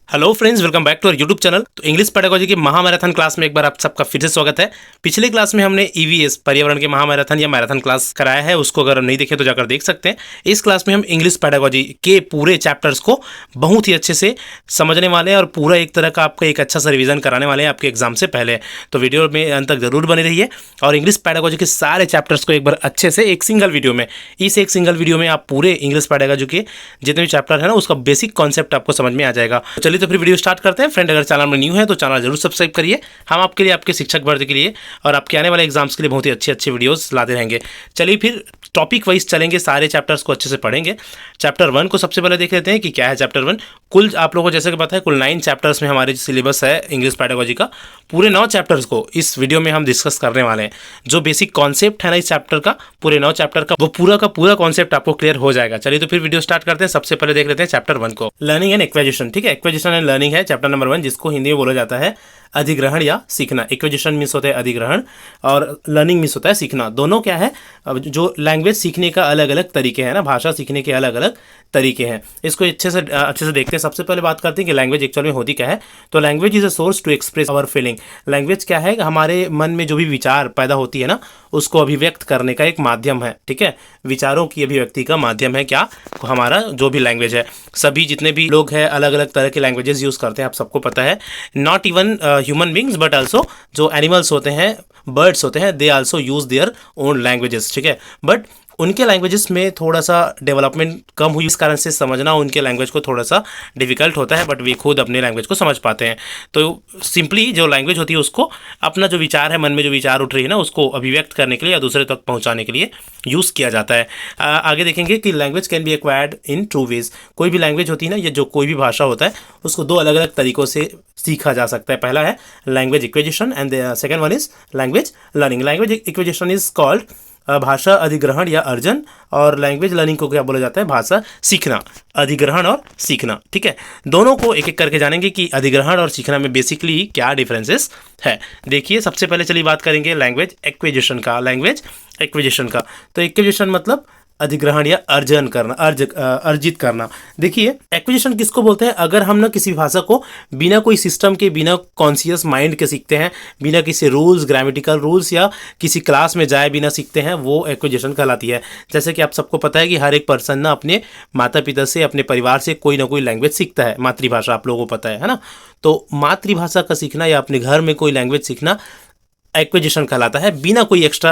Hello friends, welcome back to our YouTube channel. तो English pedagogy के महामैराथन class में एक बार आप सबका फिर से स्वागत है। पिछले क्लास में हमने ईवीएस पर्यावरण के महामैराथन या मैराथन क्लास कराया है, उसको अगर नहीं देखे तो जाकर देख सकते हैं। इस क्लास में हम इंग्लिश पेडागोजी के पूरे चैप्टर्स को बहुत ही अच्छे से समझने वाले हैं और पूरा एक तरह का आपका एक अच्छा सा रिविजन कराने वाले हैं आपके एग्जाम से पहले। तो वीडियो में अंत तक जरूर बने रहिए और इंग्लिश पेडागोजी के सारे चैप्टर्स को एक बार अच्छे से एक सिंगल वीडियो में आप पूरे इंग्लिश पेडागोजी के जितने भी चैप्टर है ना उसका बेसिक कॉन्सेप्ट आपको समझ में आ जाएगा। चलिए तो फिर वीडियो स्टार्ट करते हैं। फ्रेंड, अगर चैनल में न्यू है तो चैनल जरूर सब्सक्राइब करिए। हम आपके लिए, आपके शिक्षक वर्ग के लिए और आपके आने वाले एग्जाम्स के लिए बहुत ही अच्छे अच्छे वीडियोस लाते रहेंगे। चलिए फिर टॉपिक वाइज चलेंगे, सारे चैप्टर्स को अच्छे से पढ़ेंगे। चैप्टर 1 को सबसे पहले देख लेते हैं कि क्या है चैप्टर 1। कुल आप लोगों को जैसे कि पता है कुल 9 चैप्टर्स में हमारे सिलेबस है इंग्लिश पेडागोजी का। पूरे 9 चैप्टर्स को इस वीडियो में हम डिस्कस करने वाले हैं। जो बेसिक कॉन्सेप्ट है ना इस चैप्टर का, पूरे 9 चैप्टर का, वो पूरा का पूरा कॉन्सेप्ट आपको क्लियर हो जाएगा। चलिए तो फिर वीडियो स्टार्ट करते हैं। सबसे पहले देख लेते हैं चैप्टर 1 को, लर्निंग एंड एक्विजिशन। ठीक है, एक्विजिशन एंड लर्निंग है चैप्टर नंबर 1, जिसको हिंदी में बोला जाता है अधिग्रहण या सीखना। एक्विजिशन मीन्स होता है अधिग्रहण और लर्निंग मीन्स होता है सीखना। दोनों क्या है, अब जो लैंग्वेज सीखने का अलग अलग तरीके हैं ना, भाषा सीखने के अलग अलग तरीके हैं। इसको अच्छे से देखते हैं। सबसे पहले बात करते हैं कि लैंग्वेज एक्चुअल में होती क्या है। तो language is a source to express our feeling. Language क्या है, हमारे मन में जो भी विचार पैदा होती है ना उसको अभिव्यक्त करने का एक माध्यम है। ठीक है, विचारों की अभिव्यक्ति का माध्यम है क्या, हमारा जो भी लैंग्वेज है। सभी जितने भी लोग हैं अलग अलग तरह के लैंग्वेजेस यूज़ करते हैं, आप सबको पता है। Not even human beings but also जो एनिमल्स होते हैं, बर्ड्स होते हैं, they also use their own languages. ठीक है, बट उनके लैंग्वेजेस में थोड़ा सा डेवलपमेंट कम हुई, इस कारण से समझना उनके लैंग्वेज को थोड़ा सा डिफिकल्ट होता है, बट वे खुद अपने लैंग्वेज को समझ पाते हैं। तो सिंपली जो लैंग्वेज होती है उसको अपना जो विचार है, मन में जो विचार उठ रही है ना उसको अभिव्यक्त करने के लिए या दूसरे तक पहुंचाने के लिए यूज़ किया जाता है। आगे देखेंगे कि language can be acquired in 2 ways. कोई भी लैंग्वेज होती है ना, ये जो कोई भी भाषा होता है उसको 2 अलग अलग तरीकों से सीखा जा सकता है। पहला है language acquisition and second one is language learning. Language acquisition is called भाषा अधिग्रहण या अर्जन, और लैंग्वेज लर्निंग को क्या बोला जाता है, भाषा सीखना। अधिग्रहण और सीखना, ठीक है। दोनों को एक एक करके जानेंगे कि अधिग्रहण और सीखना में बेसिकली क्या डिफरेंसेस है। देखिए सबसे पहले चलिए बात करेंगे लैंग्वेज एक्विजिशन का। लैंग्वेज एक्विजिशन का, तो एक्विजिशन मतलब अधिग्रहण या अर्जन करना, अर्जित करना। देखिए एक्विजिशन किसको बोलते हैं, अगर हम ना किसी भाषा को बिना कोई सिस्टम के, बिना कॉन्शियस माइंड के सीखते हैं, बिना किसी रूल्स, ग्रामेटिकल रूल्स या किसी क्लास में जाए बिना सीखते हैं, वो एक्विजिशन कहलाती है। जैसे कि आप सबको पता है कि हर एक पर्सन ना अपने माता पिता से, अपने परिवार से कोई ना कोई लैंग्वेज सीखता है, मातृभाषा आप लोगों को पता है ना। तो मातृभाषा का सीखना या अपने घर में कोई लैंग्वेज सीखना एक्विजिशन कहलाता है, बिना कोई एक्स्ट्रा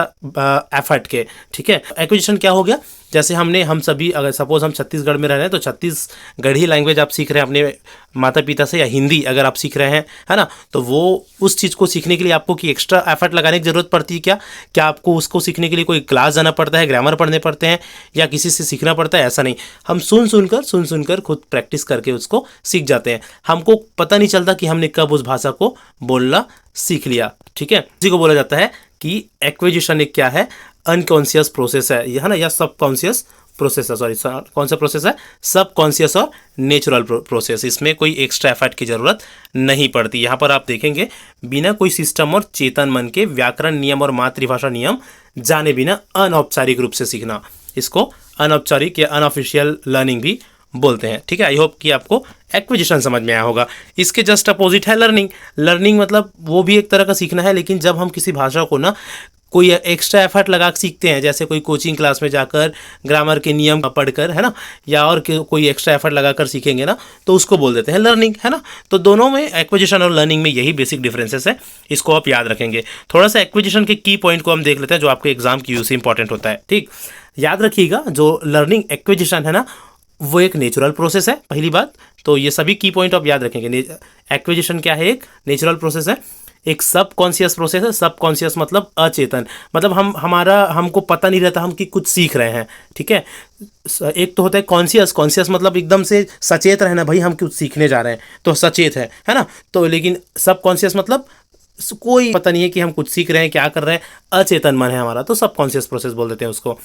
एफर्ट के। ठीक है, एक्विजिशन क्या हो गया, जैसे हम सभी, अगर सपोज हम छत्तीसगढ़ में रह रहे हैं तो छत्तीसगढ़ी लैंग्वेज आप सीख रहे हैं अपने माता पिता से, या हिंदी अगर आप सीख रहे हैं, है ना, तो वो उस चीज़ को सीखने के लिए आपको कि एक्स्ट्रा एफर्ट लगाने की ज़रूरत पड़ती है क्या आपको उसको सीखने के लिए कोई क्लास जाना पड़ता है, ग्रामर पढ़ने पड़ते हैं या किसी से सीखना पड़ता है, ऐसा नहीं। हम सुन सुनकर खुद प्रैक्टिस करके उसको सीख जाते हैं। हमको पता नहीं चलता कि हमने कब उस भाषा को बोलना सीख लिया। ठीक है, इसी को बोला जाता है कि एक्विजिशन एक क्या है, अनकॉन्शियस प्रोसेस है, यह ना, या सबकॉन्शियस प्रोसेस है। सॉरी, कौन सा प्रोसेस है, सबकॉन्शियस और नेचुरल प्रोसेस। इसमें कोई एक्स्ट्रा एफर्ट की जरूरत नहीं पड़ती। यहाँ पर आप देखेंगे बिना कोई सिस्टम और चेतन मन के व्याकरण नियम और मातृभाषा नियम जाने बिना अनौपचारिक रूप से सीखना, इसको अनौपचारिक या अनऑफिशियल लर्निंग भी बोलते हैं। ठीक है, आई होप कि आपको एक्विजिशन समझ में आया होगा। इसके जस्ट अपोजिट है लर्निंग। लर्निंग मतलब वो भी एक तरह का सीखना है, लेकिन जब हम किसी भाषा को ना कोई एक्स्ट्रा एफर्ट लगा के सीखते हैं, जैसे कोई कोचिंग क्लास में जाकर ग्रामर के नियम पढ़कर, है ना, या और कोई एक्स्ट्रा एफर्ट लगाकर सीखेंगे ना, तो उसको बोल देते हैं लर्निंग, है ना। तो दोनों में, एक्विजिशन और लर्निंग में यही बेसिक डिफरेंसेस है, इसको आप याद रखेंगे। थोड़ा सा एक्विजिशन के की पॉइंट को हम देख लेते हैं जो आपके एग्जाम की व्यू से इंपॉर्टेंट होता है। ठीक, याद रखिएगा जो लर्निंग एक्विजिशन है ना वो एक नेचुरल प्रोसेस है, पहली बात। तो ये सभी की पॉइंट आप याद रखेंगे। एक्विजिशन क्या है, एक नेचुरल प्रोसेस है। एक सब कॉन्शियस प्रोसेस है। सब कॉन्शियस मतलब अचेतन, मतलब हमको पता नहीं रहता हम कि कुछ सीख रहे हैं। ठीक है, एक तो होता है कॉन्शियस। कॉन्शियस मतलब एकदम से सचेत रहना, भाई हम कुछ सीखने जा रहे हैं तो सचेत है ना। तो लेकिन सब कॉन्शियस मतलब कोई पता नहीं है कि हम कुछ सीख रहे हैं, क्या कर रहे हैं, अचेतन मन है हमारा, तो सब कॉन्शियस प्रोसेस बोल देते हैं उसको।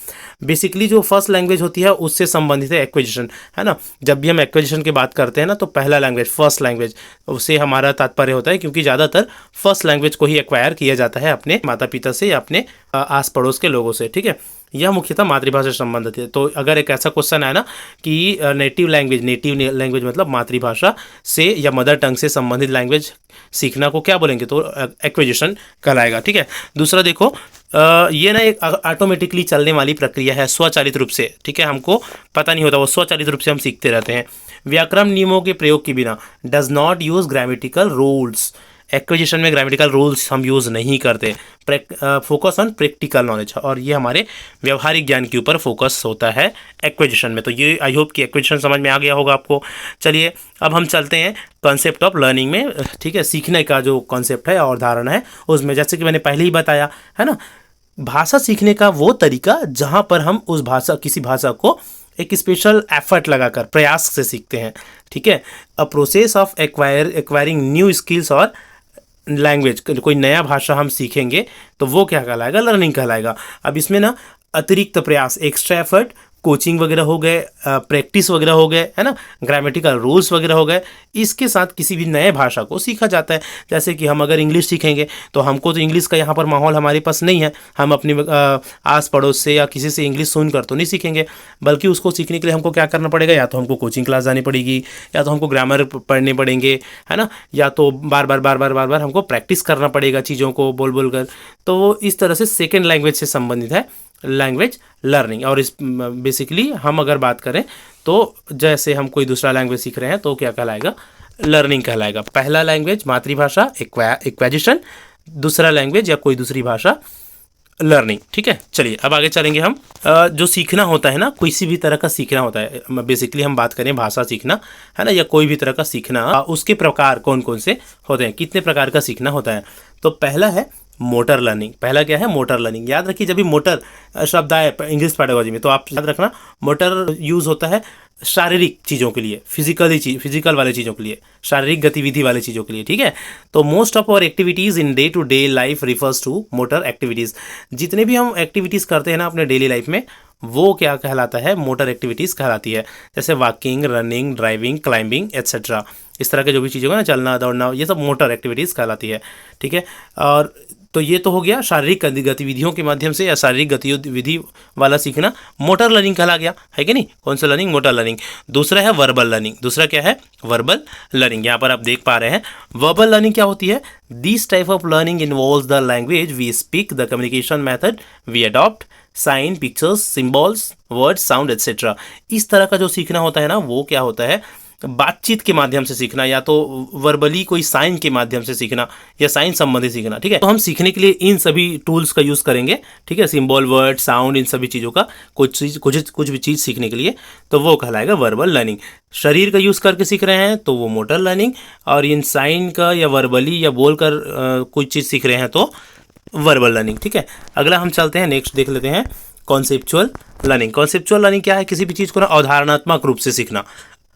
बेसिकली जो फर्स्ट लैंग्वेज होती है उससे संबंधित है एक्विजिशन, है ना। जब भी हम एक्विजिशन की बात करते हैं ना तो पहला लैंग्वेज, फर्स्ट लैंग्वेज, उससे हमारा तात्पर्य होता है, क्योंकि ज़्यादातर फर्स्ट लैंग्वेज को ही एक्वायर किया जाता है अपने माता पिता से या अपने आस पड़ोस के लोगों से। ठीक है, यह मुख्यतः मातृभाषा से संबंधित है। तो अगर एक ऐसा क्वेश्चन है ना कि नेटिव लैंग्वेज मतलब मातृभाषा से या मदर टंग से संबंधित लैंग्वेज सीखना को क्या बोलेंगे, तो एक्विजिशन कहलाएगा। ठीक है। दूसरा देखो, ये ना एक ऑटोमेटिकली चलने वाली प्रक्रिया है, स्वचालित रूप से। ठीक है, हमको पता नहीं होता, वो स्वचालित रूप से हम सीखते रहते हैं। व्याकरण नियमों के प्रयोग के बिना, does not use grammatical rules. Acquisition में ग्रामेटिकल रूल्स हम यूज़ नहीं करते। फोकस ऑन प्रैक्टिकल नॉलेज, और ये हमारे व्यवहारिक ज्ञान के ऊपर फोकस होता है एक्विजिशन में। तो ये आई होप कि एक्विजिशन समझ में आ गया होगा आपको। चलिए अब हम चलते हैं कॉन्सेप्ट ऑफ लर्निंग में। ठीक है, सीखने का जो कॉन्सेप्ट है और धारणा है उसमें, जैसे कि मैंने पहले ही बताया है ना, भाषा सीखने का वो तरीका जहाँ पर हम उस भाषा किसी भाषा को एक स्पेशल एफर्ट लगाकर प्रयास से सीखते हैं। ठीक है, अ process of acquiring new skills और लैंग्वेज। कोई नया भाषा हम सीखेंगे तो वो क्या कहलाएगा, लर्निंग कहलाएगा। अब इसमें ना अतिरिक्त प्रयास, एक्स्ट्रा एफर्ट, कोचिंग वगैरह हो गए, प्रैक्टिस वगैरह हो गए, है ना, ग्रामेटिकल रूल्स वगैरह हो गए, इसके साथ किसी भी नए भाषा को सीखा जाता है। जैसे कि हम अगर इंग्लिश सीखेंगे तो हमको तो इंग्लिश का यहाँ पर माहौल हमारे पास नहीं है, हम अपनी आस पड़ोस से या किसी से इंग्लिश सुनकर तो नहीं सीखेंगे, बल्कि उसको सीखने के लिए हमको क्या करना पड़ेगा, या तो हमको कोचिंग क्लास जानी पड़ेगी, या तो हमको ग्रामर पढ़ने पड़ेंगे, है ना, या तो बार बार हमको प्रैक्टिस करना पड़ेगा चीज़ों को बोल कर। तो इस तरह से सेकेंड लैंग्वेज से संबंधित है लैंग्वेज लर्निंग। और इस बेसिकली हम अगर बात करें तो जैसे हम कोई दूसरा लैंग्वेज सीख रहे हैं तो क्या कहलाएगा, लर्निंग कहलाएगा। पहला लैंग्वेज मातृभाषा एक्वाजिशन, दूसरा लैंग्वेज या कोई दूसरी भाषा लर्निंग। ठीक है, चलिए अब आगे चलेंगे हम। जो सीखना होता है ना, किसी भी तरह का सीखना होता है, बेसिकली हम बात करें भाषा सीखना, है ना, या कोई भी तरह का सीखना, उसके प्रकार कौन कौन से होते हैं, कितने प्रकार का सीखना होता है। तो पहला है मोटर लर्निंग। पहला क्या है, मोटर लर्निंग। याद रखिए, जब भी मोटर शब्द आए इंग्लिश पेडागोजी में तो आप याद रखना मोटर यूज़ होता है शारीरिक चीज़ों के लिए, फिजिकल वाले चीज़ों के लिए, शारीरिक गतिविधि वाले चीज़ों के लिए। ठीक है, तो most of our activities in day to day life refers to motor activities. जितने भी हम एक्टिविटीज़ करते हैं ना अपने डेली लाइफ में, वो क्या कहलाता है, मोटर एक्टिविटीज़ कहलाती है। जैसे walking, running, driving, climbing etcetera, इस तरह के जो भी चीज़ें हैं ना, चलना दौड़ना, ये सब मोटर एक्टिविटीज़ कहलाती है। ठीक है, और तो ये तो हो गया शारीरिक गतिविधियों के माध्यम से या शारीरिक गतिविधि वाला सीखना, मोटर लर्निंग कहला गया, है कि नहीं। कौन सा लर्निंग, मोटर लर्निंग। दूसरा है वर्बल लर्निंग। दूसरा क्या है, वर्बल लर्निंग। यहाँ पर आप देख पा रहे हैं वर्बल लर्निंग क्या होती है, this type of learning involves the language we speak, the communication method we adopt, sign, pictures, symbols, words, sound etcetera. इस तरह का जो सीखना होता है ना, वो क्या होता है, बातचीत के माध्यम से सीखना, या तो वर्बली कोई साइन के माध्यम से सीखना, या साइन संबंधित सीखना। ठीक है, तो हम सीखने के लिए इन सभी टूल्स का यूज़ करेंगे। ठीक है, सिंबल, वर्ड, साउंड, इन सभी चीज़ों का कुछ भी चीज़ सीखने के लिए, तो वो कहलाएगा वर्बल लर्निंग। शरीर का यूज़ करके सीख रहे हैं तो वो मोटर लर्निंग, और इन साइन का या वर्बली या बोल कर कोई चीज़ सीख रहे हैं तो वर्बल लर्निंग। ठीक है, अगला हम चलते हैं, नेक्स्ट देख लेते हैं कॉन्सेप्चुअल लर्निंग। कॉन्सेप्चुअल लर्निंग क्या है, किसी भी चीज़ को ना अवधारणात्मक रूप से सीखना,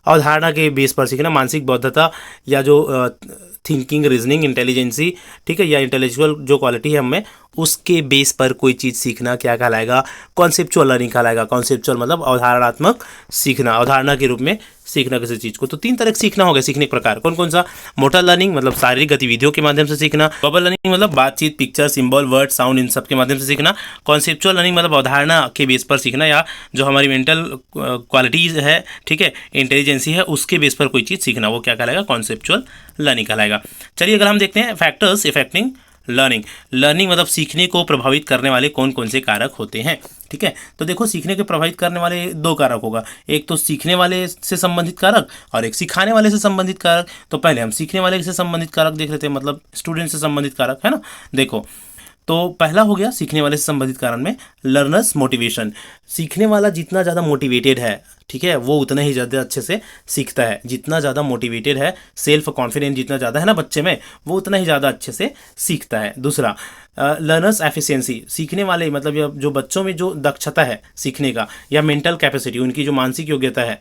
अवधारणा के बेस पर सीखना, मानसिक बौद्धता या जो थिंकिंग, रीजनिंग, इंटेलिजेंसी, ठीक है, या इंटेलेक्चुअल जो क्वालिटी है हमें, उसके बेस पर कोई चीज़ सीखना क्या कहलाएगा, कॉन्सेप्चुअल लर्निंग कहलाएगा। कॉन्सेप्चुअल मतलब अवधारणात्मक सीखना, अवधारणा के रूप में सीखना किसी चीज़ को। तो तीन तरह से सीखना हो गया सीखने के प्रकार, कौन कौन सा, मोटर लर्निंग मतलब शारीरिक गतिविधियों के माध्यम से सीखना, वर्बल लर्निंग मतलब बातचीत, पिक्चर, सिंबल, वर्ड, साउंड, इन सब के माध्यम से सीखना, कॉन्सेप्चुअल लर्निंग मतलब अवधारणा के बेस पर सीखना, या जो हमारी मेंटल क्वालिटीज़ है, ठीक है, इंटेलिजेंसी है, उसके बेस पर कोई चीज़ सीखना, वो क्या कहलाएगा, कॉन्सेप्चुअल लर्निंग कहलाएगा। चलिए अगर हम देखते हैं फैक्टर्स इफेक्टिंग लर्निंग। लर्निंग मतलब सीखने को प्रभावित करने वाले कौन कौन से कारक होते हैं। ठीक है, तो देखो सीखने को प्रभावित करने वाले दो कारक होगा, एक तो सीखने वाले से संबंधित कारक और एक सिखाने वाले से संबंधित कारक। तो पहले हम सीखने वाले से संबंधित कारक देख लेते हैं, मतलब स्टूडेंट से संबंधित कारक, है ना। देखो, तो पहला हो गया सीखने वाले से संबंधित कारण में लर्नर्स मोटिवेशन। सीखने वाला जितना ज़्यादा मोटिवेटेड है, ठीक है, वो उतना ही ज़्यादा अच्छे से सीखता है। जितना ज़्यादा मोटिवेटेड है, सेल्फ कॉन्फिडेंस जितना ज़्यादा है ना बच्चे में, वो उतना ही ज़्यादा अच्छे से सीखता है। दूसरा लर्नर्स एफिशिएंसी, सीखने वाले मतलब जो बच्चों में जो दक्षता है सीखने का, या मेंटल कैपेसिटी, उनकी जो मानसिक योग्यता है,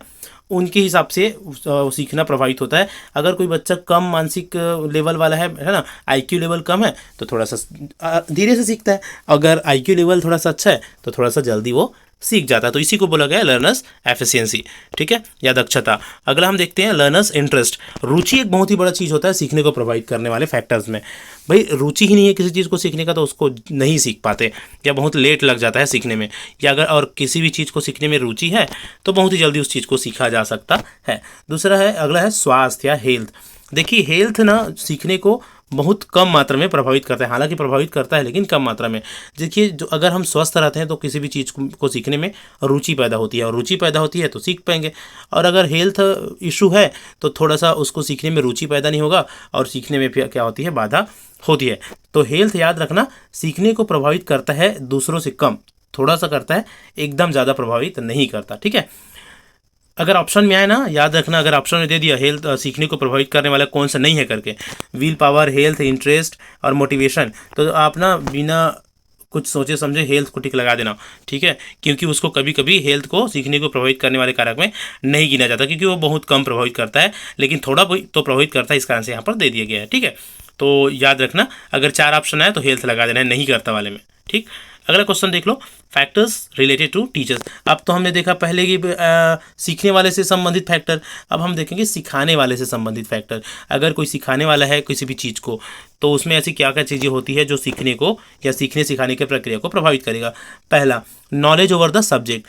उनके हिसाब से सीखना प्रभावित होता है। अगर कोई बच्चा कम मानसिक लेवल वाला है ना, आईक्यू लेवल कम है, तो थोड़ा सा धीरे से सीखता है। अगर आईक्यू लेवल थोड़ा सा अच्छा है तो थोड़ा सा जल्दी वो सीख जाता है। तो इसी को बोला गया लर्नर्स एफिशिएंसी, ठीक है, या दक्षता। अगला हम देखते हैं लर्नर्स इंटरेस्ट। रुचि एक बहुत ही बड़ा चीज़ होता है सीखने को प्रभावित करने वाले फैक्टर्स में। भाई रुचि ही नहीं है किसी चीज़ को सीखने का तो उसको नहीं सीख पाते, या बहुत लेट लग जाता है सीखने में। या अगर और किसी भी चीज़ को सीखने में रुचि है तो बहुत ही जल्दी उस चीज़ को सीखा जा सकता है। दूसरा है, अगला है स्वास्थ्य या हेल्थ। देखिए हेल्थ ना सीखने को बहुत कम मात्रा में प्रभावित करता है, हालांकि प्रभावित करता है लेकिन कम मात्रा में। देखिए जो अगर हम स्वस्थ रहते हैं तो किसी भी चीज़ को सीखने में रुचि पैदा होती है, और रुचि पैदा होती है तो सीख पाएंगे। और अगर हेल्थ इशू है तो थोड़ा सा उसको सीखने में रुचि पैदा नहीं होगा और सीखने में क्या होती है, बाधा होती है। तो हेल्थ याद रखना सीखने को प्रभावित करता है दूसरों से कम, थोड़ा सा करता है, एकदम ज़्यादा प्रभावित नहीं करता, ठीक है। अगर ऑप्शन में आए ना याद रखना, अगर ऑप्शन में दे दिया हेल्थ सीखने को प्रभावित करने वाला कौन सा नहीं है करके, विल पावर, हेल्थ, इंटरेस्ट और मोटिवेशन, तो आप ना बिना कुछ सोचे समझे हेल्थ को टिक लगा देना, ठीक है, क्योंकि उसको कभी कभी हेल्थ को सीखने को प्रभावित करने वाले कारक में नहीं गिना जाता, क्योंकि वो बहुत कम प्रभावित करता है, लेकिन थोड़ा तो प्रभावित करता है, इस कारण से यहाँ पर दे दिया गया है, ठीक है। तो याद रखना अगर 4 ऑप्शन आए तो हेल्थ लगा देना है, नहीं करता वाले में, ठीक। अगला क्वेश्चन देख लो, फैक्टर्स रिलेटेड टू टीचर्स। अब तो हमने देखा पहले कि सीखने वाले से संबंधित फैक्टर, अब हम देखेंगे सिखाने वाले से संबंधित फैक्टर। अगर कोई सिखाने वाला है किसी भी चीज़ को तो उसमें ऐसी क्या क्या चीज़ें होती है जो सीखने को या सीखने सिखाने की प्रक्रिया को प्रभावित करेगा। पहला, knowledge over the subject.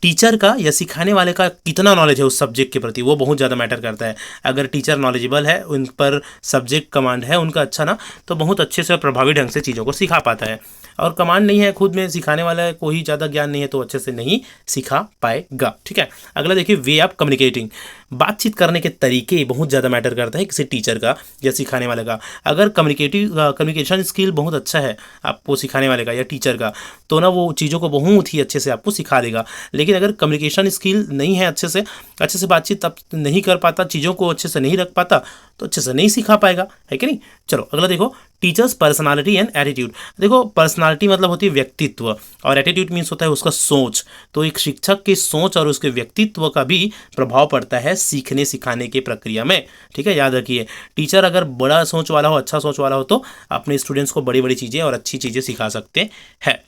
Teacher का या सिखाने वाले का कितना नॉलेज है उस सब्जेक्ट के प्रति, वो बहुत ज़्यादा मैटर करता है। अगर टीचर नॉलेजेबल है, उन पर सब्जेक्ट कमांड है उनका अच्छा ना, तो बहुत अच्छे से और प्रभावी ढंग से चीज़ों को सिखा पाता है। और कमांड नहीं है खुद में, सिखाने वाला को ही ज़्यादा ज्ञान नहीं है तो अच्छे से नहीं सिखा पाएगा, ठीक है। अगला देखिए, वे ऑफ कम्युनिकेटिंग। बातचीत करने के तरीके बहुत ज़्यादा मैटर करता है किसी टीचर का या सिखाने वाले का। अगर कम्युनिकेशन स्किल बहुत अच्छा है आपको सिखाने वाले का या टीचर का, तो ना वो चीज़ों को बहुत ही अच्छे से आपको सिखा देगा। लेकिन अगर कम्युनिकेशन स्किल नहीं है, अच्छे से बातचीत अब नहीं कर पाता, चीज़ों को अच्छे से नहीं रख पाता, तो अच्छे से नहीं सिखा पाएगा, है कि नहीं। चलो अगला देखो, टीचर्स पर्सनालिटी एंड एटीट्यूड। देखो पर्सनालिटी मतलब होती है व्यक्तित्व, और एटीट्यूड मीन्स होता है उसका सोच। तो एक शिक्षक की सोच और उसके व्यक्तित्व का भी प्रभाव पड़ता है सीखने सिखाने की प्रक्रिया में, ठीक है। याद रखिए, टीचर अगर बड़ा सोच वाला हो, अच्छा सोच वाला हो, तो अपने स्टूडेंट्स को बड़ी बड़ी चीज़ें और अच्छी चीज़ें सिखा सकते हैं।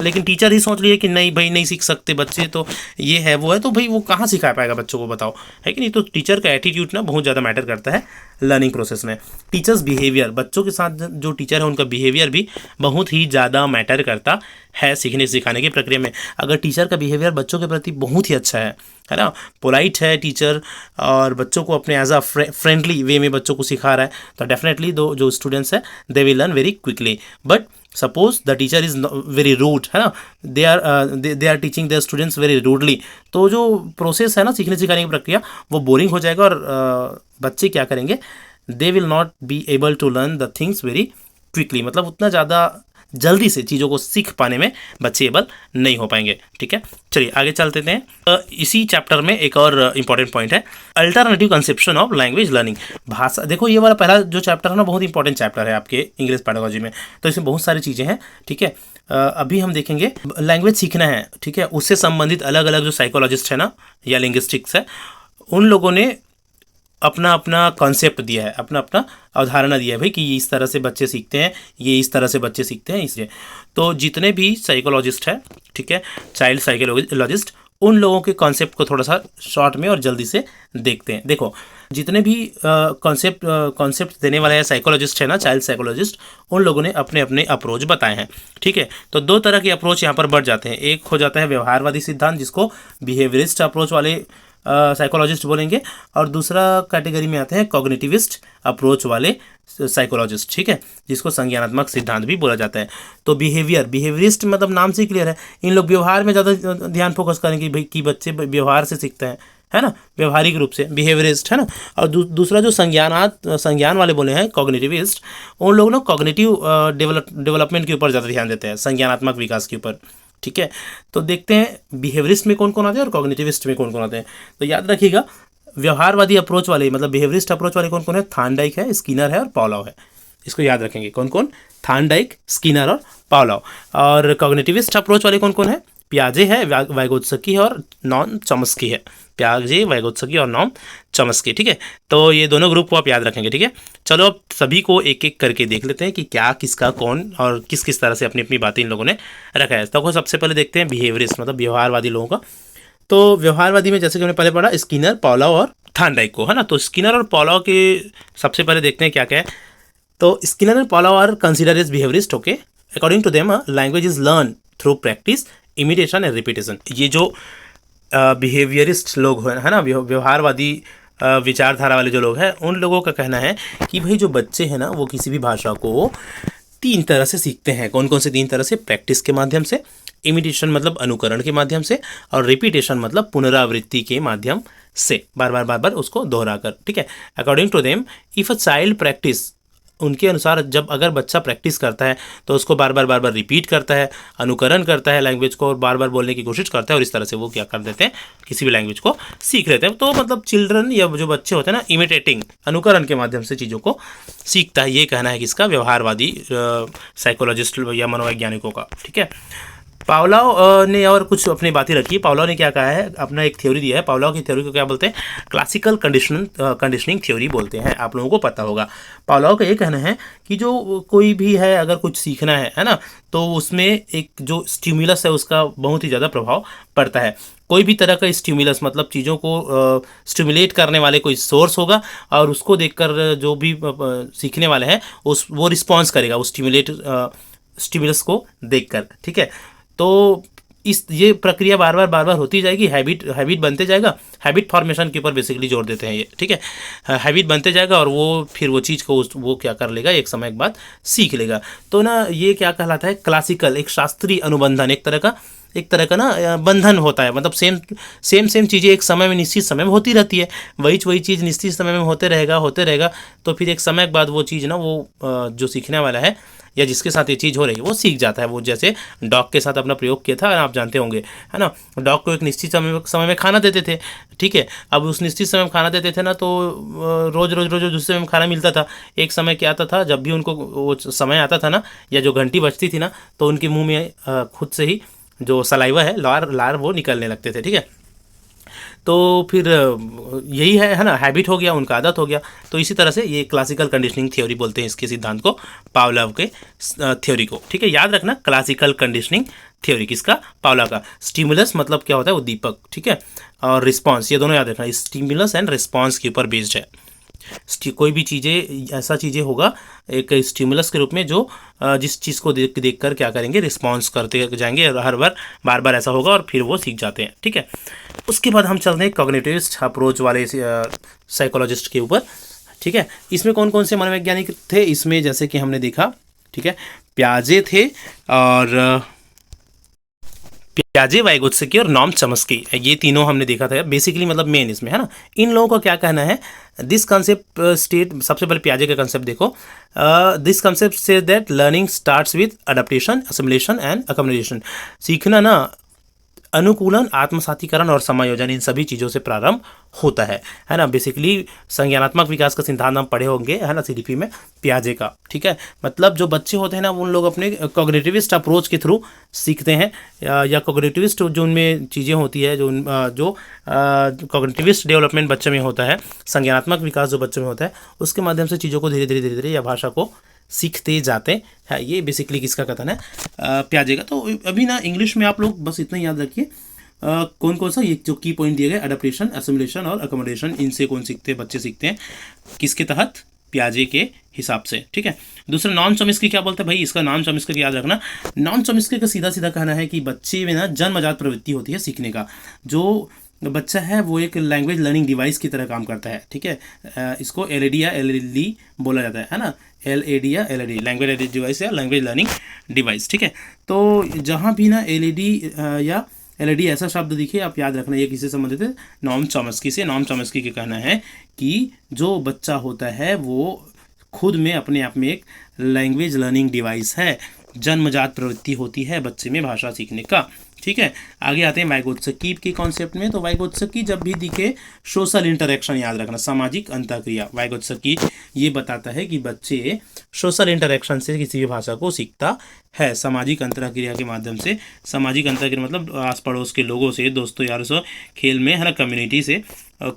लेकिन टीचर ही सोच लिए कि नहीं भाई नहीं सीख सकते बच्चे, तो ये है वो है, तो भाई वो कहाँ सिखा पाएगा बच्चों को, बताओ, है कि नहीं। तो टीचर का एटीट्यूड ना बहुत ज़्यादा मैटर करता है लर्निंग प्रोसेस में। टीचर्स बिहेवियर, बच्चों के साथ जो टीचर है उनका बिहेवियर भी बहुत ही ज़्यादा मैटर करता है सीखने सिखाने की प्रक्रिया में। अगर टीचर का बिहेवियर बच्चों के प्रति बहुत ही अच्छा है ना, पोलाइट है टीचर, और बच्चों को अपने एज अ फ्रेंडली वे में बच्चों को सिखा रहा है, तो डेफिनेटली जो स्टूडेंट्स है they will learn very quickly. But suppose the teacher is very rude, है ना, they are teaching their students very rudely, तो जो प्रोसेस है ना सीखने सिखाने की प्रक्रिया वो बोरिंग हो जाएगा, और बच्चे क्या करेंगे, they will not be able to learn the things very quickly, मतलब उतना ज़्यादा जल्दी से चीज़ों को सीख पाने में बच्चे एबल नहीं हो पाएंगे, ठीक है। चलिए आगे चलते हैं। इसी चैप्टर में एक और इंपॉर्टेंट पॉइंट है, alternative conception of language learning. भाषा, देखो ये वाला पहला जो चैप्टर है ना बहुत इंपॉर्टेंट चैप्टर है आपके इंग्लिश पेडागोजी में, तो इसमें बहुत सारी चीज़ें हैं, ठीक है। अभी हम देखेंगे लैंग्वेज सीखना है, ठीक है, उससे संबंधित अलग अलग जो साइकोलॉजिस्ट है ना या लिंग्विस्टिक्स है, उन लोगों ने अपना अपना कॉन्सेप्ट दिया है, अपना अपना अवधारणा दिया है भाई कि इस तरह से बच्चे सीखते हैं, ये इस तरह से बच्चे सीखते हैं, इसलिए। तो जितने भी साइकोलॉजिस्ट है, ठीक है, चाइल्ड साइकोलॉजिस्ट, उन लोगों के कॉन्सेप्ट को थोड़ा सा शॉर्ट में और जल्दी से देखते हैं। देखो जितने भी कॉन्सेप्ट देने वाले हैं साइकोलॉजिस्ट है ना, चाइल्ड साइकोलॉजिस्ट, उन लोगों ने अपने अपने अप्रोच बताए हैं, ठीक है। तो 2 तरह के अप्रोच यहाँ पर बढ़ जाते हैं। एक हो जाता है व्यवहारवादी सिद्धांत, जिसको बिहेवियरिस्ट अप्रोच वाले साइकोलॉजिस्ट बोलेंगे, और दूसरा कैटेगरी में आते हैं कॉग्निटिविस्ट अप्रोच वाले साइकोलॉजिस्ट, ठीक है, जिसको संज्ञानात्मक सिद्धांत भी बोला जाता है। तो बिहेवियरिस्ट मतलब नाम से क्लियर है, इन लोग व्यवहार में ज़्यादा ध्यान फोकस करेंगे भाई कि बच्चे व्यवहार से सीखते हैं, है ना, व्यवहारिक रूप से, बिहेवियरिस्ट, है ना। और दूसरा जो संज्ञान वाले बोले हैं कॉग्निटिविस्ट, उन लोग ना कॉग्निटिव डेवलपमेंट के ऊपर ज़्यादा ध्यान देते हैं, संज्ञानात्मक विकास के ऊपर, ठीक है। तो देखते हैं बिहेवियरिस्ट में कौन कौन आते हैं और कॉग्निटिविस्ट में कौन कौन आते हैं। तो याद रखिएगा, व्यवहारवादी अप्रोच वाले मतलब बिहेवियरिस्ट अप्रोच वाले कौन कौन है, थार्नडाइक है, स्किनर है और पावलोव है। इसको याद रखेंगे, कौन कौन, थार्नडाइक, स्किनर और पावलोव। और कॉग्निटिविस्ट अप्रोच वाले कौन कौन है, प्याजे है, वाइगोत्स्की है और नॉम चॉम्स्की है। प्याजे, वाइगोत्स्की और नॉम चॉम्स्की, ठीक है। तो ये दोनों ग्रुप को आप याद रखेंगे, ठीक है। चलो अब सभी को एक एक करके देख लेते हैं कि क्या, किसका, कौन और किस किस तरह से अपनी अपनी बातें इन लोगों ने रखा है। तो सबसे पहले देखते हैं बिहेवियरिस्ट मतलब व्यवहारवादी लोगों का। तो व्यवहारवादी में जैसे कि हमने पहले पढ़ा स्किनर, पावलोव और थॉर्नडाइक को, है ना। तो स्किनर और पावलोव के सबसे पहले देखते हैं क्या क्या है। तो Skinner and Pavlov are considered as behaviourist, okay. According to them language is learn through practice, imitation and repetition. ये जो बिहेवियरिस्ट लोग है ना, व्यवहारवादी विचारधारा वाले जो लोग हैं, उन लोगों का कहना है कि भाई जो बच्चे हैं ना वो किसी भी भाषा को 3 तरह से सीखते हैं। कौन कौन से 3 तरह से? प्रैक्टिस के माध्यम से, इमिटेशन मतलब अनुकरण के माध्यम से, और रिपीटेशन मतलब पुनरावृत्ति के माध्यम से, बार बार उसको दोहराकर, ठीक है। According to them if a child practice, उनके अनुसार जब अगर बच्चा प्रैक्टिस करता है तो उसको बार बार रिपीट करता है, अनुकरण करता है लैंग्वेज को, और बार बार बोलने की कोशिश करता है, और इस तरह से वो क्या कर देते हैं, किसी भी लैंग्वेज को सीख लेते हैं। तो मतलब चिल्ड्रन या जो बच्चे होते हैं ना, इमिटेटिंग, अनुकरण के माध्यम से चीज़ों को सीखता है। ये कहना है किसका? व्यवहारवादी साइकोलॉजिस्ट या मनोवैज्ञानिकों का, ठीक है। पावलोव ने और कुछ अपनी बातें रखी है। पावलोव ने क्या कहा है, अपना एक थ्योरी दिया है। पावलोव की थ्योरी को क्या बोलते हैं? क्लासिकल कंडीशनिंग थ्योरी बोलते हैं। आप लोगों को पता होगा। पावलोव का ये कहना है कि जो कोई भी है अगर कुछ सीखना है ना, तो उसमें एक जो स्टिमुलस है उसका बहुत ही ज़्यादा प्रभाव पड़ता है। कोई भी तरह का स्टिमुलस मतलब चीज़ों को स्टिमुलेट करने वाले कोई सोर्स होगा, और उसको देखकर जो भी सीखने वाले हैं वो रिस्पॉन्स करेगा उस स्टिमुलस को देखकर, ठीक है। तो ये प्रक्रिया बार बार होती जाएगी, हैबिट बनते जाएगा। हैबिट फॉर्मेशन के ऊपर बेसिकली जोर देते हैं ये, ठीक है। हैबिट बनते जाएगा और वो फिर वो चीज़ को वो क्या कर लेगा, एक समय के बाद सीख लेगा। तो ना ये क्या कहलाता है? क्लासिकल, एक शास्त्रीय अनुबंधन, एक तरह का ना बंधन होता है। मतलब सेम चीज़ें एक समय में, निश्चित समय में होती रहती है। वही चीज़ निश्चित समय में होते रहेगा। तो फिर एक समय के बाद वो चीज़ ना, वो जो सीखने वाला है या जिसके साथ ये चीज़ हो रही है वो सीख जाता है। वो जैसे डॉग के साथ अपना प्रयोग किया था, आप जानते होंगे, है ना। डॉग को एक निश्चित समय में खाना देते थे, ठीक है। अब उस निश्चित समय में खाना देते थे ना, तो रोज जिस समय में खाना मिलता था, एक समय क्या आता था, जब भी उनको वो समय आता था ना, या जो घंटी बजती थी ना, तो उनके मुंह में खुद से ही जो सलाइवा है, लार वो निकलने लगते थे, ठीक है। तो फिर यही है ना, हैबिट हो गया, उनका आदत हो गया। तो इसी तरह से ये क्लासिकल कंडीशनिंग थ्योरी बोलते हैं इसके सिद्धांत को, पावलोव के थ्योरी को, ठीक है। याद रखना, क्लासिकल कंडीशनिंग थ्योरी किसका? पावलोव का। स्टिमुलस मतलब क्या होता है? उद्दीपक, ठीक है। और रिस्पॉन्स, ये दोनों याद रखना, स्टिमुलस एंड रिस्पॉन्स के ऊपर बेस्ड है। कोई भी ऐसा चीज़ें होगा एक स्टिमुलस के रूप में जो जिस चीज़ को देख कर क्या करेंगे, रिस्पॉन्स करते जाएंगे, हर बार ऐसा होगा और फिर वो सीख जाते हैं, ठीक है। उसके बाद हम चलते हैं कॉग्निटिविस्ट अप्रोच वाले साइकोलॉजिस्ट के ऊपर, ठीक है। इसमें कौन कौन से मनोवैज्ञानिक थे? इसमें जैसे कि हमने देखा, ठीक है, प्याजे थे, और प्याजे, वाइगोत्स्की और नॉम चॉम्स्की, ये तीनों हमने देखा था बेसिकली, मतलब मेन इसमें, है ना। इन लोगों का क्या कहना है? दिस कंसेप्ट स्टेट, सबसे पहले प्याजे का कंसेप्ट देखो। This concept say that learning starts with adaptation, assimilation and accommodation. सीखना ना अनुकूलन, आत्मसातीकरण और समायोजन, इन सभी चीज़ों से प्रारंभ होता है ना। बेसिकली संज्ञानात्मक विकास का सिद्धांत हम पढ़े होंगे, है ना, सीडीपी में, प्याजे का, ठीक है। मतलब जो बच्चे होते हैं ना, उन लोग अपने कॉग्निटिविस्ट अप्रोच के थ्रू सीखते हैं, या कॉग्निटिविस्ट जो उनमें चीज़ें होती है, जो कॉग्निटिविस्ट डेवलपमेंट बच्चे में होता है, संज्ञानात्मक विकास जो बच्चे में होता है, उसके माध्यम से चीज़ों को धीरे धीरे या भाषा को सीखते जाते हैं। ये बेसिकली किसका कथन है? प्याजे का। तो अभी ना इंग्लिश में आप लोग बस इतना याद रखिए, कौन कौन सा ये जो की पॉइंट दिए गए, अडेप्टेशन, असिमिलेशन और अकोमोडेशन, इनसे कौन सीखते हैं? बच्चे सीखते हैं किसके तहत? प्याजे के हिसाब से, ठीक है। दूसरा नॉम चॉम्स्की क्या बोलते हैं भाई? इसका नॉम चॉम्स्की याद रखना। नॉम चॉम्स्की का सीधा कहना है कि बच्चे में ना जन्मजात प्रवृत्ति होती है सीखने का। जो बच्चा है वो एक लैंग्वेज लर्निंग डिवाइस की तरह काम करता है, ठीक है। इसको LAD या LLD बोला जाता है ना, LAD या LLD, लैंग्वेज लर्निंग डिवाइस या लैंग्वेज लर्निंग डिवाइस, ठीक है। तो जहाँ भी ना LAD या LAD ऐसा शब्द दिखे, आप याद रखना ये किससे संबंधित है? नॉम चॉम्स्की से। नॉम चॉम्स्की का कहना है कि जो बच्चा होता है वो खुद में अपने आप में एक लैंग्वेज लर्निंग डिवाइस है, जन्मजात प्रवृत्ति होती है बच्चे में भाषा सीखने का, ठीक है, आगे आते हैं वाइगोत्स्की के कॉन्सेप्ट में। तो वाइगोत्स्की जब भी दिखे सोशल इंटरेक्शन याद रखना, सामाजिक अंतःक्रिया। वाइगोत्स्की ये बताता है कि बच्चे सोशल इंटरेक्शन से किसी भी भाषा को सीखता है, सामाजिक अंतःक्रिया के माध्यम से। सामाजिक अंतःक्रिया मतलब आस पड़ोस के लोगों से, दोस्तों यारों से, खेल में, है ना, कम्युनिटी से,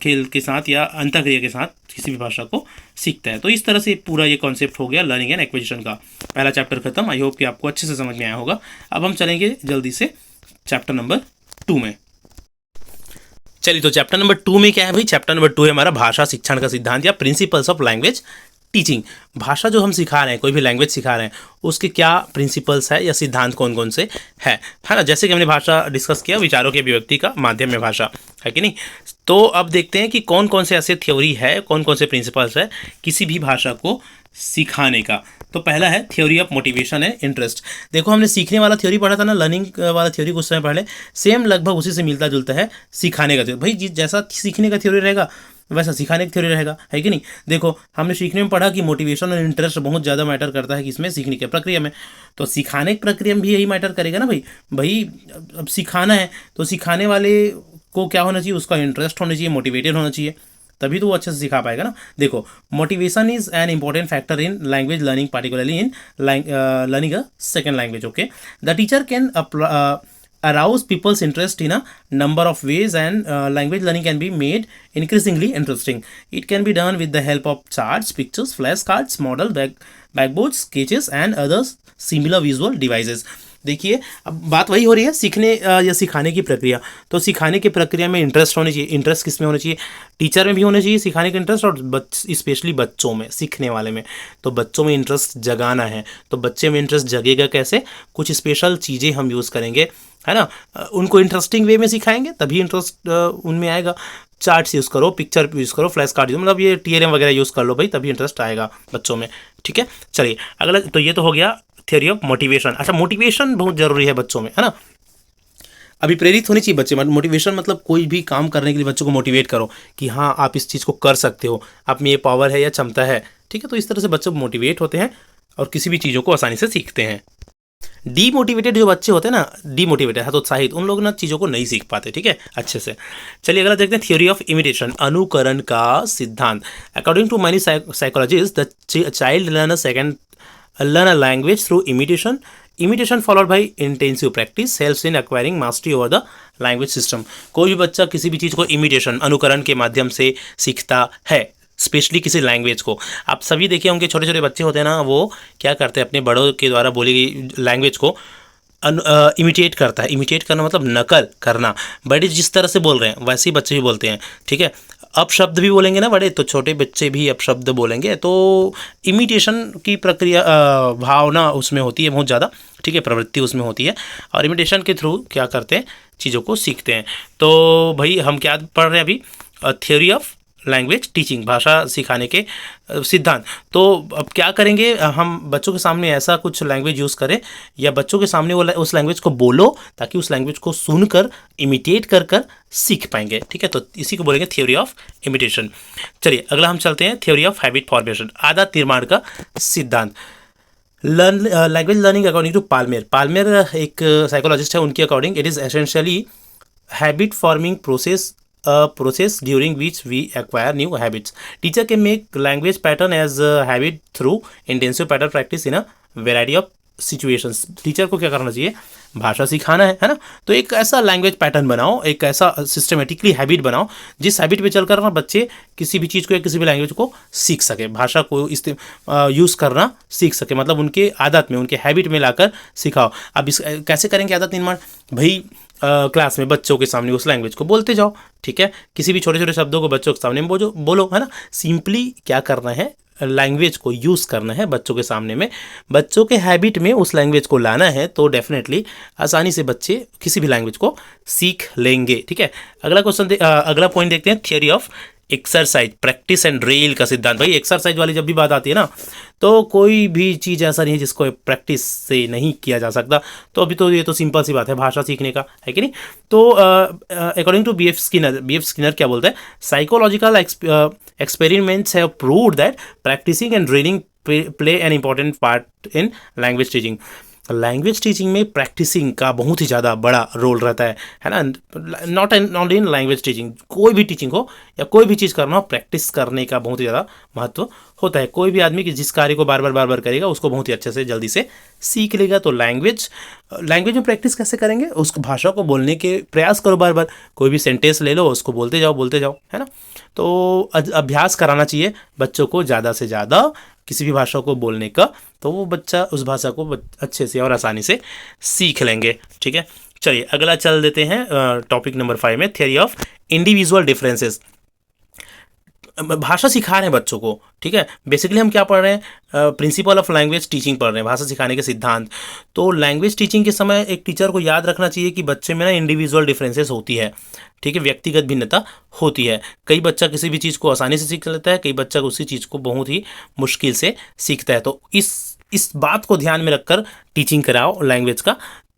खेल के साथ या अंतःक्रिया के साथ किसी भी भाषा को सीखता है। तो इस तरह से पूरा ये कॉन्सेप्ट हो गया लर्निंग एंड एक्विजिशन का। पहला चैप्टर खत्म। आई होप कि आपको अच्छे से समझ में आया होगा। अब हम चलेंगे जल्दी से चैप्टर नंबर 2 में। चलिए, तो चैप्टर नंबर 2 में क्या है भाई? चैप्टर नंबर 2 है हमारा भाषा शिक्षण का सिद्धांत या प्रिंसिपल्स ऑफ लैंग्वेज टीचिंग। भाषा जो हम सिखा रहे हैं, कोई भी लैंग्वेज सिखा रहे हैं, उसके क्या प्रिंसिपल्स है या सिद्धांत कौन कौन से है ना। जैसे कि हमने भाषा डिस्कस किया, विचारों के अभिव्यक्ति का माध्यम में भाषा, है कि नहीं। तो अब देखते हैं कि कौन कौन से ऐसे थ्योरी है, कौन कौन से प्रिंसिपल्स है किसी भी भाषा को सिखाने का। तो पहला है theory of motivation and interest. देखो, हमने सीखने वाला थ्योरी पढ़ा था ना, लर्निंग वाला थ्योरी कुछ समय पहले, सेम लगभग उसी से मिलता जुलता है सिखाने का थ्योरी। भाई जैसा सीखने का थ्योरी रहेगा वैसा सिखाने का थ्योरी रहेगा, है कि नहीं। देखो, हमने सीखने में पढ़ा कि मोटिवेशन और इंटरेस्ट बहुत ज़्यादा मैटर करता है किसमें, सीखने की प्रक्रिया में। तो सिखाने की प्रक्रिया में भी यही मैटर करेगा ना भाई अब सिखाना है तो सिखाने वाले को क्या होना चाहिए, उसका इंटरेस्ट होना चाहिए, मोटिवेटेड होना चाहिए, तभी तो वो अच्छे से सिखा पाएगा ना। देखो, motivation is an important factor in language learning, particularly in learning a second language. Okay, the teacher can arouse people's interest in a number of ways, and language learning can be made increasingly interesting. It can be done with the help of charts, pictures, flashcards, model, backboards, sketches and others similar visual devices. देखिए, अब बात वही हो रही है सीखने या सिखाने की प्रक्रिया। तो सिखाने की प्रक्रिया में इंटरेस्ट होनी चाहिए। इंटरेस्ट किस में होना चाहिए? टीचर में भी होना चाहिए सिखाने का इंटरेस्ट, और स्पेशली बच्चों में, सीखने वाले में। तो बच्चों में इंटरेस्ट जगाना है, तो बच्चे में इंटरेस्ट जगेगा कैसे? कुछ स्पेशल चीज़ें हम यूज़ करेंगे, है ना, उनको इंटरेस्टिंग वे में सिखाएंगे तभी इंटरेस्ट उनमें आएगा। चार्ट्स यूज़ करो, पिक्चर यूज़ करो, फ्लैश कार्ड, मतलब ये TLM वगैरह यूज़ कर लो भाई, तभी इंटरेस्ट आएगा बच्चों में। ठीक है, चलिए अगला। तो ये तो हो गया थ्योरी ऑफ मोटिवेशन। अच्छा, मोटिवेशन बहुत ज़रूरी है बच्चों में, है ना। अभी प्रेरित होनी चाहिए बच्चे। मोटिवेशन मतलब कोई भी काम करने के लिए बच्चों को मोटिवेट करो कि हाँ आप इस चीज़ को कर सकते हो, आप में ये पावर है या क्षमता है। ठीक है, तो इस तरह से बच्चे मोटिवेट होते हैं और किसी भी चीज़ों को आसानी से सीखते हैं। डीमोटिवेटेड जो बच्चे होते हैं ना, डीमोटिवेटेड, हतोत्साहित, उन लोग ना चीज़ों को नहीं सीख पाते। ठीक है, अच्छे से। चलिए अगला देखते हैं थ्योरी ऑफ इमिटेशन, अनुकरण का सिद्धांत। According to many psychologist, the child learn a language through imitation. Imitation followed by intensive practice helps in acquiring mastery over the language system. कोई भी बच्चा किसी भी चीज़ को इमिटेशन, अनुकरण के माध्यम से सीखता है, स्पेशली किसी लैंग्वेज को। आप सभी देखे होंगे, छोटे छोटे बच्चे होते हैं ना, वो क्या करते हैं, अपने बड़ों के द्वारा बोली गई लैंग्वेज को इमिटेट करता है। इमिटेट करना मतलब नकल करना। बड़े जिस तरह से बोल रहे हैं वैसे ही बच्चे भी बोलते हैं। ठीक है, अपशब्द भी बोलेंगे ना बड़े, तो छोटे बच्चे भी अपशब्द बोलेंगे। तो इमिटेशन की प्रक्रिया, भावना उसमें होती है बहुत ज़्यादा। ठीक है, प्रवृत्ति उसमें होती है, और इमिटेशन के थ्रू क्या करते हैं, चीज़ों को सीखते हैं। तो भाई हम क्या पढ़ रहे हैं अभी? थ्योरी ऑफ लैंग्वेज टीचिंग, भाषा सिखाने के सिद्धांत। तो अब क्या करेंगे हम? बच्चों के सामने ऐसा कुछ लैंग्वेज यूज़ करें, या बच्चों के सामने वो उस लैंग्वेज को बोलो, ताकि उस लैंग्वेज को सुनकर इमिटेट कर कर सीख पाएंगे। ठीक है, तो इसी को बोलेंगे थ्योरी ऑफ इमिटेशन। चलिए अगला हम चलते हैं, थ्योरी ऑफ हैबिट फॉर्मेशन, आदत निर्माण का सिद्धांत। Language learning according to Palmer एक साइकोलॉजिस्ट है, उनके according it is essentially habit forming process, a process during which we acquire new habits. Teacher can make language pattern as a habit through intensive pattern practice in a variety of situations. Teacher को क्या करना चाहिए? भाषा सिखाना है ना। तो एक ऐसा लैंग्वेज पैटर्न बनाओ, एक ऐसा सिस्टमेटिकली हैबिट बनाओ, जिस हैबिट पे चलकर ना बच्चे किसी भी चीज़ को या किसी भी लैंग्वेज को सीख सके, भाषा को यूज़ करना सीख सके, मतलब उनके आदत में, उनके हैबिट में लाकर सिखाओ। अब इस कैसे करेंगे आदत निर्माण? भाई क्लास में बच्चों के सामने उस लैंग्वेज को बोलते जाओ। ठीक है, किसी भी छोटे छोटे शब्दों को बच्चों के सामने बोलो, है ना। सिंपली क्या करना है, लैंग्वेज को यूज़ करना है बच्चों के सामने में, बच्चों के हैबिट में उस लैंग्वेज को लाना है, तो डेफिनेटली आसानी से बच्चे किसी भी लैंग्वेज को सीख लेंगे। ठीक है, अगला क्वेश्चन, अगला पॉइंट देखते हैं, theory of exercise, practice and drill का सिद्धांत। भाई एक्सरसाइज वाली जब भी बात आती है ना, तो कोई भी चीज़ ऐसा नहीं है जिसको प्रैक्टिस से नहीं किया जा सकता। तो अभी तो ये तो सिंपल सी बात है भाषा सीखने का, है कि नहीं। तो अकॉर्डिंग टू BF स्किनर क्या बोलते हैं? Psychological experiments have proved that practising and drilling play an important part in language teaching. Language teaching में प्रैक्टिसिंग का बहुत ही ज़्यादा बड़ा रोल रहता है ना। नॉट इन लैंग्वेज टीचिंग, कोई भी टीचिंग हो या कोई भी चीज़ करना हो, प्रैक्टिस करने का बहुत ही ज़्यादा महत्व होता है। कोई भी आदमी कि जिस कार्य को बार बार करेगा उसको बहुत ही अच्छे से जल्दी से सीख लेगा। तो लैंग्वेज में प्रैक्टिस कैसे करेंगे, उस भाषा को बोलने के प्रयास करो बार बार। कोई भी सेंटेंस ले लो, उसको बोलते जाओ, है ना। तो अभ्यास कराना चाहिए बच्चों को ज़्यादा से ज़्यादा किसी भी भाषा को बोलने का, तो वो बच्चा उस भाषा को अच्छे से और आसानी से सीख लेंगे। ठीक है, चलिए अगला चल देते हैं टॉपिक नंबर 5 में, थियरी ऑफ इंडिविजुअल डिफरेंसेस। भाषा सिखा रहे हैं बच्चों को, ठीक है। बेसिकली हम क्या पढ़ रहे हैं, प्रिंसिपल ऑफ लैंग्वेज टीचिंग पढ़ रहे हैं, भाषा सिखाने के सिद्धांत। तो लैंग्वेज टीचिंग के समय एक टीचर को याद रखना चाहिए कि बच्चे में ना इंडिविजुअल डिफरेंसेस होती है, ठीक है, व्यक्तिगत भिन्नता होती है। कई बच्चा किसी भी चीज़ को आसानी से सीख लेता है, कई बच्चा उसी चीज़ को बहुत ही मुश्किल से सीखता है। तो इस बात को ध्यान में रखकर टीचिंग कराओ लैंग्वेज का,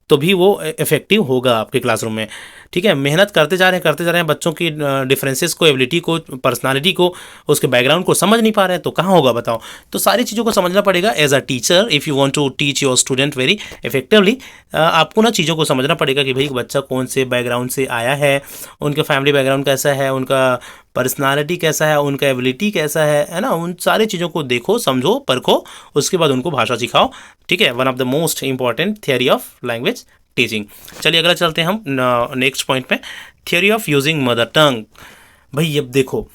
तो भी वो इफेक्टिव होगा आपके क्लासरूम में। ठीक है, मेहनत करते जा रहे हैं, बच्चों की डिफरेंसेस को, एबिलिटी को, पर्सनालिटी को, उसके बैकग्राउंड को समझ नहीं पा रहे हैं, तो कहाँ होगा बताओ। तो सारी चीज़ों को समझना पड़ेगा as a teacher. If you want to teach your student very effectively, आपको ना चीज़ों को समझना पड़ेगा कि भाई बच्चा कौन से बैकग्राउंड से आया है, उनका फैमिली बैकग्राउंड कैसा है, उनका पर्सनालिटी कैसा है, उनका एबिलिटी कैसा है ना। उन सारी चीज़ों को देखो, समझो, परखो, उसके बाद उनको भाषा सिखाओ। ठीक है, one of the most important theory of language teaching. चलिए अगला चलते हैं हम नेक्स्ट पॉइंट पे, theory of using mother tongue. भाई अब देखो,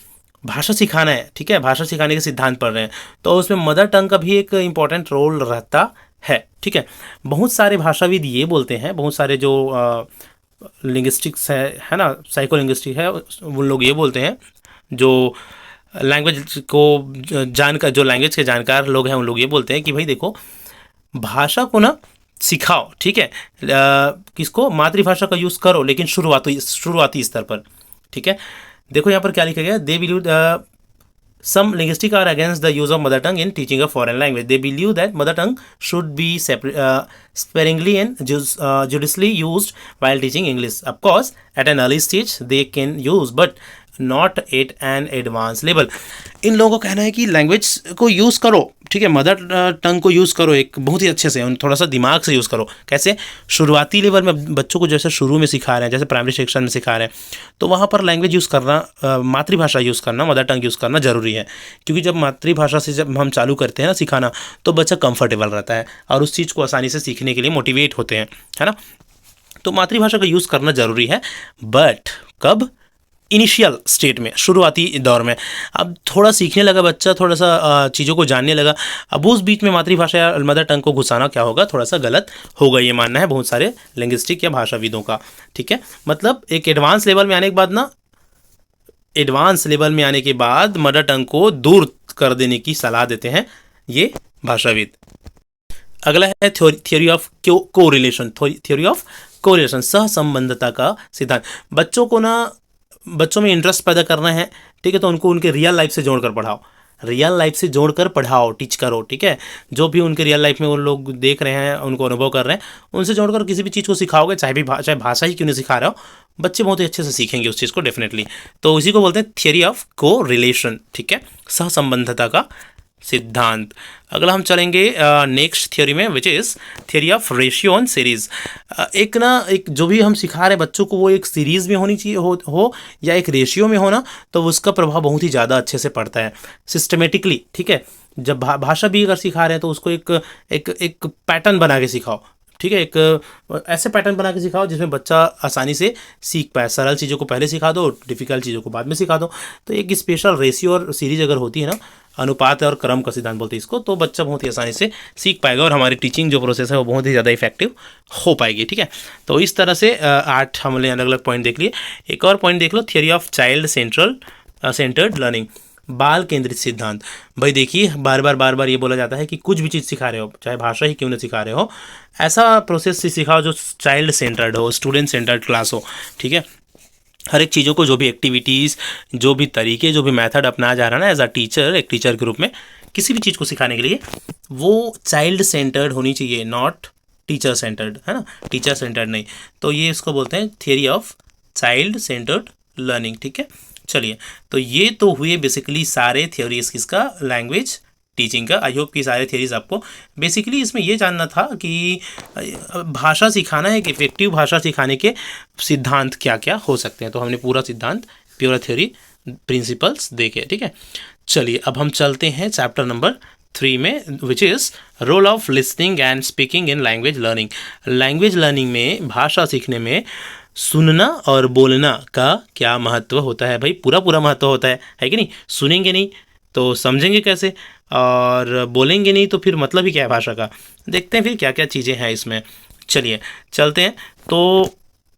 भाषा सिखाना है, ठीक है, भाषा सिखाने के सिद्धांत पढ़ रहे हैं, तो उसमें मदर टंग का भी एक इम्पॉर्टेंट रोल रहता है। ठीक है, बहुत सारे भाषाविद ये बोलते हैं, बहुत सारे जो लिंग्विस्टिक्स है ना, साइको लिंग्विस्टिक है, उन लोग ये बोलते हैं, जो लैंग्वेज को जानकर, जो लैंग्वेज के जानकार लोग हैं, उन लोग ये बोलते हैं कि भाई देखो, भाषा को ना सिखाओ, ठीक है, किसको, मातृभाषा का यूज़ करो, लेकिन शुरुआती स्तर पर। ठीक है, देखो यहाँ पर क्या लिखा गया, they believe some linguistics are against the use of mother tongue in teaching a foreign language. They believe that mother tongue should be sparingly and judiciously used while teaching English. Of course, at an early stage they can use, but not at an advance level. इन लोगों का कहना है कि language को use करो, ठीक है, मदर टंग को यूज़ करो एक बहुत ही अच्छे से, थोड़ा सा दिमाग से यूज़ करो। कैसे, शुरुआती लेवल में बच्चों को जैसे शुरू में सिखा रहे हैं, जैसे प्राइमरी सेक्शन में सिखा रहे हैं, तो वहाँ पर लैंग्वेज यूज़ करना, मातृभाषा यूज़ करना, मदर टंग यूज़ करना ज़रूरी है। क्योंकि जब मातृभाषा से जब हम चालू करते हैं ना सिखाना, तो बच्चा कंफर्टेबल रहता है और उस चीज़ को आसानी से सीखने के लिए मोटिवेट होते हैं, है ना। तो मातृभाषा का यूज़ करना ज़रूरी है, बट कब, इनिशियल स्टेट में, शुरुआती दौर में। अब थोड़ा सीखने लगा बच्चा, थोड़ा सा चीज़ों को जानने लगा, अब उस बीच में मातृभाषा या मदर टंग को घुसाना क्या होगा, थोड़ा सा गलत होगा, ये मानना है बहुत सारे लिंग्विस्टिक या भाषाविदों का। ठीक है, मतलब एक एडवांस लेवल में आने के बाद ना, एडवांस लेवल में आने के बाद मदर टंग को दूर कर देने की सलाह देते हैं ये भाषाविद। अगला है theory of correlation, theory of correlation, सहसंबंधता का सिद्धांत। बच्चों में इंटरेस्ट पैदा करना है, ठीक है, तो उनको उनके रियल लाइफ से जोड़कर पढ़ाओ, रियल लाइफ से जोड़कर पढ़ाओ, टीच करो। ठीक है, जो भी उनके रियल लाइफ में वो लोग देख रहे हैं, उनको अनुभव कर रहे हैं, उनसे जोड़कर किसी भी चीज़ को सिखाओगे, चाहे भाषा ही क्यों नहीं सिखा रहे हो, बच्चे बहुत ही अच्छे से सीखेंगे उस चीज़ को डेफिनेटली। तो इसी को बोलते हैं थियरी ऑफ को रिलेशन, ठीक है, सहसंबंधता का सिद्धांत। अगला हम चलेंगे नेक्स्ट थ्योरी में, which is theory of ratio and series. एक जो भी हम सिखा रहे बच्चों को, वो एक सीरीज़ में होनी चाहिए, हो या एक रेशियो में होना, तो उसका प्रभाव बहुत ही ज़्यादा अच्छे से पड़ता है सिस्टमेटिकली। ठीक है, जब भाषा भी अगर सिखा रहे हैं तो उसको एक पैटर्न बना के सिखाओ, ठीक है, एक ऐसे पैटर्न बना के सिखाओ जिसमें बच्चा आसानी से सीख पाए। सरल चीज़ों को पहले सिखा दो, डिफ़िकल्ट चीज़ों को बाद में सिखा दो। तो एक स्पेशल रेशियो और सीरीज अगर होती है ना, अनुपात और क्रम का सिद्धांत बोलते हैं इसको, तो बच्चा बहुत ही आसानी से सीख पाएगा और हमारी टीचिंग जो प्रोसेस है वो बहुत ही ज़्यादा इफेक्टिव हो पाएगी। ठीक है, तो इस तरह से 8 हमने अलग अलग पॉइंट देख लिए। एक और पॉइंट देख लो, theory of child centred learning, बाल केंद्रित सिद्धांत। भाई देखिए, बार बार ये बोला जाता है कि कुछ भी चीज़ सिखा रहे हो, चाहे भाषा ही क्यों ना सिखा रहे हो, ऐसा प्रोसेस से सिखाओ जो चाइल्ड सेंटर्ड हो, स्टूडेंट सेंटर्ड क्लास हो। ठीक है, हर एक चीज़ों को, जो भी एक्टिविटीज़, जो भी तरीके, जो भी मेथड अपनाया जा रहा है ना एज अ टीचर, एक टीचर के रूप में किसी भी चीज़ को सिखाने के लिए, वो चाइल्ड सेंटर्ड होनी चाहिए, नॉट टीचर सेंटर्ड, है ना, टीचर सेंटर्ड नहीं। तो ये इसको बोलते हैं theory of child centred learning. ठीक है, चलिए, तो ये तो हुए बेसिकली सारे थ्योरीज किसका, लैंग्वेज टीचिंग का। आई होप कि सारे थियरीज आपको बेसिकली इसमें ये जानना था कि भाषा सिखाना है कि इफेक्टिव भाषा सिखाने के सिद्धांत क्या क्या हो सकते हैं। तो हमने पूरा सिद्धांत, पूरा थ्योरी, प्रिंसिपल्स देखे। ठीक है, चलिए अब हम चलते हैं चैप्टर नंबर 3 में, which is role of listening and speaking in language learning. Language learning में, भाषा सीखने में सुनना और बोलना का क्या महत्व होता है। भाई पूरा पूरा महत्व होता है कि नहीं। सुनेंगे नहीं तो समझेंगे कैसे, और बोलेंगे नहीं तो फिर मतलब ही क्या है भाषा का। देखते हैं फिर क्या क्या चीज़ें हैं इसमें। चलिए चलते हैं। तो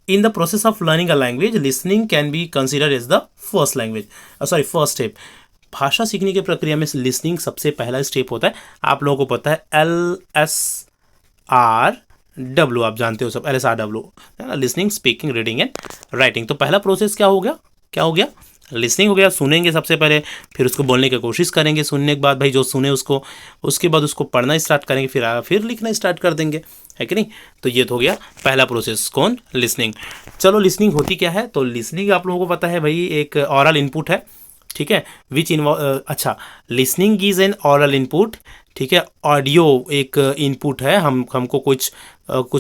in the process of learning a language, listening can be considered as the first language, first step. भाषा सीखने की प्रक्रिया में लिसनिंग सबसे पहला स्टेप होता है। आप लोगों को पता है LSRW, आप जानते हो सब, LSRW है ना, listening, speaking, reading and writing. तो पहला प्रोसेस क्या हो गया, लिसनिंग हो गया। सुनेंगे सबसे पहले, फिर उसको बोलने की कोशिश करेंगे। सुनने के बाद भाई जो सुने उसको, उसके बाद उसको पढ़ना स्टार्ट करेंगे, फिर लिखना स्टार्ट कर देंगे, है कि नहीं। तो ये तो हो गया पहला प्रोसेस, कौन, लिसनिंग। चलो लिसनिंग होती क्या है। तो लिसनिंग आप लोगों को पता है भाई एक ऑरल इनपुट है, ठीक है, विच अच्छा, listening is an aural input, ठीक है। ऑडियो एक इनपुट है, हमको कुछ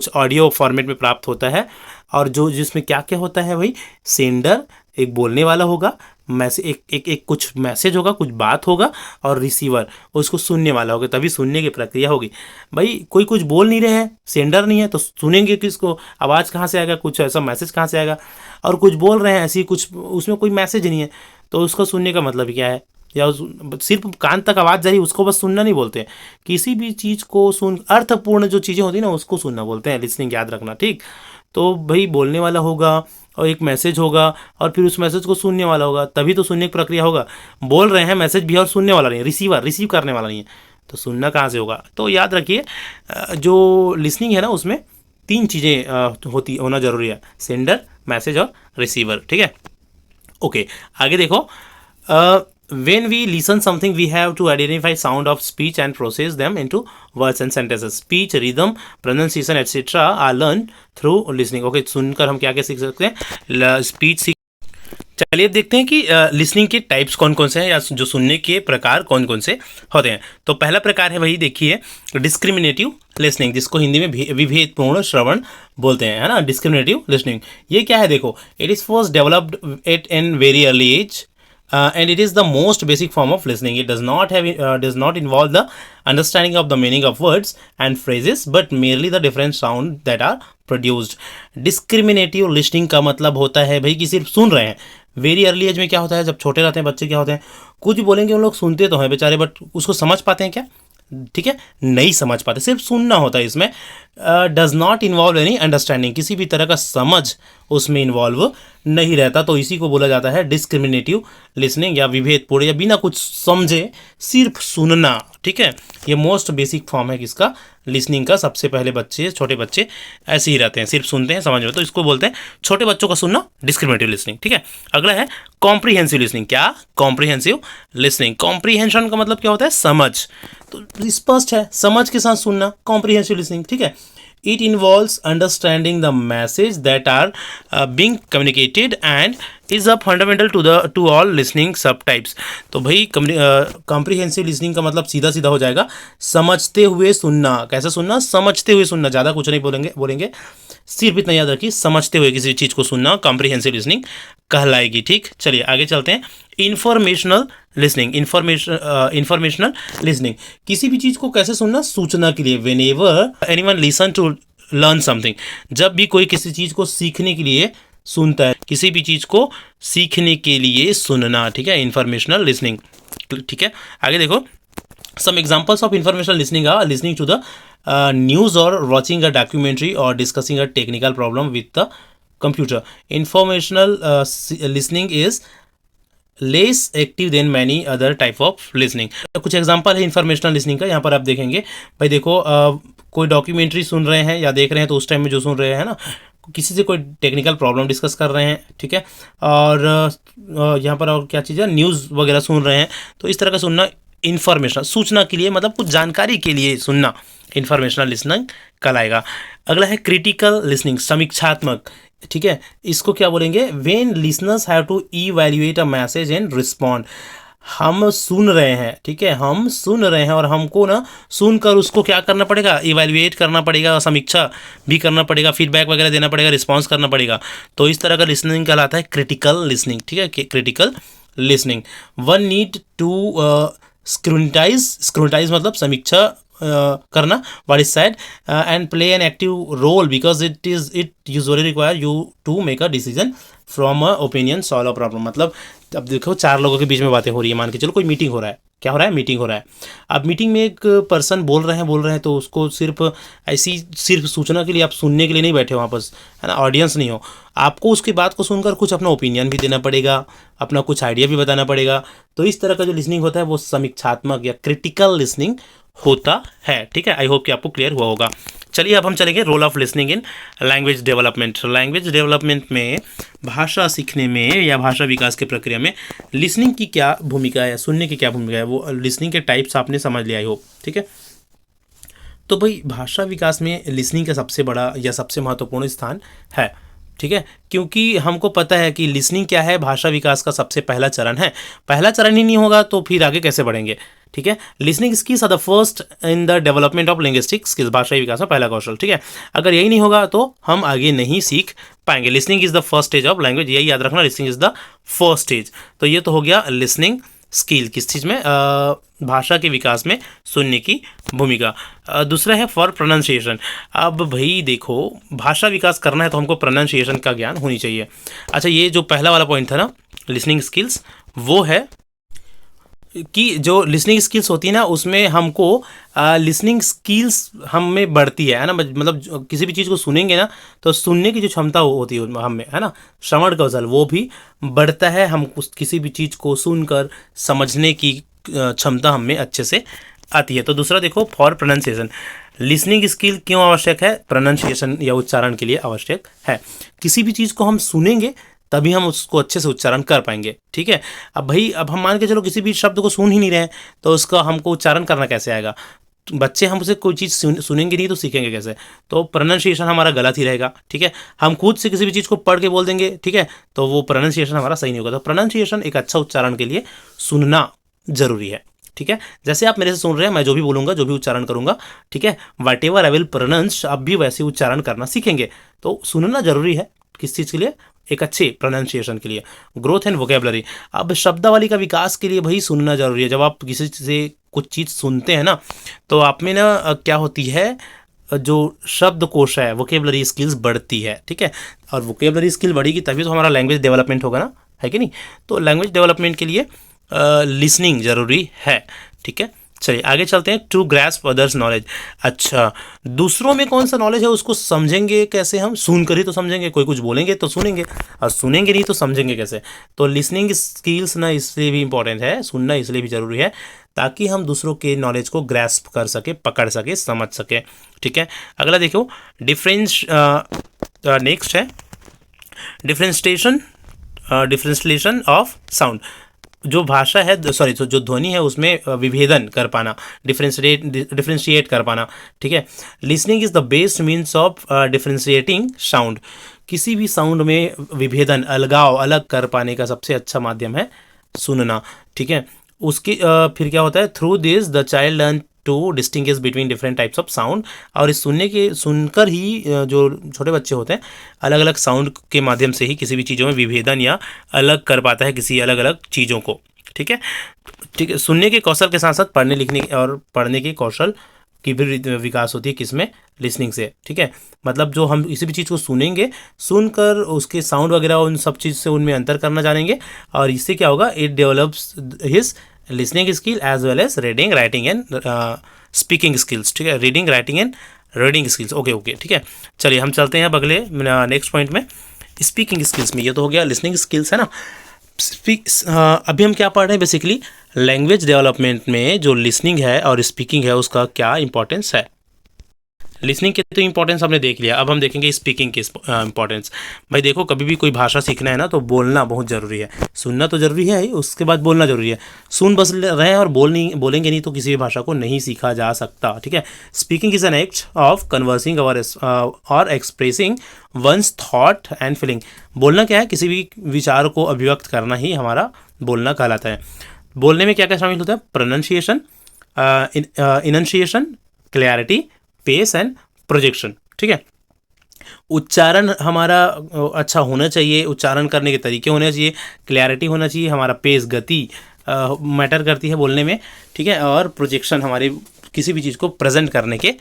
ऑडियो फॉर्मेट में प्राप्त होता है, और जो जिसमें क्या क्या होता है भाई, सेंडर एक बोलने वाला होगा, मैसेज एक कुछ मैसेज होगा, कुछ बात होगा, और रिसीवर उसको सुनने वाला होगा, तभी सुनने की प्रक्रिया होगी। भाई कोई कुछ बोल नहीं रहे हैं, सेंडर नहीं है, तो सुनेंगे किसको, आवाज़ कहाँ से आएगा, कुछ ऐसा मैसेज कहाँ से आएगा। और कुछ बोल रहे हैं ऐसी, कुछ उसमें कोई मैसेज नहीं है, तो उसको सुनने का मतलब क्या है। या सिर्फ कान तक आवाज़ जा रही उसको बस सुनना नहीं बोलते हैं। किसी भी चीज़ को सुन, अर्थपूर्ण जो चीज़ें होती हैं ना उसको सुनना बोलते हैं, लिसनिंग, याद रखना, ठीक। तो भाई बोलने वाला होगा और एक मैसेज होगा, और फिर उस मैसेज को सुनने वाला होगा, तभी तो सुनने की प्रक्रिया होगा। बोल रहे हैं मैसेज भी और सुनने वाला नहीं, रिसीव करने वाला नहीं है, तो सुनना कहाँ से होगा। तो याद रखिए जो लिसनिंग है ना उसमें 3 चीज़ें होना ज़रूरी है, सेंडर, मैसेज और रिसीवर, ठीक है। ओके, आगे देखो। When we listen something, we have to identify sound of speech and process them into words and sentences. Speech, rhythm, pronunciation, etc. are learned through listening. Okay, सुनकर हम क्या क्या सीख सकते हैं, स्पीच सीख। चलिए देखते हैं कि लिसनिंग के टाइप्स कौन कौन से हैं, या जो सुनने के प्रकार कौन कौन से होते हैं। तो पहला प्रकार है वही देखिए, डिस्क्रिमिनेटिव लिसनिंग, जिसको हिंदी में विभेदपूर्ण श्रवण बोलते हैं, है ना, डिस्क्रिमिनेटिव लिसनिंग। ये क्या है देखो, it is first developed at an very early age, and it is the most basic form of listening. It does not involve the understanding of the meaning of words and phrases, but merely the different sound that are produced. Discriminative listening का मतलब होता है भाई कि सिर्फ सुन रहे हैं। Very early as में क्या होता है, जब छोटे रहते हैं बच्चे, क्या होते हैं, कुछ बोलेंगे उन लोग सुनते तो हैं बेचारे, बट उसको समझ पाते हैं क्या, ठीक है, नहीं समझ पाते, सिर्फ सुनना होता है इसमें। Does not involve any understanding, किसी भी तरह का समझ उसमें इन्वॉल्व नहीं रहता, तो इसी को बोला जाता है डिस्क्रिमिनेटिव लिसनिंग, या विभेदपूर्ण, या बिना कुछ समझे सिर्फ सुनना, ठीक है। ये मोस्ट बेसिक फॉर्म है किसका, लिसनिंग का। सबसे पहले छोटे बच्चे ऐसे ही रहते हैं, सिर्फ सुनते हैं, समझ में, तो इसको बोलते हैं छोटे बच्चों का सुनना, डिस्क्रिमिनेटिव लिसनिंग, ठीक है। अगला है कॉम्प्रीहेंसिव लिसनिंग। क्या, कॉम्प्रीहेंसिव लिसनिंग। कॉम्प्रीहेंशन का मतलब क्या होता है, समझ, तो स्पष्ट है, समझ के साथ सुनना, कॉम्प्रीहेंसिव लिसनिंग, ठीक है। It involves understanding the message that are being communicated and is a fundamental to all listening subtypes. तो भाई comprehensive listening का मतलब सीधा सीधा हो जाएगा, समझते हुए सुनना। कैसे सुनना, समझते हुए सुनना, ज़्यादा कुछ नहीं बोलेंगे, सिर्फ इतना याद रखिए, समझते हुए किसी चीज़ को सुनना कॉम्प्रिहेंसिव लिसनिंग कहलाएगी, ठीक। चलिए आगे चलते हैं। Informational listening. इंफॉर्मेशनल लिसनिंग, किसी भी चीज़ को कैसे सुनना, सूचना के लिए। Whenever anyone listen to learn something, जब भी कोई किसी चीज़ को सीखने के लिए सुनता है, किसी भी चीज़ को सीखने के लिए सुनना, ठीक है, इंफॉर्मेशनल लिसनिंग, ठीक है। आगे देखो, some examples of informational listening are listening to the news or watching a documentary or discussing a technical problem with the computer. Informational listening is less active than many other type of listening. कुछ example है informational listening का, यहाँ पर आप देखेंगे भाई, देखो कोई डॉक्यूमेंट्री सुन रहे हैं या देख रहे हैं, तो उस टाइम में जो सुन रहे हैं ना, किसी से कोई टेक्निकल प्रॉब्लम डिस्कस कर रहे हैं, ठीक है, और यहाँ पर और क्या चीज़ है, न्यूज़ वगैरह सुन रहे हैं, तो इस तरह का सुनना इंफॉर्मेशनल, सूचना के लिए, मतलब कुछ जानकारी के लिए सुनना, इंफॉर्मेशनल लिसनिंग कहलाएगा। अगला है क्रिटिकल लिसनिंग, समीक्षात्मक, ठीक है। इसको क्या बोलेंगे, when listeners have to evaluate a message and respond. हम सुन रहे हैं, ठीक है, हम सुन रहे हैं और हमको ना सुनकर उसको क्या करना पड़ेगा, इवैल्यूएट करना पड़ेगा, समीक्षा भी करना पड़ेगा, फीडबैक वगैरह देना पड़ेगा, रिस्पॉन्स करना पड़ेगा। तो इस तरह का लिसनिंग कहलाता है क्रिटिकल लिसनिंग, ठीक है, critical listening. One need to scrutinise मतलब समीक्षा करना what is said and play an active role because it usually require you to make a decision from a opinion solve a problem। मतलब अब देखो चार लोगों के बीच में बातें हो रही है, मान के चलो कोई मीटिंग हो रहा है, क्या हो रहा है, मीटिंग हो रहा है। अब मीटिंग में एक पर्सन बोल रहे हैं तो उसको सिर्फ सूचना के लिए, आप सुनने के लिए नहीं बैठे हो वहाँ पर, है ना, ऑडियंस नहीं हो। आपको उसकी बात को सुनकर कुछ अपना ओपिनियन भी देना पड़ेगा, अपना कुछ आइडिया भी बताना पड़ेगा। तो इस तरह का जो लिसनिंग होता है वो समीक्षात्मक या क्रिटिकल लिसनिंग होता है, ठीक है। आई होप कि आपको क्लियर हुआ होगा। चलिए अब हम चलेंगे role of listening in language development. Language development में, भाषा सीखने में या भाषा विकास की प्रक्रिया में लिसनिंग की क्या भूमिका है, सुनने की क्या भूमिका है, वो लिसनिंग के टाइप्स आपने समझ लिया, आई होप, ठीक है। तो भाई भाषा विकास में लिसनिंग का सबसे बड़ा या सबसे महत्वपूर्ण स्थान है, ठीक है, क्योंकि हमको पता है कि लिसनिंग क्या है, भाषा विकास का सबसे पहला चरण है। पहला चरण ही नहीं होगा तो फिर आगे कैसे बढ़ेंगे, ठीक है। Listening skills are the first in the development of linguistic skills, भाषा विकास में पहला कौशल, ठीक है। अगर यही नहीं होगा तो हम आगे नहीं सीख पाएंगे। Listening is the first stage of language, यही याद रखना, listening is the first stage. तो ये तो हो गया लिसनिंग स्किल, किस चीज़ में, भाषा के विकास में सुनने की भूमिका। दूसरा है फॉर प्रोनाउंसिएशन। अब भाई देखो, भाषा विकास करना है तो हमको प्रोनाउंसिएशन का ज्ञान होनी चाहिए। अच्छा, ये जो पहला वाला पॉइंट था ना लिसनिंग स्किल्स, वो है कि जो लिसनिंग स्किल्स होती है ना, उसमें हमको लिसनिंग स्किल्स हम में बढ़ती है ना, मतलब किसी भी चीज़ को सुनेंगे ना तो सुनने की जो क्षमता होती है हम में, है ना, श्रवण कौशल, वो भी बढ़ता है। हम किसी भी चीज़ को सुनकर समझने की क्षमता हम में अच्छे से आती है। तो दूसरा देखो, फॉर प्रोनाउंसिएशन, लिसनिंग स्किल क्यों आवश्यक है, प्रोनाउंसिएशन या उच्चारण के लिए आवश्यक है। किसी भी चीज़ को हम सुनेंगे तभी हम उसको अच्छे से उच्चारण कर पाएंगे, ठीक है। अब भाई, अब हम मान के चलो किसी भी शब्द को सुन ही नहीं रहे हैं तो उसका हमको उच्चारण करना कैसे आएगा। बच्चे हमसे कोई चीज़ सुनेंगे नहीं तो सीखेंगे कैसे। तो प्रोनाउंसिएशन हमारा गलत ही रहेगा, ठीक है। हम खुद से किसी भी चीज़ को पढ़ के बोल देंगे, ठीक है, तो वो प्रोनाउंसिएशन हमारा सही नहीं होगा। तो प्रोनाउंसिएशन, एक अच्छा उच्चारण के लिए सुनना जरूरी है, ठीक है। जैसे आप मेरे से सुन रहे हैं, मैं जो भी बोलूँगा, जो भी उच्चारण करूँगा, ठीक है, whatever I will pronounce, आप भी वैसे उच्चारण करना सीखेंगे। तो सुनना जरूरी है, किस चीज़ के लिए, एक अच्छे प्रोनाउंसिएशन के लिए। ग्रोथ एंड वोकेबलरी, अब शब्दावली का विकास के लिए भाई सुनना जरूरी है। जब आप किसी से कुछ चीज़ सुनते हैं ना, तो आप में ना क्या होती है, जो शब्दकोश है, वोकेबलरी स्किल्स बढ़ती है, ठीक है। और वोकेबलरी स्किल बढ़ेगी तभी तो हमारा लैंग्वेज डेवलपमेंट होगा ना, है कि नहीं। तो लैंग्वेज डेवलपमेंट के लिए लिसनिंग जरूरी है, ठीक है। चलिए आगे चलते हैं, टू ग्रैस्प अदर्स नॉलेज। अच्छा, दूसरों में कौन सा नॉलेज है उसको समझेंगे कैसे, हम सुनकर ही तो समझेंगे, कोई कुछ बोलेंगे तो सुनेंगे, और सुनेंगे नहीं तो समझेंगे कैसे। तो लिसनिंग स्किल्स ना इसलिए भी इंपॉर्टेंट है, सुनना इसलिए भी जरूरी है ताकि हम दूसरों के नॉलेज को ग्रैस्प कर सके, पकड़ सके, समझ सके, ठीक है। अगला देखो, नेक्स्ट है डिफरेंशिएशन ऑफ साउंड। जो भाषा है, सॉरी, तो जो ध्वनि है उसमें विभेदन कर पाना, डिफरेंशिएट कर पाना, ठीक है। Listening is the best means of differentiating sound. किसी भी साउंड में विभेदन, अलगाव, अलग कर पाने का सबसे अच्छा माध्यम है सुनना, ठीक है। उसके फिर क्या होता है, through this the child learn to distinguish between different types of sound. और इस सुनकर ही जो छोटे बच्चे होते हैं, अलग अलग साउंड के माध्यम से ही किसी भी चीज़ों में विभेदन या अलग कर पाता है किसी अलग अलग चीज़ों को, ठीक है। ठीक है, सुनने के कौशल के साथ साथ पढ़ने लिखने और पढ़ने के कौशल की भी विकास होती है, किसमें, लिसनिंग से, ठीक है। मतलब जो हम किसी भी चीज़ को सुनेंगे, सुनकर उसके साउंड वगैरह उन सब चीज़ से उनमें अंतर करना जानेंगे, और इससे क्या होगा, it develops his listening skill as well as reading, writing and speaking skills, ठीक है, reading, writing and reading skills, okay, ठीक है। चलिए हम चलते हैं अब अगले नेक्स्ट पॉइंट में, स्पीकिंग स्किल्स में। ये तो हो गया लिसनिंग स्किल्स, है ना। अभी हम क्या पढ़ रहे हैं, बेसिकली लैंग्वेज डेवलपमेंट में जो लिसनिंग है और स्पीकिंग है उसका क्या इंपॉर्टेंस है। लिसनिंग के तो इंपॉर्टेंस हमने देख लिया, अब हम देखेंगे स्पीकिंग की इंपॉर्टेंस। भाई देखो, कभी भी कोई भाषा सीखना है ना तो बोलना बहुत ज़रूरी है। सुनना तो ज़रूरी है ही, उसके बाद बोलना ज़रूरी है। सुन बस रहे हैं और बोलेंगे नहीं तो किसी भी भाषा को नहीं सीखा जा सकता, ठीक है। Speaking is an act of conversing और expressing one's thought and feeling. बोलना क्या है, किसी भी विचार को अभिव्यक्त करना ही हमारा बोलना कहलाता है। बोलने में क्या क्या शामिल होता है? Pronunciation, enunciation, clarity, pace and projection. ठीक है, उच्चारण हमारा अच्छा होना चाहिए, उच्चारण करने के तरीके होने चाहिए, क्लैरिटी होना चाहिए, हमारा पेस, गति मैटर करती है बोलने में। ठीक है, और प्रोजेक्शन हमारे किसी भी चीज़ को प्रेजेंट करने के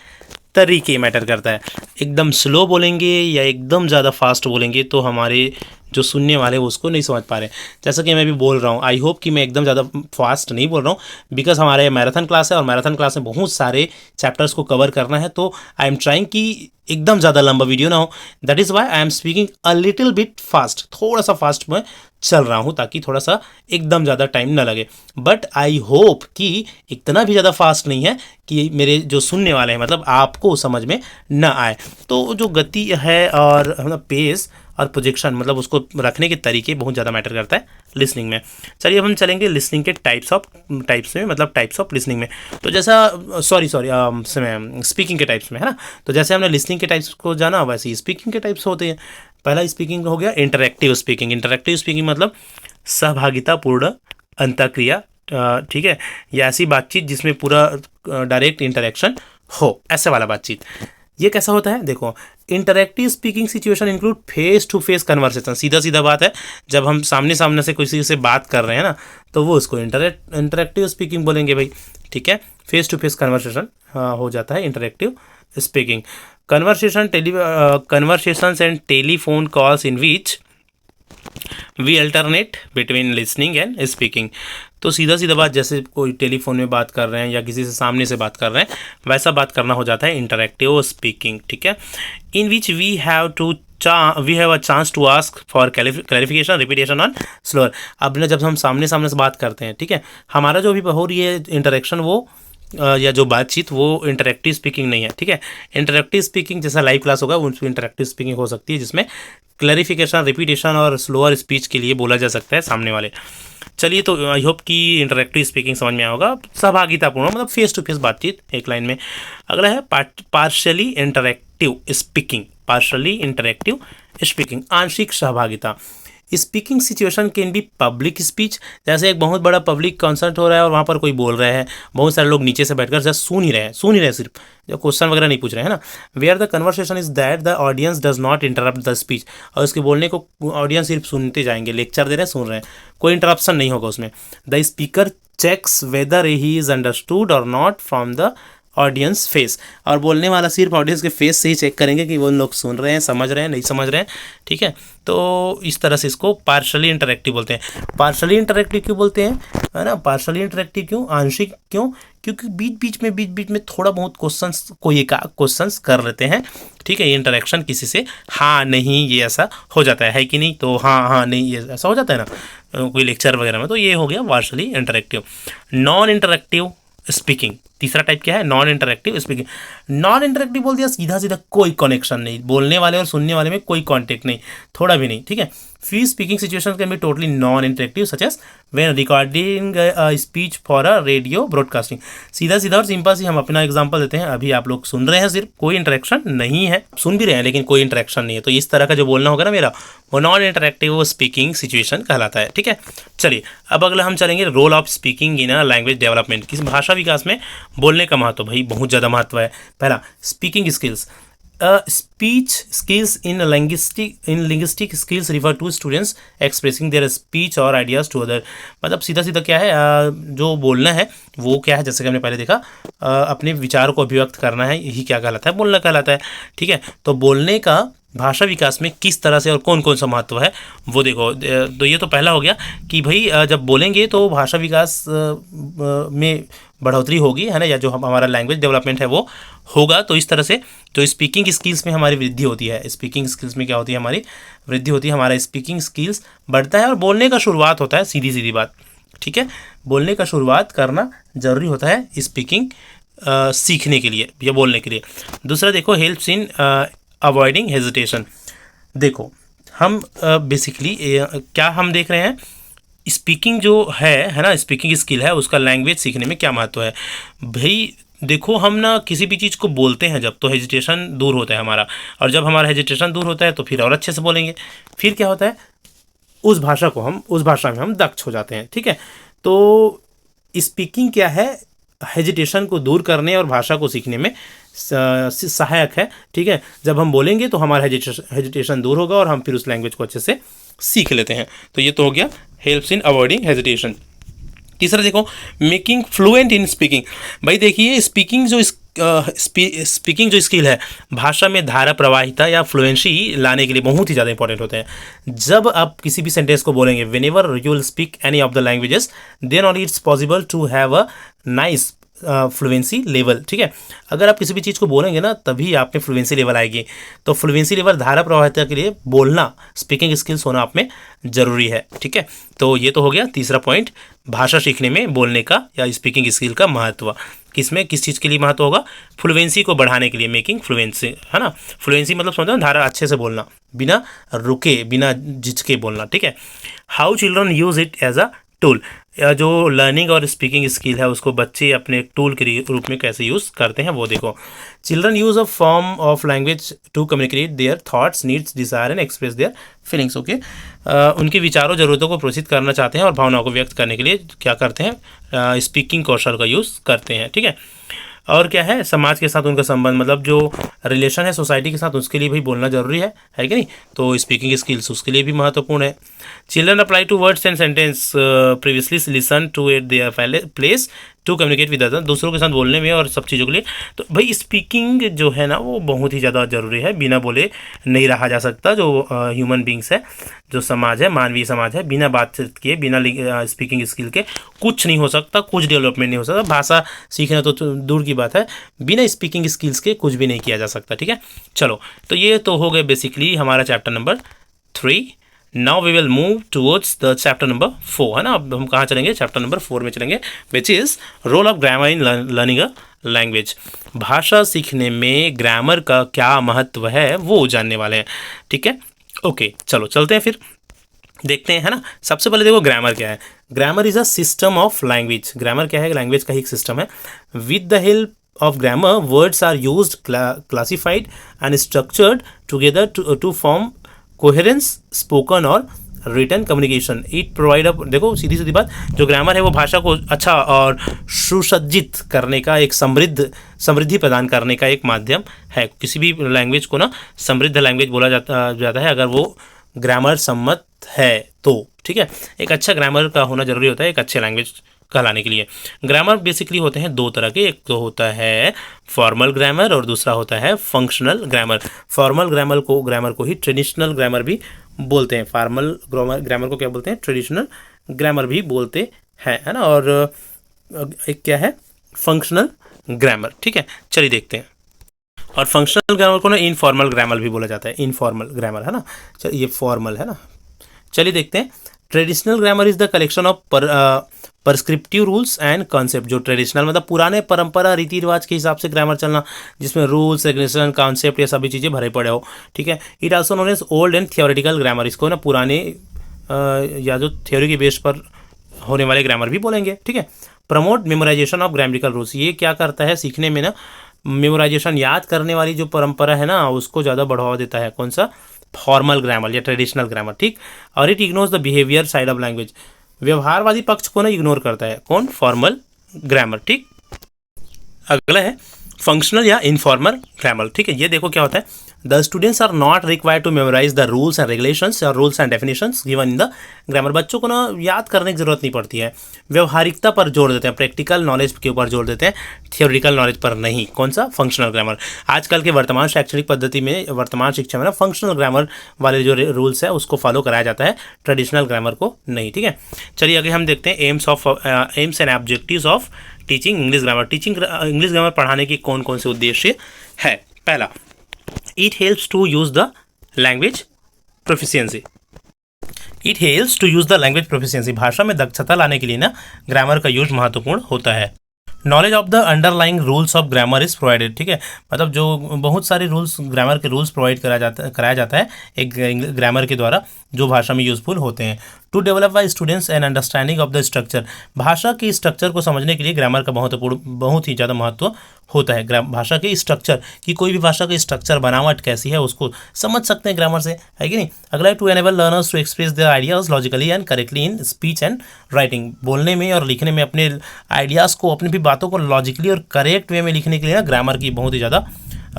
तरीके मैटर करता है। एकदम स्लो बोलेंगे या एकदम ज़्यादा फास्ट बोलेंगे तो हमारे जो सुनने वाले हैं उसको नहीं समझ पा रहे। जैसा कि मैं भी बोल रहा हूँ, आई होप कि मैं एकदम ज़्यादा फास्ट नहीं बोल रहा हूँ, बिकॉज हमारे मैराथन क्लास है और मैराथन क्लास में बहुत सारे चैप्टर्स को कवर करना है, तो आई एम ट्राइंग कि एकदम ज़्यादा लंबा वीडियो ना हो। That is why I am speaking a little bit fast, थोड़ा सा फास्ट में चल रहा हूँ ताकि थोड़ा सा एकदम ज़्यादा टाइम ना लगे। बट आई होप कि इतना भी ज़्यादा फास्ट नहीं है कि मेरे जो सुनने वाले हैं मतलब आपको समझ में ना आए। तो जो गति है और मतलब पेस और प्रोजेक्शन मतलब उसको रखने के तरीके बहुत ज़्यादा मैटर करता है लिसनिंग में। चलिए अब हम चलेंगे लिसनिंग के टाइप्स में, मतलब टाइप्स ऑफ लिसनिंग में। तो जैसा सॉरी स्पीकिंग के टाइप्स में, है ना। तो जैसे हमने लिसनिंग के टाइप्स को जाना, वैसे ही स्पीकिंग के टाइप्स होते हैं। पहला स्पीकिंग हो गया इंटरैक्टिव स्पीकिंग। इंटरैक्टिव स्पीकिंग मतलब सहभागितापूर्ण अंतःक्रिया, ठीक है, या ऐसी बातचीत जिसमें पूरा डायरेक्ट इंटरेक्शन हो, ऐसे वाला बातचीत। ये कैसा होता है? देखो, interactive speaking situation include face to face conversation. सीधा सीधा बात है, जब हम सामने सामने से किसी से बात कर रहे हैं ना, तो वो उसको इंटरैक्टिव स्पीकिंग बोलेंगे भाई। ठीक है, फेस टू फेस कन्वर्सेशन हो जाता है interactive speaking. Conversations and telephone calls in which we alternate between listening and speaking. तो सीधा सीधा बात, जैसे कोई टेलीफोन में बात कर रहे हैं या किसी से सामने से बात कर रहे हैं, वैसा बात करना हो जाता है इंटरैक्टिव स्पीकिंग। ठीक है, in which we have a chance to ask for clarification, repetition on slower. अब ना जब हम सामने सामने से बात करते हैं, ठीक है, हमारा जो अभी हो रही है इंटरेक्शन वो या जो बातचीत वो इंटरैक्टिव स्पीकिंग नहीं है। ठीक है, इंटरैक्टिव स्पीकिंग जैसा लाइव क्लास होगा उसमें इंटरैक्टिव स्पीकिंग हो सकती है, जिसमें क्लैरिफिकेशन, रिपीटेशन और स्लोअर स्पीच के लिए बोला जा सकता है सामने वाले। चलिए, तो आई होप कि इंटरैक्टिव स्पीकिंग समझ में आया होगा। सहभागितापूर्ण मतलब फेस टू फेस बातचीत एक लाइन में। अगला है partially interactive speaking. Partially interactive speaking, आंशिक सहभागिता। Speaking situation can B public speech. जैसे एक बहुत बड़ा पब्लिक कॉन्सर्ट हो रहा है और वहाँ पर कोई बोल रहे हैं, बहुत सारे लोग नीचे से बैठकर जस्ट सुन ही रहे हैं सिर्फ, जो क्वेश्चन वगैरह नहीं पूछ रहे हैं ना। Where the conversation is that the audience does not interrupt the speech. और उसके बोलने को ऑडियंस सिर्फ सुनते जाएंगे, लेक्चर दे रहे हैं, सुन रहे हैं, कोई इंटरप्शन नहीं होगा उसमें। The speaker checks whether he is understood और not from the audience face. और बोलने वाला सिर्फ ऑडियंस के फेस से ही चेक करेंगे कि वो लोग सुन रहे हैं, समझ रहे हैं, नहीं समझ रहे हैं। ठीक है, तो इस तरह से इसको पार्शली इंटरैक्टिव बोलते हैं। पार्शली इंटरैक्टिव क्यों बोलते हैं, है ना? पार्शली इंटरैक्टिव क्यों, आंशिक क्यों? क्योंकि बीच में थोड़ा बहुत क्वेश्चंस, कोई एक क्वेश्चंस कर लेते हैं। ठीक है, ये इंटरेक्शन किसी से हाँ नहीं ये ऐसा हो जाता है कि नहीं, तो हाँ नहीं ये ऐसा हो जाता है ना कोई लेक्चर वगैरह में, तो ये हो गया partially interactive. Non interactive speaking, तीसरा टाइप क्या है? Non interactive speaking. Non interactive बोल दिया, सीधा सीधा कोई कनेक्शन नहीं, बोलने वाले और सुनने वाले में कोई कॉन्टेक्ट नहीं, थोड़ा भी नहीं। ठीक है, free speaking situation can be totally non interactive such as when recording speech for a radio broadcasting. सीधा सीधा और सिंपल सी हम अपना एग्जांपल देते हैं। अभी आप लोग सुन रहे हैं, सिर्फ कोई इंटरेक्शन नहीं है, सुन भी रहे हैं लेकिन कोई इंटरेक्शन नहीं है, तो इस तरह का जो बोलना होगा ना मेरा, वो नॉन इंटरैक्टिव स्पीकिंग सिचुएशन कहलाता है। ठीक है, चलिए अब अगला हम चलेंगे role of speaking in a language development. किस भाषा विकास में बोलने का महत्व, भाई बहुत ज़्यादा महत्व है। पहला, speaking skills. Speech skills in linguistic skills refer to students expressing their speech और आइडियाज़ टू अदर। मतलब सीधा सीधा क्या है, जो बोलना है वो क्या है, जैसे कि हमने पहले देखा, अपने विचार को अभिव्यक्त करना है, यही क्या कहलाता है, बोलना कहलाता है। ठीक है, तो बोलने का भाषा विकास में किस तरह से और कौन कौन सा महत्व है वो देखो। तो ये तो पहला हो गया कि भाई जब बोलेंगे तो भाषा विकास में बढ़ोतरी होगी, है ना, या जो हमारा लैंग्वेज डेवलपमेंट है वो होगा। तो इस तरह से जो स्पीकिंग स्किल्स में हमारी वृद्धि होती है, स्पीकिंग स्किल्स में क्या होती है, हमारी वृद्धि होती है, हमारा स्पीकिंग स्किल्स बढ़ता है और बोलने का शुरुआत होता है, सीधी सीधी बात। ठीक है, बोलने का शुरुआत करना ज़रूरी होता है स्पीकिंग सीखने के लिए या बोलने के लिए। दूसरा देखो, हेल्प्स इन अवॉइडिंग हेजिटेशन। देखो हम बेसिकली क्या हम देख रहे हैं, स्पीकिंग जो है ना, स्पीकिंग स्किल है, उसका लैंग्वेज सीखने में क्या महत्व है। भाई देखो, हम ना किसी भी चीज़ को बोलते हैं जब, तो हेजिटेशन दूर होता है हमारा, और जब हमारा हेजिटेशन दूर होता है तो फिर और अच्छे से बोलेंगे। फिर क्या होता है, उस भाषा में हम दक्ष हो जाते हैं। ठीक है, तो स्पीकिंग क्या है, हेजिटेशन को दूर करने और भाषा को सीखने में सहायक है। ठीक है, जब हम बोलेंगे तो हमारा हेजिटेशन दूर होगा और हम फिर उस लैंग्वेज को अच्छे से सीख लेते हैं। तो ये तो हो गया हेल्प्स इन अवॉइडिंग हेजिटेशन। तीसरा देखो, मेकिंग फ्लुएंट इन स्पीकिंग। भाई देखिए, स्पीकिंग जो स्किल है, भाषा में धारा प्रवाहिता या फ्लुएंसी लाने के लिए बहुत ही ज़्यादा इंपॉर्टेंट होते हैं। जब आप किसी भी सेंटेंस को बोलेंगे, whenever you will speak any of the languages, then only it's possible to have a nice fluency level. ठीक है, अगर आप किसी भी चीज़ को बोलेंगे ना, तभी आप में फ्लुएंसी लेवल आएगी। तो फ्लुएंसी लेवल, धारा प्रवाहिता के लिए बोलना, स्पीकिंग स्किल्स होना आप में ज़रूरी है। ठीक है, तो ये तो हो गया तीसरा पॉइंट, भाषा सीखने में बोलने का या स्पीकिंग स्किल का महत्व। किसमें, किस चीज़ के लिए महत्व होगा, फ्लुएंसी को बढ़ाने के लिए, मेकिंग फ्लुएंसी, है ना। फ्लुएंसी मतलब समझो, धारा अच्छे से बोलना, बिना रुके, बिना झिझके बोलना। ठीक है, how children use it as a tool, या जो लर्निंग और स्पीकिंग स्किल है उसको बच्चे अपने टूल के रूप में कैसे यूज़ करते हैं वो देखो। Children use a form of language to communicate their thoughts, needs, desire and express their feelings. Okay, उनके विचारों, ज़रूरतों को प्रोत्साहित करना चाहते हैं और भावनाओं को व्यक्त करने के लिए क्या करते हैं, स्पीकिंग कौशल का यूज़ करते हैं। ठीक है, और क्या है, समाज के साथ उनका संबंध, मतलब जो रिलेशन है सोसाइटी के साथ, उसके लिए भी बोलना जरूरी है कि नहीं। तो स्पीकिंग स्किल्स उसके लिए भी महत्वपूर्ण है। Children apply to words and sentence previously listen to at their place to communicate with other, दूसरों के साथ बोलने में और सब चीज़ों के लिए। तो भाई स्पीकिंग जो है ना, वो बहुत ही ज़्यादा ज़रूरी है, बिना बोले नहीं रहा जा सकता। जो ह्यूमन बींग्स है, जो समाज है, मानवीय समाज है, बिना बातचीत किए, बिना स्पीकिंग स्किल के कुछ नहीं हो सकता, कुछ डेवलपमेंट नहीं हो सकता। भाषा सीखना तो दूर की बात है, बिना स्पीकिंग स्किल्स के कुछ भी नहीं किया जा सकता। ठीक है, चलो, तो ये तो हो गए बेसिकली हमारा chapter number 3। Now we will move towards the chapter number 4, है ना। अब हम कहाँ चलेंगे, चैप्टर नंबर 4 में चलेंगे, which is role of grammar in learning a language. भाषा सीखने में ग्रामर का क्या महत्व है वो जानने वाले हैं। ठीक है, ओके, चलो चलते हैं फिर देखते हैं, है ना। सबसे पहले देखो ग्रामर क्या है। Grammar is a system of language. Grammar क्या है, लैंग्वेज का ही एक सिस्टम है। With the help of grammar, words are used, classified and structured together to form coherence, spoken और written communication. It provide a, देखो सीधी सीधी बात, जो ग्रामर है वो भाषा को अच्छा और सुसज्जित करने का, एक समृद्धि प्रदान करने का एक माध्यम है। किसी भी लैंग्वेज को ना समृद्ध लैंग्वेज बोला जाता है अगर वो ग्रामर सम्मत है तो। ठीक है, एक अच्छा ग्रामर का होना जरूरी होता है एक अच्छे लैंग्वेज कहलाने के लिए। ग्रामर बेसिकली होते हैं दो तरह के, एक तो होता है फॉर्मल ग्रामर और दूसरा होता है फंक्शनल ग्रामर। फॉर्मल ग्रामर को ही ट्रेडिशनल ग्रामर भी बोलते हैं। फॉर्मल ग्रामर को क्या बोलते हैं, ट्रेडिशनल ग्रामर भी बोलते हैं, है ना। और एक क्या है, फंक्शनल ग्रामर। ठीक है, चलिए देखते हैं। और फंक्शनल ग्रामर को ना इनफॉर्मल ग्रामर भी बोला जाता है, इनफॉर्मल ग्रामर, है ना। चलिए, ये फॉर्मल है ना। चलिए देखते हैं। Traditional grammar is the collection of prescriptive rules and concept. जो ट्रेडिशनल मतलब पुराने परंपरा रीति रिवाज के हिसाब से ग्रामर चलना, जिसमें रूल्स, रेगुलेशन, कॉन्सेप्ट ये सभी चीज़ें भरे पड़े हो। ठीक है, it also known as old and theoretical grammar. इसको ना पुराने या जो थ्योरी के बेस पर होने वाले ग्रामर भी बोलेंगे। ठीक है, promote memorisation of grammatical rules. ये क्या करता है, सीखने में ना मेमोराइजेशन, याद करने वाली जो परंपरा है ना, उसको ज़्यादा बढ़ावा देता है। कौन सा, फॉर्मल ग्रामर या ट्रेडिशनल ग्रामर। ठीक, और it ignores the behaviour side of language. व्यवहारवादी पक्ष को ना इग्नोर करता है। कौन, फॉर्मल ग्रामर। ठीक, अगला है फंक्शनल या इनफॉर्मल ग्रामर। ठीक है, ये देखो क्या होता है, the students are not required to memorise the rules and regulations और rules and definitions given in the grammar. बच्चों को ना याद करने की जरूरत नहीं पड़ती है, व्यवहारिकता पर जोर देते हैं, प्रैक्टिकल नॉलेज के ऊपर जोर देते हैं, थियोरिटिकल नॉलेज पर नहीं। कौन सा, फंक्शनल ग्रामर। आजकल के वर्तमान शैक्षणिक पद्धति में, वर्तमान शिक्षा में ना फंक्शनल ग्रामर वाले जो रूल्स है उसको फॉलो कराया जाता है, ट्रेडिशनल ग्रामर को नहीं। ठीक है, चलिए आगे हम देखते हैं aims and objectives of teaching English grammar. English grammar पढ़ाने की कौन कौन से उद्देश्य है। पहला, it helps to use the language proficiency. It helps to use the language proficiency. भाषा में दक्षता लाने के लिए ना ग्रामर का यूज महत्वपूर्ण होता है। Knowledge of the underlying rules of grammar is provided. ठीक है, मतलब जो बहुत सारे रूल्स, ग्रामर के रूल्स प्रोवाइड कराया जाता है एक ग्रामर के द्वारा, जो भाषा में यूजफुल होते हैं। To develop by students an understanding of the structure. भाषा की स्ट्रक्चर को समझने के लिए ग्रामर का बहुत ही ज़्यादा महत्व होता है। भाषा के स्ट्रक्चर की, कोई भी भाषा का स्ट्रक्चर बनावट कैसी है उसको समझ सकते हैं ग्रामर से, है कि नहीं। अगला है to enable learners to express their ideas logically and correctly in speech and writing. बोलने में और लिखने में अपने आइडियाज़ को, अपनी भी बातों को लॉजिकली और करेक्ट वे में लिखने के लिए ना ग्रामर की बहुत ही ज़्यादा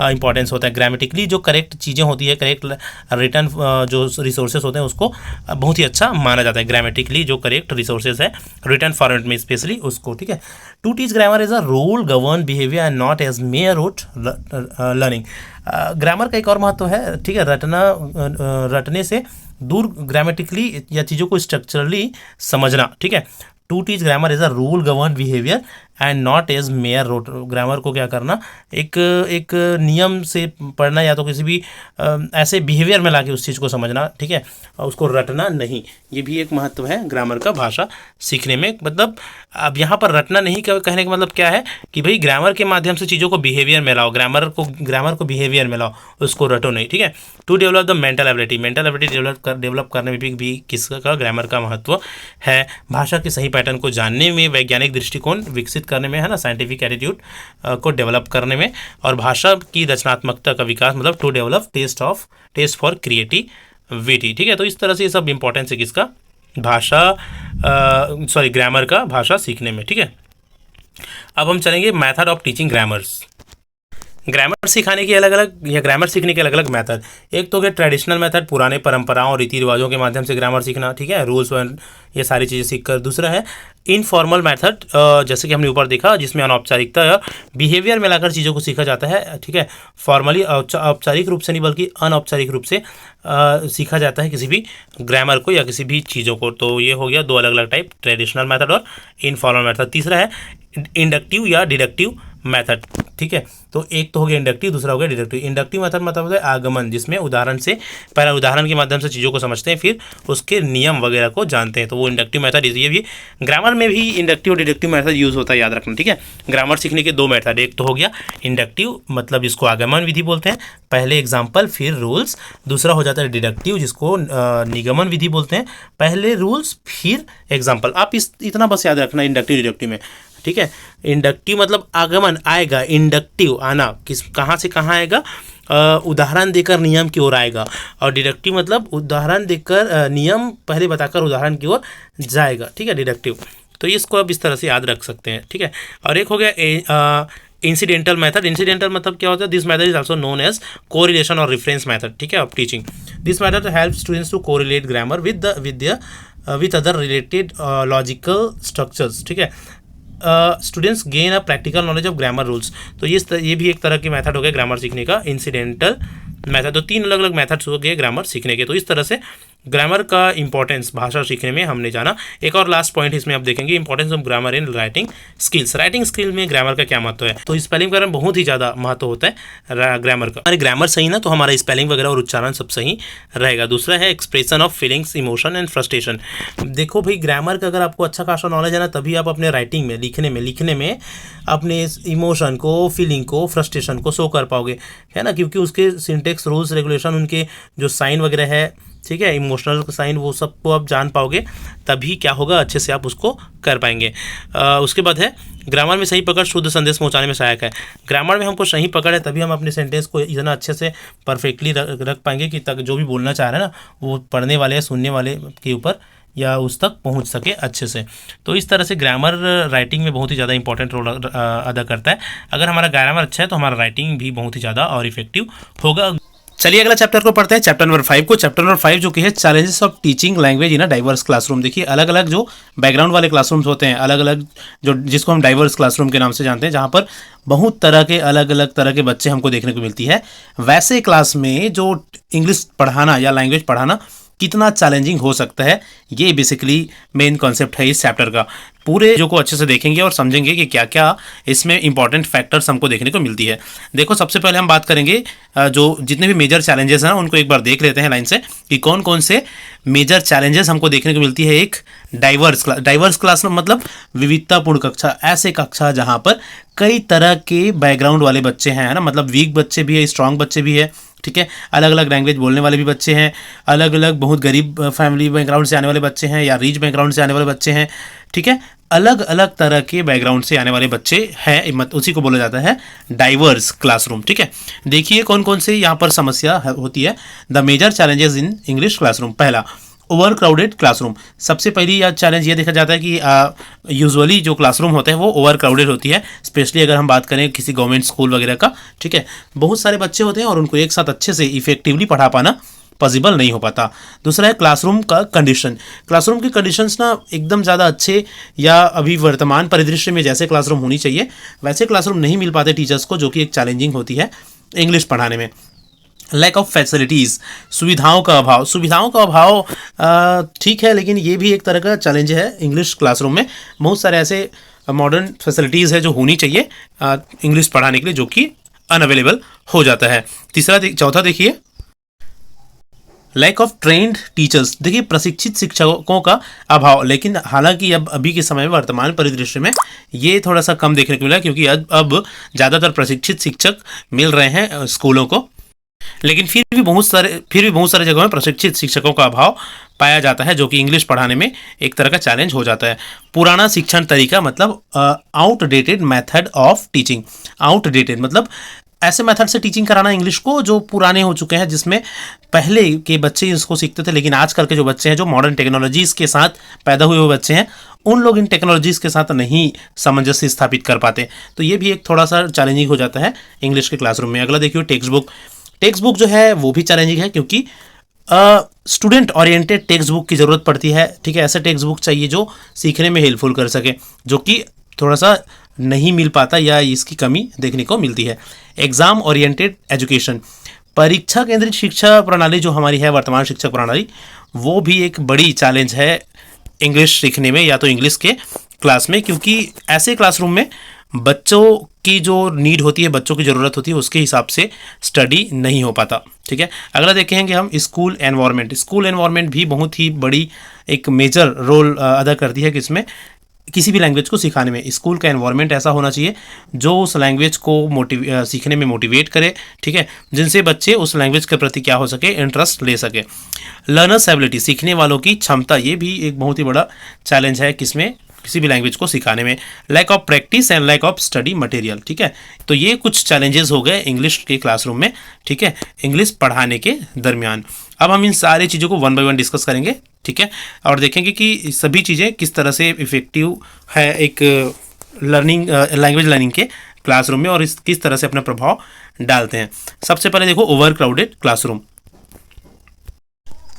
इंपॉर्टेंस होता है। ग्रामेटिकली जो करेक्ट चीज़ें होती है, करेक्ट रिटर्न जो रिसोर्सेज होते हैं उसको बहुत ही अच्छा माना जाता है। ग्रामेटिकली जो करेक्ट रिसोर्सेज है रिटर्न फॉर्मेट में स्पेशली उसको, ठीक है। To teach grammar is a rule govern behaviour and not as mere rote learning. ग्रामर का एक और महत्व है, ठीक है, रटने से दूर, ग्रामेटिकली या चीज़ों को स्ट्रक्चरली समझना, ठीक है। To teach grammar is a rule govern behaviour and not as mere rote. Grammar को क्या करना, एक नियम से पढ़ना या तो किसी भी ऐसे बिहेवियर में लाके उस चीज़ को समझना, ठीक है, और उसको रटना नहीं। ये भी एक महत्व है ग्रामर का भाषा सीखने में। मतलब अब यहाँ पर रटना नहीं कहने का मतलब क्या है कि भाई ग्रामर के माध्यम से चीज़ों को बिहेवियर में लाओ, ग्रामर को बिहेवियर में लाओ, उसको रटो नहीं, ठीक है। To develop the mental ability, mental ability develop करने में भी किसका ग्रामर का महत्व है। भाषा के सही पैटर्न को जानने में, वैज्ञानिक दृष्टिकोण विकसित करने में, है ना, साइंटिफिक एटीट्यूड को डेवलप करने में, और भाषा की रचनात्मकता का विकास, मतलब to develop test for creativity, ठीक है। तो इस तरह से ये सब इंपॉर्टेंस है किसका, ग्रामर का भाषा सीखने में, ठीक है। अब हम चलेंगे method of teaching grammars. Grammar सिखाने के अलग अलग या ग्रामर सीखने के अलग अलग मेथड। एक तो क्या ट्रेडिशनल मेथड, पुराने परंपराओं और रीति रिवाजों के माध्यम से ग्रामर सीखना, ठीक है, रूल्स एंड ये सारी चीज़ें सीखकर। दूसरा है इनफॉर्मल मेथड, जैसे कि हमने ऊपर देखा, जिसमें अनौपचारिकता या बिहेवियर में लाकर चीज़ों को सीखा जाता है, ठीक है। फॉर्मली औपचारिक रूप से नहीं बल्कि अनौपचारिक रूप से सीखा जाता है किसी भी ग्रामर को या किसी भी चीज़ों को। तो ये हो गया दो अलग अलग टाइप, ट्रेडिशनल मेथड और इनफॉर्मल मेथड। तीसरा है इंडक्टिव या डिडक्टिव मेथड, ठीक है। तो एक तो हो गया इंडक्टिव, दूसरा हो गया डिडक्टिव। इंडक्टिव मेथड मतलब है आगमन, जिसमें पहले उदाहरण के माध्यम से चीज़ों को समझते हैं, फिर उसके नियम वगैरह को जानते हैं, तो वो इंडक्टिव मेथड। ये भी ग्रामर में भी इंडक्टिव और डिडक्टिव मेथड यूज़ होता है, याद रखना, ठीक है। ग्रामर सीखने के दो मेथड, एक तो हो गया इंडक्टिव, मतलब जिसको आगमन विधि बोलते हैं, पहले एग्जाम्पल फिर रूल्स। दूसरा हो जाता है डिडक्टिव, जिसको निगमन विधि बोलते हैं, पहले रूल्स फिर एग्जाम्पल। आप इतना बस याद रखना इंडक्टिव डिडक्टिव में, ठीक है। इंडक्टिव मतलब आगमन आएगा, इंडक्टिव आना, कहाँ से कहाँ आएगा, उदाहरण देकर नियम की ओर आएगा, और डिडक्टिव मतलब उदाहरण देकर नियम पहले बताकर उदाहरण की ओर जाएगा, ठीक है, डिडक्टिव। तो इसको आप इस तरह से याद रख सकते हैं, ठीक है। और एक हो गया इंसिडेंटल मेथड। इंसिडेंटल मतलब क्या होता है, this method is also known as correlation और रेफरेंस मेथड, ठीक है, of teaching. This method help students to correlate grammar with other related logical structures, ठीक है। Students gain a practical knowledge of grammar rules. तो ये भी एक तरह की मेथड हो गया ग्रामर सीखने का, इंसिडेंटल मेथड। तो तीन अलग अलग मेथड्स हो गए ग्रामर सीखने के। तो इस तरह से ग्रामर का इंपॉर्टेंस भाषा सीखने में हमने जाना। एक और लास्ट पॉइंट इसमें आप देखेंगे, importance of grammar in writing skills. Writing skill में ग्रामर का क्या महत्व है, तो स्पेलिंग वगैरह में बहुत ही ज़्यादा महत्व होता है ग्रामर का। हमारी ग्रामर सही ना तो हमारा स्पेलिंग वगैरह और उच्चारण सब सही रहेगा। दूसरा है expression of feelings, emotion and frustration. देखो भाई, ग्रामर का अगर आपको अच्छा खासा नॉलेज है ना, तभी आप अपने राइटिंग में लिखने में अपने इमोशन को, फीलिंग को, फ्रस्ट्रेशन को शो कर पाओगे, है ना, क्योंकि उसके सिंटेक्स, रूल्स, रेगुलेशन, उनके जो साइन वगैरह है, ठीक है, इमोशनल साइन, वो सबको आप जान पाओगे, तभी क्या होगा, अच्छे से आप उसको कर पाएंगे। उसके बाद है ग्रामर में सही पकड़ शुद्ध संदेश पहुंचाने में सहायक है। ग्रामर में हमको सही पकड़ है तभी हम अपने सेंटेंस को इतना अच्छे से परफेक्टली रख पाएंगे कि तक जो भी बोलना चाह रहे हैं ना, वो पढ़ने वाले या सुनने वाले के ऊपर या उस तक पहुंच सके अच्छे से। तो इस तरह से ग्रामर राइटिंग में बहुत ही ज़्यादा इंपॉर्टेंट रोल अदा करता है। अगर हमारा ग्रामर अच्छा है तो हमारा राइटिंग भी बहुत ही ज़्यादा और इफेक्टिव होगा। चलिए अगला चैप्टर को पढ़ते हैं, चैप्टर नंबर 5 को। चैप्टर नंबर 5 जो कि है challenges of teaching language in a diverse classroom. देखिए अलग अलग जो बैकग्राउंड वाले क्लासरूम्स होते हैं, अलग अलग जो जिसको हम डाइवर्स क्लासरूम के नाम से जानते हैं, जहाँ पर बहुत तरह के अलग अलग तरह के बच्चे हमको देखने को मिलती है, वैसे क्लास में जो इंग्लिश पढ़ाना या लैंग्वेज पढ़ाना कितना चैलेंजिंग हो सकता है, ये बेसिकली मेन कॉन्सेप्ट है इस चैप्टर का। पूरे जो को अच्छे से देखेंगे और समझेंगे कि क्या क्या इसमें इंपॉर्टेंट फैक्टर्स हमको देखने को मिलती है। देखो सबसे पहले हम बात करेंगे जो जितने भी मेजर चैलेंजेस हैं उनको एक बार देख लेते हैं लाइन से कि कौन कौन से मेजर चैलेंजेस हमको देखने को मिलती है एक डाइवर्स क्लास में, मतलब विविधतापूर्ण कक्षा, ऐसे कक्षा जहाँ पर कई तरह के बैकग्राउंड वाले बच्चे हैं, है ना, मतलब वीक बच्चे भी है, स्ट्रांग बच्चे भी है, ठीक है, अलग अलग लैंग्वेज बोलने वाले भी बच्चे हैं, अलग अलग बहुत गरीब फैमिली बैकग्राउंड से आने वाले बच्चे हैं या रिच बैकग्राउंड से आने वाले बच्चे हैं, ठीक है, अलग अलग तरह के बैकग्राउंड से आने वाले बच्चे हैं, उसी को बोला जाता है डाइवर्स क्लासरूम। ठीक है, देखिए कौन कौन से यहाँ पर समस्या होती है। The major challenges in English classroom. पहला, ओवर क्राउडेड क्लासरूम। सबसे पहली चैलेंज ये देखा जाता है कि यूजुअली जो क्लासरूम होते हैं वो ओवर क्राउडेड होती है, स्पेशली अगर हम बात करें किसी गवर्नमेंट स्कूल वगैरह का। ठीक है, बहुत सारे बच्चे होते हैं और उनको एक साथ अच्छे से इफेक्टिवली पढ़ा पाना पॉसिबल नहीं हो पाता। दूसरा है क्लासरूम का कंडीशन। क्लासरूम के कंडीशंस ना एकदम ज़्यादा अच्छे या अभी वर्तमान परिदृश्य में जैसे क्लासरूम होनी चाहिए वैसे क्लासरूम नहीं मिल पाते टीचर्स को, जो कि एक चैलेंजिंग होती है इंग्लिश पढ़ाने में। लैक ऑफ फैसिलिटीज़, सुविधाओं का अभाव। सुविधाओं का अभाव ठीक है, लेकिन ये भी एक तरह का चैलेंज है इंग्लिश क्लासरूम में। बहुत सारे ऐसे मॉडर्न फैसिलिटीज़ है जो होनी चाहिए इंग्लिश पढ़ाने के लिए, जो कि अनअवेलेबल हो जाता है। चौथा देखिए, लैक ऑफ ट्रेंड टीचर्स। देखिए प्रशिक्षित शिक्षकों का अभाव, लेकिन हालांकि अब अभी के समय में वर्तमान परिदृश्य में ये थोड़ा सा कम देखने को मिला, क्योंकि अब ज़्यादातर प्रशिक्षित शिक्षक मिल रहे हैं स्कूलों को, लेकिन फिर भी बहुत सारे जगहों में प्रशिक्षित शिक्षकों का अभाव पाया जाता है, जो कि इंग्लिश पढ़ाने में एक तरह का चैलेंज हो जाता है। पुराना शिक्षण तरीका मतलब outdated method of teaching. Outdated मतलब ऐसे मेथड से टीचिंग कराना इंग्लिश को जो पुराने हो चुके हैं, जिसमें पहले के बच्चे इसको सीखते थे, लेकिन आजकल के जो बच्चे हैं जो मॉडर्न टेक्नोलॉजीज़ के साथ पैदा हुए हुए बच्चे हैं, उन लोग इन टेक्नोलॉजीज़ के साथ नहीं सामंजस्य स्थापित कर पाते। तो ये भी एक थोड़ा सा चैलेंजिंग हो जाता है इंग्लिश के क्लासरूम में। अगला देखिए टेक्स्ट बुक। टेक्स्ट बुक जो है वो भी चैलेंजिंग है, क्योंकि स्टूडेंट ओरिएंटेड टेक्स्ट बुक की ज़रूरत पड़ती है। ठीक है, ऐसा टेक्स्ट बुक चाहिए जो सीखने में हेल्पफुल कर सके, जो कि थोड़ा सा नहीं मिल पाता या इसकी कमी देखने को मिलती है। Exam oriented education. परीक्षा केंद्रित शिक्षा प्रणाली जो हमारी है वर्तमान शिक्षा प्रणाली, वो भी एक बड़ी चैलेंज है इंग्लिश सीखने में या तो इंग्लिश के क्लास में, क्योंकि ऐसे क्लासरूम में बच्चों की जो नीड होती है, बच्चों की ज़रूरत होती है, उसके हिसाब से स्टडी नहीं हो पाता। ठीक है, अगला देखेंगे हम स्कूल एनवायरनमेंट। स्कूल एनवायरनमेंट भी बहुत ही बड़ी एक मेजर रोल अदा करती है किसमें, किसी भी लैंग्वेज को सिखाने में। स्कूल का एनवायरनमेंट ऐसा होना चाहिए जो उस लैंग्वेज को सीखने में मोटिवेट करे। ठीक है, जिनसे बच्चे उस लैंग्वेज के प्रति क्या हो सके, इंटरेस्ट ले सके। लर्नर्स एबिलिटी, सीखने वालों की क्षमता, ये भी एक बहुत ही बड़ा चैलेंज है किसमें, किसी भी लैंग्वेज को सिखाने में। Lack of practice and lack of study material. ठीक है, तो ये कुछ चैलेंजेस हो गए इंग्लिश के क्लासरूम में। ठीक है, इंग्लिश पढ़ाने के दरमियान। अब हम इन सारी चीज़ों को वन बाय वन डिस्कस करेंगे। ठीक है, और देखेंगे कि सभी चीज़ें किस तरह से इफेक्टिव है एक लैंग्वेज लर्निंग के क्लासरूम में, और इस किस तरह से अपना प्रभाव डालते हैं। सबसे पहले देखो ओवर क्राउडेड क्लासरूम।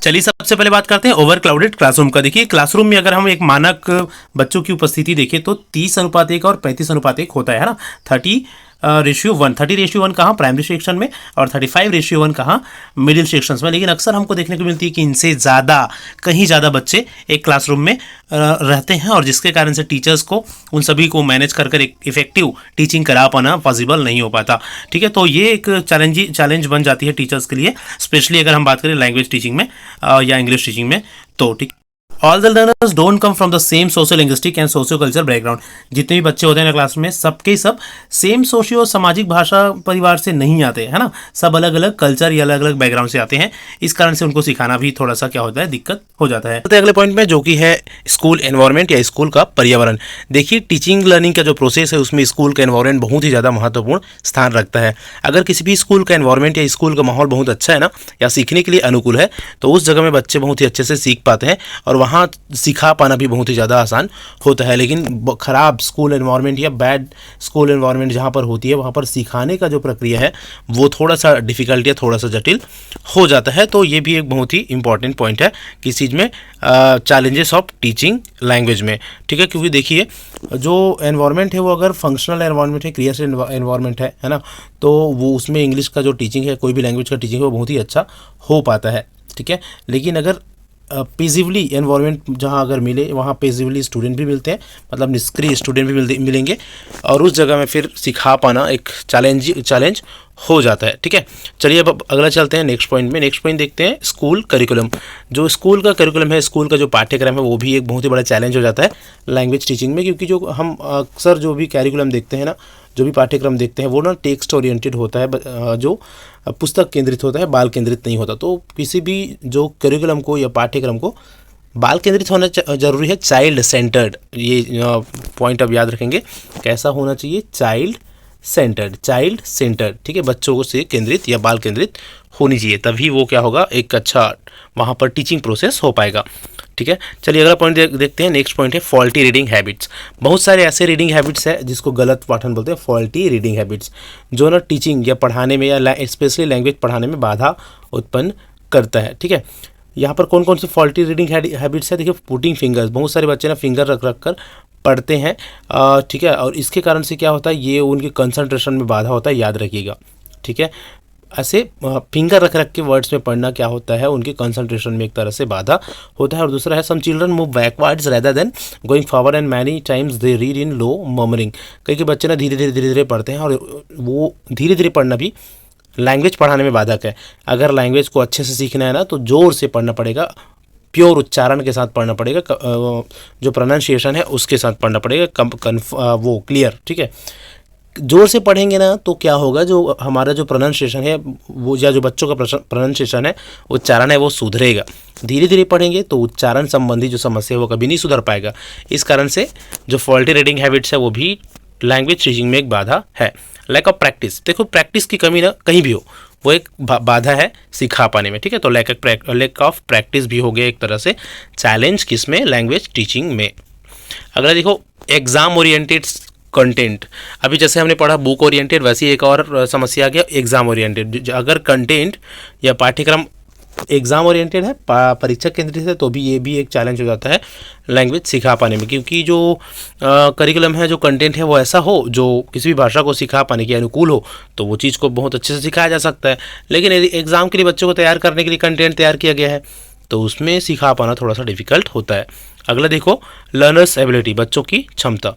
चलिए सबसे पहले बात करते हैं ओवर क्राउडेड क्लासरूम का। देखिए क्लासरूम में अगर हम एक मानक बच्चों की उपस्थिति देखें तो 30:1 और 35:1 होता है ना। 30:1 कहाँ, प्राइमरी सेक्शन में, और 35:1 कहाँ, मिडिल सेक्शंस में। लेकिन अक्सर हमको देखने को मिलती है कि इनसे ज़्यादा, कहीं ज़्यादा बच्चे एक क्लासरूम में रहते हैं, और जिसके कारण से टीचर्स को उन सभी को मैनेज कर एक इफेक्टिव टीचिंग करा पाना पॉसिबल नहीं हो पाता। ठीक है, तो ये एक चैलेंज बन जाती है टीचर्स के लिए, स्पेशली अगर हम बात करें लैंग्वेज टीचिंग में या इंग्लिश टीचिंग में। तो ठीक, all the learners don't come from the same social linguistic and socio culture background. जितने भी बच्चे होते हैं ना क्लास में, सबके सब सेम सोशियो सामाजिक भाषा परिवार से नहीं आते, है ना। सब अलग अलग कल्चर या अलग अलग बैकग्राउंड से आते हैं, इस कारण से उनको सिखाना भी थोड़ा सा क्या होता है, दिक्कत हो जाता है। तो अगले पॉइंट में जो कि है स्कूल एनवायरनमेंट या स्कूल का पर्यावरण। देखिए टीचिंग लर्निंग का जो प्रोसेस है उसमें स्कूल का एनवायरनमेंट बहुत ही ज़्यादा महत्वपूर्ण स्थान रखता है। अगर किसी भी स्कूल का एनवायरनमेंट या स्कूल का माहौल बहुत अच्छा है ना, या सीखने के लिए अनुकूल है, तो उस जगह में बच्चे बहुत ही अच्छे से सीख पाते हैं और वहाँ सिखा पाना भी बहुत ही ज़्यादा आसान होता है। लेकिन ख़राब स्कूल एनवायरनमेंट या बैड स्कूल एनवायरनमेंट जहाँ पर होती है, वहाँ पर सिखाने का जो प्रक्रिया है वो थोड़ा सा डिफ़िकल्ट या थोड़ा सा जटिल हो जाता है। तो ये भी एक बहुत ही इंपॉर्टेंट पॉइंट है किस चीज़ में, चैलेंजेस ऑफ टीचिंग लैंग्वेज में। ठीक है, क्योंकि देखिए जो एनवायरनमेंट है वो अगर फंक्शनल एनवायरनमेंट है, क्रियाशील एनवायरनमेंट है ना, तो वो उसमें इंग्लिश का जो टीचिंग है, कोई भी लैंग्वेज का टीचिंग है, वो बहुत ही अच्छा हो पाता है। ठीक है, लेकिन अगर पेसिवली एनवायरनमेंट जहाँ अगर मिले, वहाँ पेसिवली स्टूडेंट भी मिलते हैं, मतलब निष्क्रिय स्टूडेंट भी मिलेंगे, और उस जगह में फिर सिखा पाना एक चैलेंज हो जाता है। ठीक है, चलिए अब अगला चलते हैं नेक्स्ट पॉइंट में। नेक्स्ट पॉइंट देखते हैं स्कूल करिकुलम। जो स्कूल का करिकुलम है, स्कूल का जो पाठ्यक्रम है, वो भी एक बहुत ही बड़ा चैलेंज हो जाता है लैंग्वेज टीचिंग में, क्योंकि जो हम अक्सर जो भी करिकुलम देखते हैं ना, जो भी पाठ्यक्रम देखते हैं, वो ना टेक्स्ट ओरिएंटेड होता है, जो पुस्तक केंद्रित होता है, बाल केंद्रित नहीं होता। तो किसी भी जो करिकुलम को या पाठ्यक्रम को बाल केंद्रित होना जरूरी है, चाइल्ड सेंटर्ड, ये पॉइंट अब याद रखेंगे। कैसा होना चाहिए? चाइल्ड सेंटर्ड, ठीक है, बच्चों से केंद्रित या बाल केंद्रित होनी चाहिए, तभी वो क्या होगा, एक अच्छा वहाँ पर टीचिंग प्रोसेस हो पाएगा। ठीक है, चलिए अगला पॉइंट देखते हैं। नेक्स्ट पॉइंट है फॉल्टी रीडिंग हैबिट्स। बहुत सारे ऐसे रीडिंग हैबिट्स है जिसको गलत पाठन बोलते हैं, फॉल्टी रीडिंग हैबिट्स, जो ना टीचिंग या पढ़ाने में या स्पेशली लैंग्वेज पढ़ाने में बाधा उत्पन्न करता है। ठीक है, यहाँ पर कौन कौन सी फॉल्टी रीडिंग हैबिट्स है? देखिए, पुटिंग फिंगर्स, बहुत सारे बच्चे ना फिंगर रख रख कर पढ़ते हैं, ठीक है, और इसके कारण से क्या होता है, ये उनके कंसंट्रेशन में बाधा होता है, याद रखिएगा। ठीक है, ऐसे फिंगर रख रख के वर्ड्स में पढ़ना क्या होता है, उनके कंसंट्रेशन में एक तरह से बाधा होता है। और दूसरा है some children move backwards rather than going forward and many times they read in low murmuring. कई बच्चे ना धीरे धीरे पढ़ते हैं, और वो धीरे धीरे पढ़ना भी लैंग्वेज पढ़ाने में बाधक है। अगर लैंग्वेज को अच्छे से सीखना है ना, तो जोर से पढ़ना पड़ेगा, प्योर उच्चारण के साथ पढ़ना पड़ेगा, जो प्रोनाउंसिएशन है उसके साथ पढ़ना पड़ेगा, वो क्लियर। ठीक है, जोर से पढ़ेंगे ना तो क्या होगा, जो हमारा जो प्रोनाउंसिएशन है वो, या जो बच्चों का प्रोनाउंसिएशन है, उच्चारण है, वो सुधरेगा। धीरे धीरे पढ़ेंगे तो उच्चारण संबंधी जो समस्या है वो कभी नहीं सुधर पाएगा। इस कारण से जो फॉल्टी रीडिंग हैबिट्स है वो भी लैंग्वेज टीचिंग में एक बाधा है। लैक ऑफ प्रैक्टिस, देखो प्रैक्टिस की कमी ना कहीं भी हो, वो एक बाधा है सिखा पाने में। ठीक है, तो लैक ऑफ प्रैक्टिस भी हो गया एक तरह से चैलेंज, किसमें? लैंग्वेज टीचिंग में। अगला देखो, एग्जाम ओरिएंटेड कंटेंट। अभी जैसे हमने पढ़ा बुक ओरिएंटेड, वैसी एक और समस्या आ गया एग्जाम ओरिएंटेड। अगर कंटेंट या पाठ्यक्रम एग्जाम ओरिएंटेड है, परीक्षा केंद्रित है, तो भी ये भी एक चैलेंज हो जाता है लैंग्वेज सिखा पाने में, क्योंकि जो करिकुलम है, जो कंटेंट है, वो ऐसा हो जो किसी भी भाषा को सिखा पाने के अनुकूल हो, तो वो चीज़ को बहुत अच्छे से सिखाया जा सकता है। लेकिन एग्ज़ाम के लिए बच्चों को तैयार करने के लिए कंटेंट तैयार किया गया है, तो उसमें सिखा पाना थोड़ा सा डिफिकल्ट होता है। अगला देखो, लर्नर्स एबिलिटी, बच्चों की क्षमता।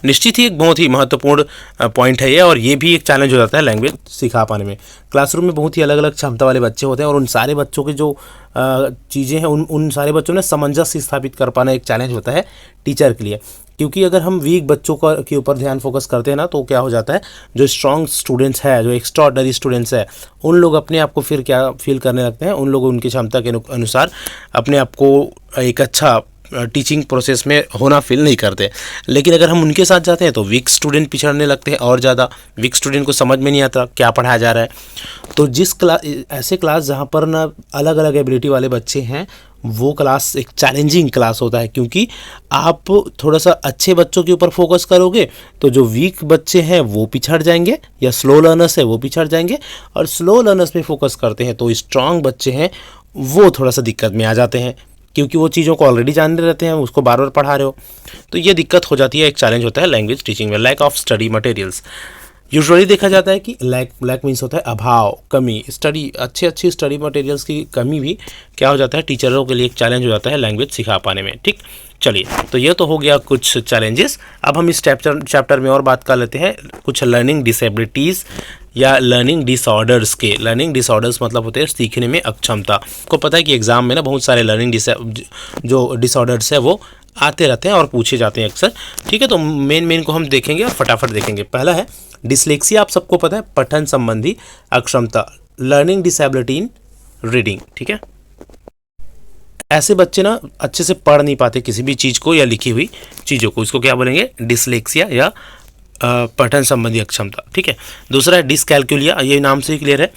निश्चित ही एक बहुत ही महत्वपूर्ण पॉइंट है ये, और ये भी एक चैलेंज हो जाता है लैंग्वेज सिखा पाने में। क्लासरूम में बहुत ही अलग अलग क्षमता वाले बच्चे होते हैं, और उन सारे बच्चों की जो चीज़ें हैं, उन सारे बच्चों ने सामंजस्य स्थापित कर पाना एक चैलेंज होता है टीचर के लिए। क्योंकि अगर हम वीक बच्चों के ऊपर ध्यान फोकस करते हैं ना, तो क्या हो जाता है, जो स्ट्रॉन्ग स्टूडेंट्स है, जो एक्स्ट्राऑर्डिनरी स्टूडेंट्स है, उन लोग अपने आप को फिर क्या फील करने लगते हैं, उन लोग उनकी क्षमता के अनुसार अपने आप को एक अच्छा टीचिंग प्रोसेस में होना फील नहीं करते। लेकिन अगर हम उनके साथ जाते हैं तो वीक स्टूडेंट पिछड़ने लगते हैं, और ज़्यादा वीक स्टूडेंट को समझ में नहीं आता क्या पढ़ाया जा रहा है। तो जिस ऐसे क्लास जहाँ पर ना अलग अलग एबिलिटी वाले बच्चे हैं, वो क्लास एक चैलेंजिंग क्लास होता है, क्योंकि आप थोड़ा सा अच्छे बच्चों के ऊपर फोकस करोगे तो जो वीक बच्चे हैं वो पिछड़ जाएंगे, या स्लो लर्नर्स है वो पिछड़ जाएंगे, और स्लो लर्नर्स पे फोकस करते हैं तो स्ट्रांग बच्चे हैं वो थोड़ा सा दिक्कत में आ जाते हैं, क्योंकि वो चीज़ों को ऑलरेडी जानते रहते हैं, उसको बार बार पढ़ा रहे हो, तो ये दिक्कत हो जाती है, एक चैलेंज होता है लैंग्वेज टीचिंग में। Lack of study materials, usually देखा जाता है कि लैक मीन्स होता है अभाव, कमी, अच्छी स्टडी मटेरियल्स की कमी भी क्या हो जाता है, टीचरों के लिए एक चैलेंज हो जाता है लैंग्वेज सिखा पाने में। ठीक, चलिए, तो ये तो हो गया कुछ चैलेंजेस। अब हम इस चैप्टर में और बात कर लेते हैं कुछ लर्निंग डिसेबिलिटीज़ या लर्निंग डिसऑर्डर्स के। लर्निंग डिसऑर्डर्स मतलब होते हैं सीखने में अक्षमता। आपको पता है कि एग्जाम में ना बहुत सारे लर्निंग जो डिसऑर्डर्स है वो आते रहते हैं और पूछे जाते हैं अक्सर। ठीक है, तो मेन को हम देखेंगे और फटाफट देखेंगे। पहला है डिसलेक्सिया, आप सबको पता है, पठन संबंधी अक्षमता, लर्निंग डिसेबिलिटी इन रीडिंग। ठीक है, ऐसे बच्चे ना अच्छे से पढ़ नहीं पाते किसी भी चीज़ को या लिखी हुई चीज़ों को, इसको क्या बोलेंगे, डिसलेक्सिया या पठन संबंधी अक्षमता। ठीक है, दूसरा है डिसकैल्कुलिया, ये नाम से ही क्लियर है।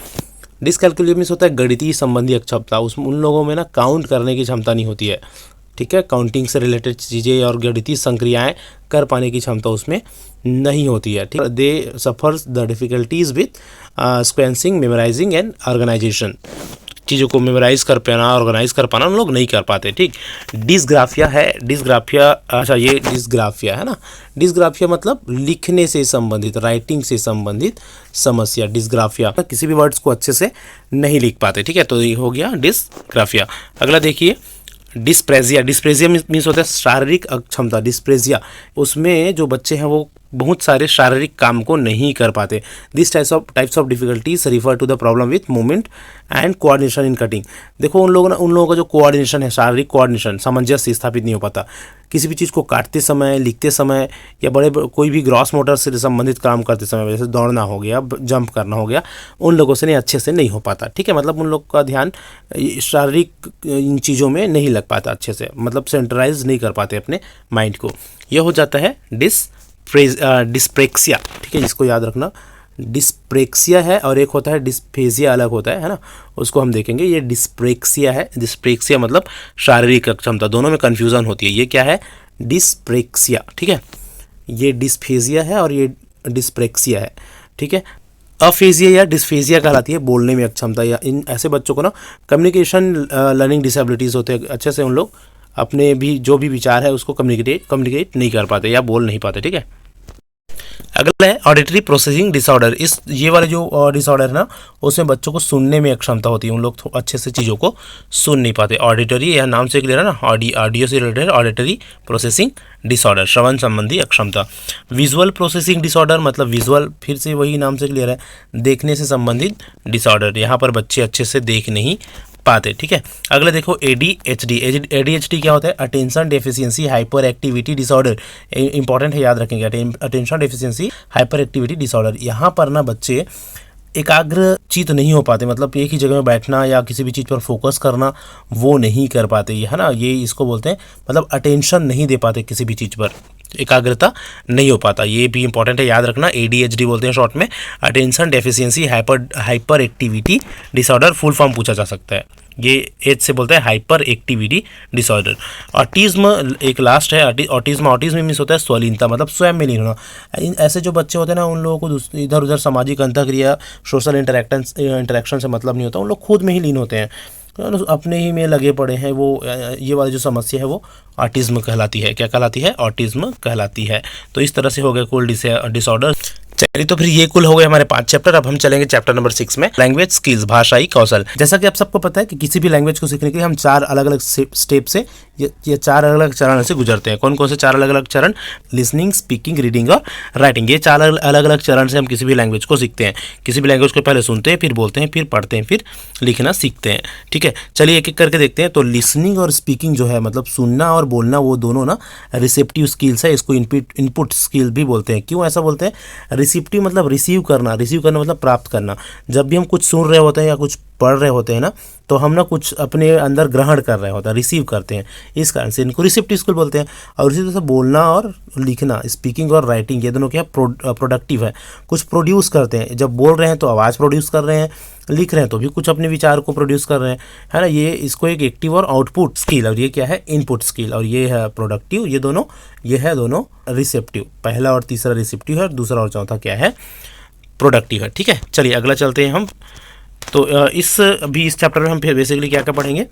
डिसकैल्कुलिया मीन्स होता है गणितीय संबंधी अक्षमता, उसमें उन लोगों में ना काउंट करने की क्षमता नहीं होती है। ठीक है, काउंटिंग से रिलेटेड चीज़ें और गणितीय संक्रियाएं कर पाने की क्षमता उसमें नहीं होती है। ठीक, they suffers the difficulties with sequencing, memorising and organisation, चीज़ों को मेमोराइज कर पाना, ऑर्गेनाइज कर पाना उन लोग नहीं कर पाते। ठीक, डिसग्राफिया है, डिसग्राफिया, अच्छा ये डिसग्राफिया है ना, डिसग्राफिया मतलब लिखने से संबंधित, राइटिंग से संबंधित समस्या, डिसग्राफिया, किसी भी वर्ड्स को अच्छे से नहीं लिख पाते। ठीक है, तो ये हो गया डिसग्राफिया। अगला देखिए डिस्प्रेजिया, डिस्प्रेजिया मीन्स होता है शारीरिक अक्षमता, डिस्प्रेजिया, उसमें जो बच्चे हैं वो बहुत सारे शारीरिक काम को नहीं कर पाते। This types of difficulties refer to the problem with movement and coordination in cutting. देखो उन लोगों का जो कोऑर्डिनेशन है, शारीरिक कोऑर्डिनेशन, सामंजस्य स्थापित नहीं हो पाता। किसी भी चीज़ को काटते समय, लिखते समय या कोई भी ग्रॉस मोटर से संबंधित काम करते समय, जैसे दौड़ना हो गया, जंप करना हो गया, उन लोगों से नहीं अच्छे से नहीं हो पाता। ठीक है, मतलब उन लोग का ध्यान शारीरिक इन चीज़ों में नहीं लग पाता अच्छे से, मतलब सेंट्रलाइज नहीं कर पाते अपने माइंड को। यह हो जाता है डिस्प्रेक्सिया। ठीक है, इसको याद रखना। डिस्प्रेक्सिया है और एक होता है डिस्फेजिया, अलग होता है ना, उसको हम देखेंगे। ये डिस्प्रेक्सिया है। डिस्प्रेक्सिया मतलब शारीरिक अक्षमता, दोनों में कन्फ्यूज़न होती है। ये क्या है? डिस्प्रेक्सिया। ठीक है, ये डिस्फेजिया है और ये डिस्प्रेक्सिया है। ठीक है, अफेजिया या डिस्फेजिया कहलाती है बोलने में अक्षमता। या इन ऐसे बच्चों को ना कम्युनिकेशन लर्निंग डिसेबिलिटीज़ होते हैं, अच्छे से उन लोग अपने भी जो भी विचार है उसको कम्युनिकेट नहीं कर पाते या बोल नहीं पाते। ठीक है, अगला है ऑडिटरी प्रोसेसिंग डिसऑर्डर। ये वाले जो डिसऑर्डर है ना, उसमें बच्चों को सुनने में अक्षमता होती है, उन लोग अच्छे से चीज़ों को सुन नहीं पाते। ऑडिटरी, यह नाम से क्लियर है ना, ऑडियो से रिलेटेड ऑडिटरी प्रोसेसिंग डिसऑर्डर, श्रवण संबंधी अक्षमता। विजुअल प्रोसेसिंग डिसऑर्डर मतलब विजुअल, फिर से वही नाम से क्लियर है, देखने से संबंधित डिसऑर्डर। यहाँ पर बच्चे अच्छे से देख नहीं पाते। ठीक है, अगला देखो ADHD। ADHD क्या होता है? Attention deficiency hyper activity disorder. Important है, याद रखेंगे। Attention deficiency hyper activity disorder. यहाँ पर ना बच्चे एकाग्रचित नहीं हो पाते, मतलब एक ही जगह में बैठना या किसी भी चीज़ पर फोकस करना वो नहीं कर पाते, ये है ना, ये इसको बोलते हैं, मतलब अटेंशन नहीं दे पाते किसी भी चीज़ पर, एकाग्रता नहीं हो पाता। ये भी इंपॉर्टेंट है, याद रखना। ADHD बोलते हैं शॉर्ट में, attention deficiency hyper activity disorder. Full form पूछा जा सकता है। ये एच से बोलते हैं हाइपर एक्टिविटी डिसऑर्डर। ऑटिज्म एक लास्ट है, ऑटिज्म मीन्स होता है स्वलीनता, मतलब स्वयं में लीन होना। ऐसे जो बच्चे होते हैं ना, उन लोगों को इधर उधर सामाजिक अंतःक्रिया, सोशल इंटरेक्शन से मतलब नहीं होता, उन लोग खुद में ही लीन होते हैं, अपने ही में लगे पड़े हैं। वो ये वाली जो समस्या है वो ऑटिज्म कहलाती है। क्या कहलाती है? ऑटिज्म कहलाती है। तो इस तरह से हो गए कुल डिसऑर्डर। चलिए, तो फिर ये कुल हो गए हमारे 5 चैप्टर। अब हम चलेंगे चैप्टर नंबर 6 में, लैंग्वेज स्किल्स, भाषाई कौशल। जैसा कि आप सबको पता है कि किसी भी लैंग्वेज को सीखने के लिए हम 4 अलग अलग स्टेप से, ये 4 अलग अलग चरण से गुजरते हैं। कौन कौन से 4 अलग अलग चरण? लिसनिंग, स्पीकिंग, रीडिंग और राइटिंग। ये 4 अलग अलग चरण से हम किसी भी लैंग्वेज को सीखते हैं। किसी भी लैंग्वेज को पहले सुनते हैं, फिर बोलते हैं, फिर पढ़ते हैं, फिर लिखना सीखते हैं। ठीक है, चलिए एक एक करके देखते हैं। तो लिसनिंग और स्पीकिंग जो है, मतलब सुनना और बोलना, वो दोनों ना रिसेप्टिव स्किल्स है। इसको इनपुट स्किल भी बोलते हैं। क्यों ऐसा बोलते हैं? रिसेप्टिव मतलब रिसीव करना मतलब प्राप्त करना। जब भी हम कुछ सुन रहे होते हैं या कुछ पढ़ रहे होते हैं ना, तो हम ना कुछ अपने अंदर ग्रहण कर रहे होते हैं, रिसीव करते हैं, इस कारण से इनको रिसेप्टिव स्किल बोलते हैं। और इसी तरह से बोलना और लिखना, स्पीकिंग और राइटिंग, ये दोनों क्या प्रोडक्टिव है, कुछ प्रोड्यूस करते हैं। जब बोल रहे हैं तो आवाज़ प्रोड्यूस कर रहे हैं, लिख रहे हैं तो भी कुछ अपने विचार को प्रोड्यूस कर रहे हैं, है ना। ये इसको एक एक्टिव और आउटपुट स्किल, और ये क्या है? Input skill. और ये है प्रोडक्टिव। ये है दोनों रिसेप्टिव। पहला और तीसरा रिसेप्टिव है, दूसरा और चौथा क्या है? प्रोडक्टिव है। ठीक है, चलिए अगला चलते हैं हम। तो इस चैप्टर में हम फिर बेसिकली क्या क्या पढ़ेंगे?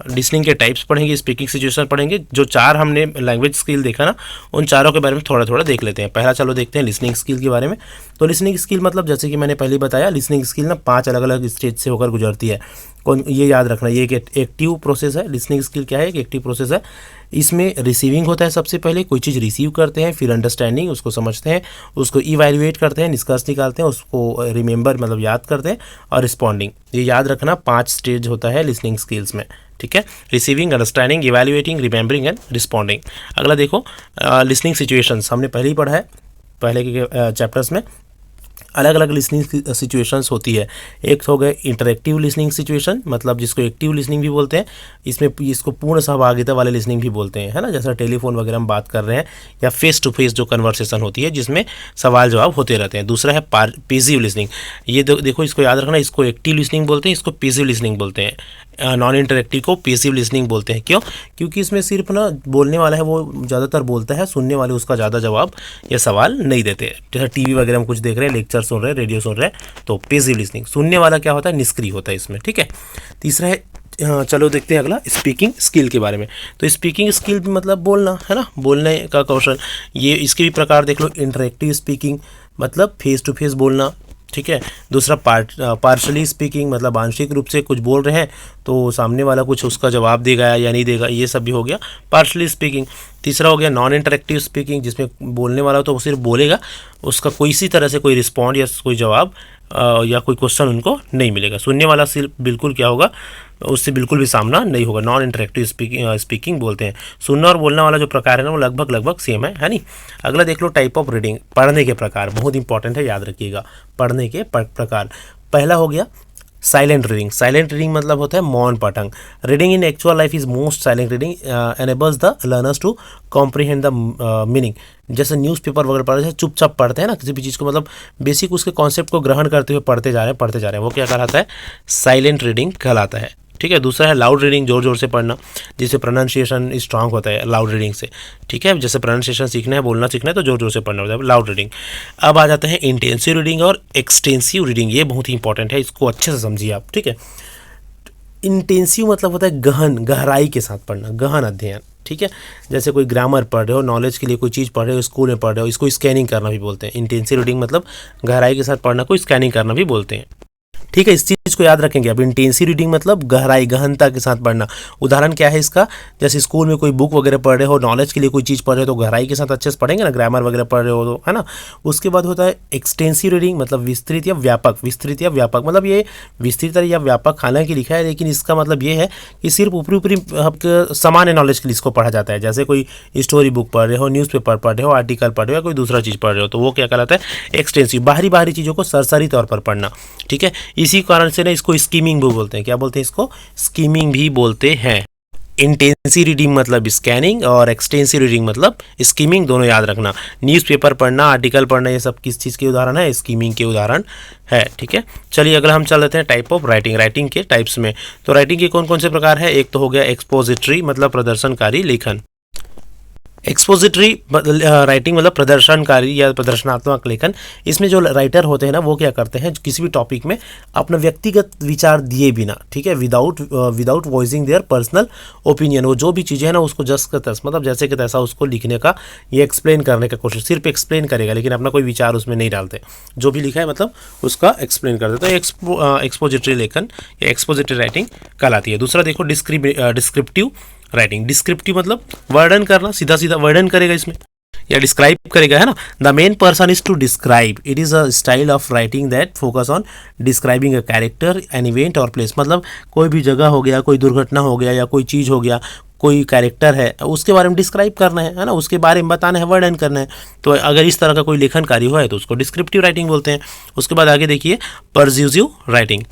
लिसनिंग के टाइप्स पढ़ेंगे, स्पीकिंग सिचुएशन पढ़ेंगे। जो 4 हमने लैंग्वेज स्किल देखा ना, उन चारों के बारे में थोड़ा थोड़ा देख लेते हैं। पहला चलो देखते हैं लिसनिंग स्किल के बारे में। तो लिसनिंग स्किल मतलब जैसे कि मैंने पहले बताया, लिसनिंग स्किल ना 5 अलग अलग स्टेज से होकर गुजरती है। ये याद रखना, ये एक एक्टिव प्रोसेस है। लिसनिंग स्किल क्या है? एक एक्टिव प्रोसेस है। इसमें रिसीविंग होता है सबसे पहले, कोई चीज़ रिसीव करते हैं, फिर अंडरस्टैंडिंग, उसको समझते हैं, उसको इवैल्यूएट करते हैं, निष्कर्ष निकालते हैं, उसको रिमेंबर मतलब याद करते हैं, और रिस्पॉन्डिंग। ये याद रखना 5 स्टेज होता है लिसनिंग स्किल्स में। ठीक है, receiving, understanding, evaluating, remembering and responding. अगला देखो लिसनिंग सिचुएशंस, हमने पहले ही पढ़ा है पहले के चैप्टर्स में। अलग अलग लिसनिंग सिचुएशंस होती है। एक हो गए इंटरेक्टिव लिसनिंग सिचुएशन, मतलब जिसको एक्टिव लिसनिंग भी बोलते हैं। इसमें इसको पूर्ण सहभागिता वाले लिसनिंग भी बोलते हैं, है ना, जैसा टेलीफोन वगैरह हम बात कर रहे हैं, या फेस टू फेस जो कन्वर्सेशन होती है जिसमें सवाल जवाब होते रहते हैं। दूसरा है पैसिव लिसनिंग। ये देखो, इसको याद रखना, इसको एक्टिव लिसनिंग बोलते हैं, इसको पैसिव लिसनिंग बोलते हैं। नॉन इंटरेक्टिव को पैसिव लिसनिंग बोलते हैं। क्यों? क्योंकि इसमें सिर्फ ना बोलने वाला है वो ज़्यादातर बोलता है, सुनने वाले उसका ज़्यादा जवाब या सवाल नहीं देते। जैसे टीवी वगैरह में कुछ देख रहे हैं, लेक्चर सुन रहे हैं, रेडियो सुन रहे हैं, तो पैसिव लिसनिंग। सुनने वाला क्या होता है? निष्क्रिय होता है इसमें। ठीक है, तीसरा है, चलो देखते हैं अगला स्पीकिंग स्किल के बारे में। तो स्पीकिंग स्किल मतलब बोलना, है ना, बोलने का कौशल। ये इसके भी प्रकार देख लो। इंटरेक्टिव स्पीकिंग मतलब फेस टू फेस बोलना, ठीक है। दूसरा पार्शली स्पीकिंग, मतलब आंशिक रूप से कुछ बोल रहे हैं तो सामने वाला कुछ उसका जवाब देगा या नहीं देगा, ये सब भी हो गया पार्शली स्पीकिंग। तीसरा हो गया नॉन इंटरेक्टिव स्पीकिंग, जिसमें बोलने वाला तो वो सिर्फ बोलेगा, उसका कोई सी तरह से कोई रिस्पॉन्ड या कोई जवाब या कोई क्वेश्चन उनको नहीं मिलेगा। सुनने वाला सिर्फ बिल्कुल क्या होगा, उससे बिल्कुल भी सामना नहीं होगा। नॉन इंटरेक्टिव स्पीकिंग बोलते हैं। सुनना और बोलने वाला जो प्रकार है ना वो लगभग सेम है नहीं। अगला देख लो टाइप ऑफ रीडिंग, पढ़ने के प्रकार, बहुत इंपॉर्टेंट है, याद रखिएगा पढ़ने के प्रकार। पहला हो गया साइलेंट रीडिंग। साइलेंट रीडिंग मतलब होता है मौन पठन। Reading in actual life is most silent reading enables the learners to comprehend the meaning. जैसे न्यूज़पेपर वगैरह पढ़ते हैं, चुपचाप पढ़ते हैं ना किसी भी चीज़ को, मतलब बेसिक उसके कॉन्सेप्ट को ग्रहण करते हुए पढ़ते जा रहे हैं, वो क्या कहलाता है, साइलेंट रीडिंग कहलाता है। ठीक है। दूसरा है लाउड रीडिंग, जोर जोर से पढ़ना, जिससे प्रोनाउंसिएशन स्ट्रांग होता है लाउड रीडिंग से। ठीक है। जैसे प्रोनाउंसिएशन सीखना है, बोलना सीखना है तो जोर जोर से पढ़ना होता है, लाउड रीडिंग। अब आ जाते हैं इंटेंसिव रीडिंग और एक्सटेंसिव रीडिंग। ये बहुत ही इंपॉर्टेंट है, इसको अच्छे से समझिए आप। ठीक है। इंटेंसिव मतलब होता है गहन, गहराई के साथ पढ़ना, गहन अध्ययन। ठीक है। जैसे कोई ग्रामर पढ़ रहे हो, नॉलेज के लिए कोई चीज़ पढ़ रहे हो, स्कूल में पढ़ रहे हो, इसको स्कैनिंग करना भी बोलते हैं। इंटेंसिव रीडिंग मतलब गहराई के साथ पढ़ना को स्कैनिंग करना भी बोलते हैं। ठीक है। इस चीज़ को याद रखेंगे। अब इंटेंसिव रीडिंग मतलब गहराई, गहनता के साथ पढ़ना। उदाहरण क्या है इसका, जैसे स्कूल में कोई बुक वगैरह पढ़ रहे हो, नॉलेज के लिए कोई चीज़ पढ़ रहे हो तो गहराई के साथ अच्छे से पढ़ेंगे ना, ग्रामर वगैरह पढ़ रहे हो तो, है ना। उसके बाद होता है एक्सटेंसिव रीडिंग, मतलब विस्तृत या व्यापक। विस्तृत या व्यापक मतलब ये विस्तृत या व्यापक हालांकि लिखा है, लेकिन इसका मतलब ये है कि सिर्फ ऊपरी सामान्य नॉलेज के लिए इसको पढ़ा जाता है। जैसे कोई स्टोरी बुक पढ़ रहे हो, न्यूज़पेपर पढ़ रहे हो, आर्टिकल पढ़ रहे हो या कोई दूसरा चीज़ पढ़ रहे हो तो वो क्या कहलाता है, एक्सटेंसिव। बाहरी चीज़ों को सरसरी तौर पर पढ़ना। ठीक है। इसी कारण से इसको स्कीमिंग भी बोलते हैं। क्या बोलते हैं इसको, स्कीमिंग भी बोलते हैं। इंटेंसिव रीडिंग मतलब स्कैनिंग और एक्सटेंसिव रीडिंग मतलब स्कीमिंग, दोनों याद रखना। न्यूज़पेपर पढ़ना, आर्टिकल पढ़ना, ये सब किस चीज़ के उदाहरण है, स्कीमिंग के उदाहरण है। ठीक है। चलिए अगला हम चल लेते हैं टाइप ऑफ राइटिंग, राइटिंग के टाइप्स में। तो राइटिंग के कौन कौन से प्रकार है, एक तो हो गया एक्सपोजिटरी मतलब प्रदर्शनकारी लेखन। एक्सपोजिटरी राइटिंग मतलब प्रदर्शनकारी या प्रदर्शनात्मक लेखन। इसमें जो राइटर होते हैं ना वो क्या करते हैं, किसी भी टॉपिक में अपना व्यक्तिगत विचार दिए बिना, ठीक है, without voicing their personal opinion, वो जो भी चीज़ें हैं ना उसको जस्ट का तस मतलब जैसे कि तैसा उसको लिखने का, ये एक्सप्लेन करने का कोशिश, सिर्फ एक्सप्लेन करेगा लेकिन अपना कोई विचार उसमें नहीं डालते, जो भी लिखा है मतलब उसका एक्सप्लेन कर देते। तो एक्सपोजिटरी लेखन या एक्सपोजिटरी राइटिंग कहलाती है। दूसरा देखो डिस्क्रिप्टिव राइटिंग। डिस्क्रिप्टिव मतलब वर्णन करना, सीधा सीधा वर्णन करेगा इसमें या डिस्क्राइब करेगा, है ना। The main person is to describe. It is a style of writing that focus on describing a character, an event और प्लेस। मतलब कोई भी जगह हो गया, कोई दुर्घटना हो गया या कोई चीज़ हो गया, कोई कैरेक्टर है, उसके बारे में डिस्क्राइब करना है ना, उसके बारे में बताना है, वर्णन करना है। तो अगर इस तरह का कोई लेखन कार्य हुआ है तो उसको डिस्क्रिप्टिव राइटिंग बोलते हैं। उसके बाद आगे देखिए पर्स्यूसिव राइटिंग।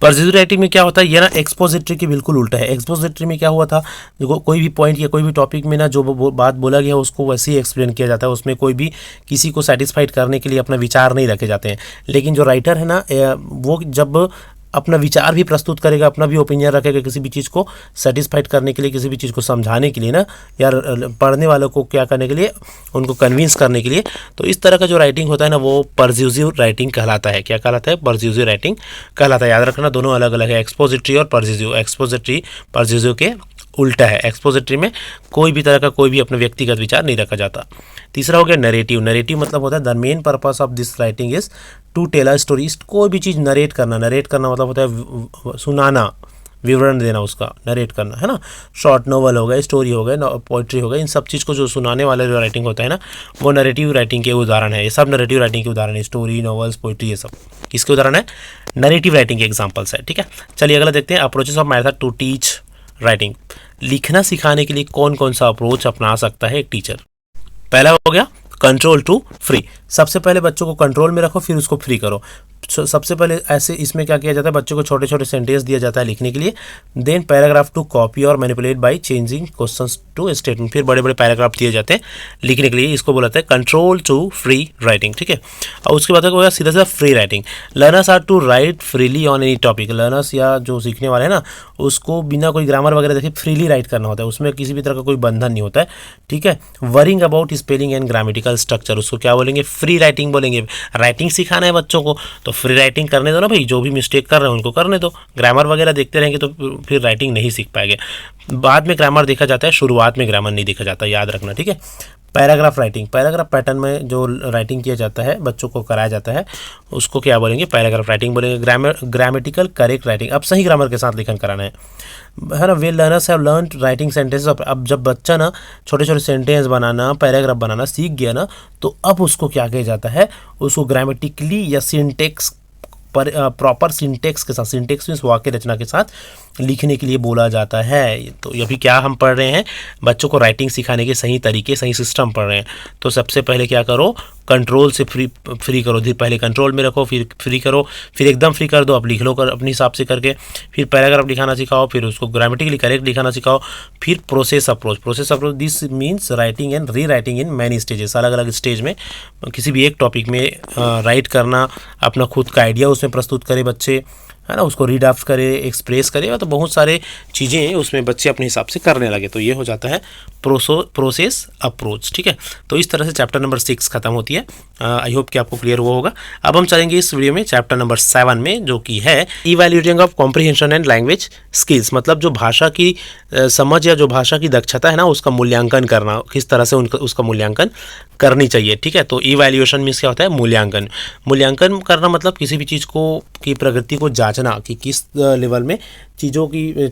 पर्स्यूसिव राइटिंग में क्या होता है, ये ना एक्सपोजिटरी के बिल्कुल उल्टा है। एक्सपोजिटरी में क्या हुआ था, कोई भी पॉइंट या कोई भी टॉपिक में ना जो बात बोला गया उसको वैसे ही एक्सप्लेन किया जाता है, उसमें कोई भी किसी को सेटिस्फाइड करने के लिए अपना विचार नहीं रखे जाते हैं। लेकिन जो राइटर है ना वो जब अपना विचार भी प्रस्तुत करेगा, अपना भी ओपिनियन रखेगा किसी भी चीज़ को सेटिस्फाइड करने के लिए, किसी भी चीज़ को समझाने के लिए ना, या पढ़ने वालों को क्या करने के लिए, उनको कन्विंस करने के लिए। तो इस तरह का जो राइटिंग होता है ना वो पर्स्यूसिव राइटिंग कहलाता है। क्या कहलाता है, पर्स्यूसिव राइटिंग कहलाता है। याद रखना दोनों अलग अलग है, एक्सपोजिटरी और पर्स्यूसिव। एक्सपोजिटरी पर्स्यूसिव के उल्टा है। एक्सपोजिटरी में कोई भी तरह का कोई भी अपना व्यक्तिगत विचार नहीं रखा जाता। तीसरा हो गया नरेटिव। नरेटिव मतलब होता है the main purpose of this writing is to tell a story. कोई भी चीज़ नरेट करना, नरेट करना मतलब होता है सुनाना, विवरण देना, उसका नरेट करना, है ना। शॉर्ट नोवेल हो गए, स्टोरी हो गए, पोइट्री हो गए, इन सब चीज़ को जो सुनाने वाला जो राइटिंग होता है ना वो नरेटिव राइटिंग के उदाहरण है। ये सब नरेटिव राइटिंग के उदाहरण है, स्टोरी, नॉवेल्स, पोइट्री, ये सब किसके उदाहरण है, नरेटिव राइटिंग के एग्जाम्पल्स है। ठीक है। चलिए अगला देखते हैं approaches of method to teach writing. लिखना सिखाने के लिए कौन कौन सा अप्रोच अपना सकता है एक टीचर। पहला हो गया कंट्रोल टू फ्री। सबसे पहले बच्चों को कंट्रोल में रखो, फिर उसको फ्री करो। सबसे पहले ऐसे इसमें क्या किया जाता है, बच्चों को छोटे छोटे सेंटेंस दिया जाता है लिखने के लिए। देन पैराग्राफ टू कॉपी और manipulate by changing questions to statement. फिर बड़े बड़े पैराग्राफ दिए जाते हैं लिखने के लिए, इसको बोला जाता है कंट्रोल टू फ्री राइटिंग। ठीक है। और उसके बाद होगा सीधा सीधा free writing. Learners are to write freely on any topic. Learners या जो सीखने वाले हैं ना उसको बिना कोई ग्रामर वगैरह देखे फ्रीली राइट करना होता है, उसमें किसी भी तरह का कोई बंधन नहीं होता है। ठीक है। Worrying about spelling and grammatical structure, उसको क्या बोलेंगे, फ्री राइटिंग बोलेंगे। राइटिंग सिखाना है बच्चों को तो फ्री राइटिंग करने दो ना भाई, जो भी मिस्टेक कर रहे हैं उनको करने दो। ग्रामर वगैरह देखते रहेंगे तो फिर राइटिंग नहीं सीख पाएंगे। बाद में ग्रामर देखा जाता है, शुरुआत में ग्रामर नहीं देखा जाता, याद रखना। ठीक है। पैराग्राफ राइटिंग, पैराग्राफ पैटर्न में जो राइटिंग किया जाता है, बच्चों को कराया जाता है, उसको क्या बोलेंगे, पैराग्राफ राइटिंग बोलेंगे। ग्रामेटिकल करेक्ट राइटिंग, अब सही ग्रामर के साथ लेखन कराना है ना। वे learners have learn writing sentences. अब जब बच्चा ना छोटे छोटे सेंटेंस बनाना, पैराग्राफ बनाना सीख गया ना, तो अब उसको क्या किया जाता है, उसको ग्रामेटिकली या सिंटेक्स पर प्रॉपर सिंटेक्स के साथ, सिंटेक्स मीन्स वाक्य रचना के साथ लिखने के लिए बोला जाता है। तो अभी क्या हम पढ़ रहे हैं, बच्चों को राइटिंग सिखाने के सही तरीके, सही सिस्टम पढ़ रहे हैं। तो सबसे पहले क्या करो, कंट्रोल से फ्री करो, पहले कंट्रोल में रखो, फिर फ्री करो, फिर एकदम फ्री कर दो, अब लिख लो कर अपने हिसाब से करके, फिर पैराग्राफ लिखाना सिखाओ, फिर उसको ग्रामेटिकली करेक्ट लिखाना सिखाओ, फिर process approach this means writing and re writing in many stages, अलग अलग स्टेज में किसी भी एक टॉपिक में राइट करना, अपना खुद का आइडिया उसमें प्रस्तुत करे बच्चे, है ना, उसको रीड्राफ्ट करे, एक्सप्रेस करे, तो बहुत सारे चीज़ें उसमें बच्चे अपने हिसाब से करने लगे। तो ये हो जाता है प्रोसेस अप्रोच। ठीक है, तो इस तरह से चैप्टर नंबर 6 खत्म होती है। आई होप कि आपको क्लियर हुआ होगा। अब हम चलेंगे इस वीडियो में चैप्टर नंबर 7 में, जो कि है evaluating of comprehension and language skills, मतलब जो भाषा की समझ या जो भाषा की दक्षता है ना, उसका मूल्यांकन करना, किस तरह से उसका मूल्यांकन करनी चाहिए। ठीक है, तो इवैल्यूएशन मीन्स क्या होता है, मूल्यांकन। मूल्यांकन करना मतलब किसी भी चीज़ को की प्रगति को जांचना कि किस लेवल में चीज़ों की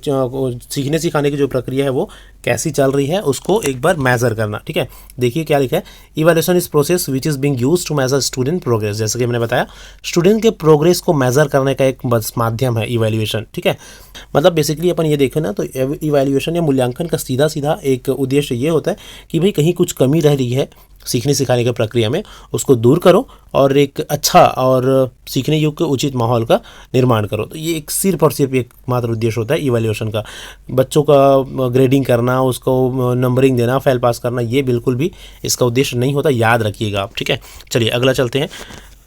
सीखने सिखाने की जो प्रक्रिया है वो कैसी चल रही है, उसको एक बार मेज़र करना। ठीक है, देखिए क्या लिखा है, evaluation is process which is being used to measure student progress. जैसे कि मैंने बताया, स्टूडेंट के प्रोग्रेस को मेज़र करने का एक माध्यम है इवैल्यूएशन। ठीक है, मतलब बेसिकली अपन ये देखें ना, तो इवैल्यूएशन या मूल्यांकन का सीधा सीधा एक उद्देश्य ये होता है कि भाई कहीं कुछ कमी रह रही है सीखने सिखाने की प्रक्रिया में, उसको दूर करो और एक अच्छा और सीखने योग्य उचित माहौल का निर्माण करो। तो ये एक सिर्फ और सिर्फ एक मात्र उद्देश्य होता है इवैल्यूएशन का। बच्चों का ग्रेडिंग करना, उसको नंबरिंग देना, फेल पास करना, ये बिल्कुल भी इसका उद्देश्य नहीं होता, याद रखिएगा आप। ठीक है, चलिए अगला चलते हैं।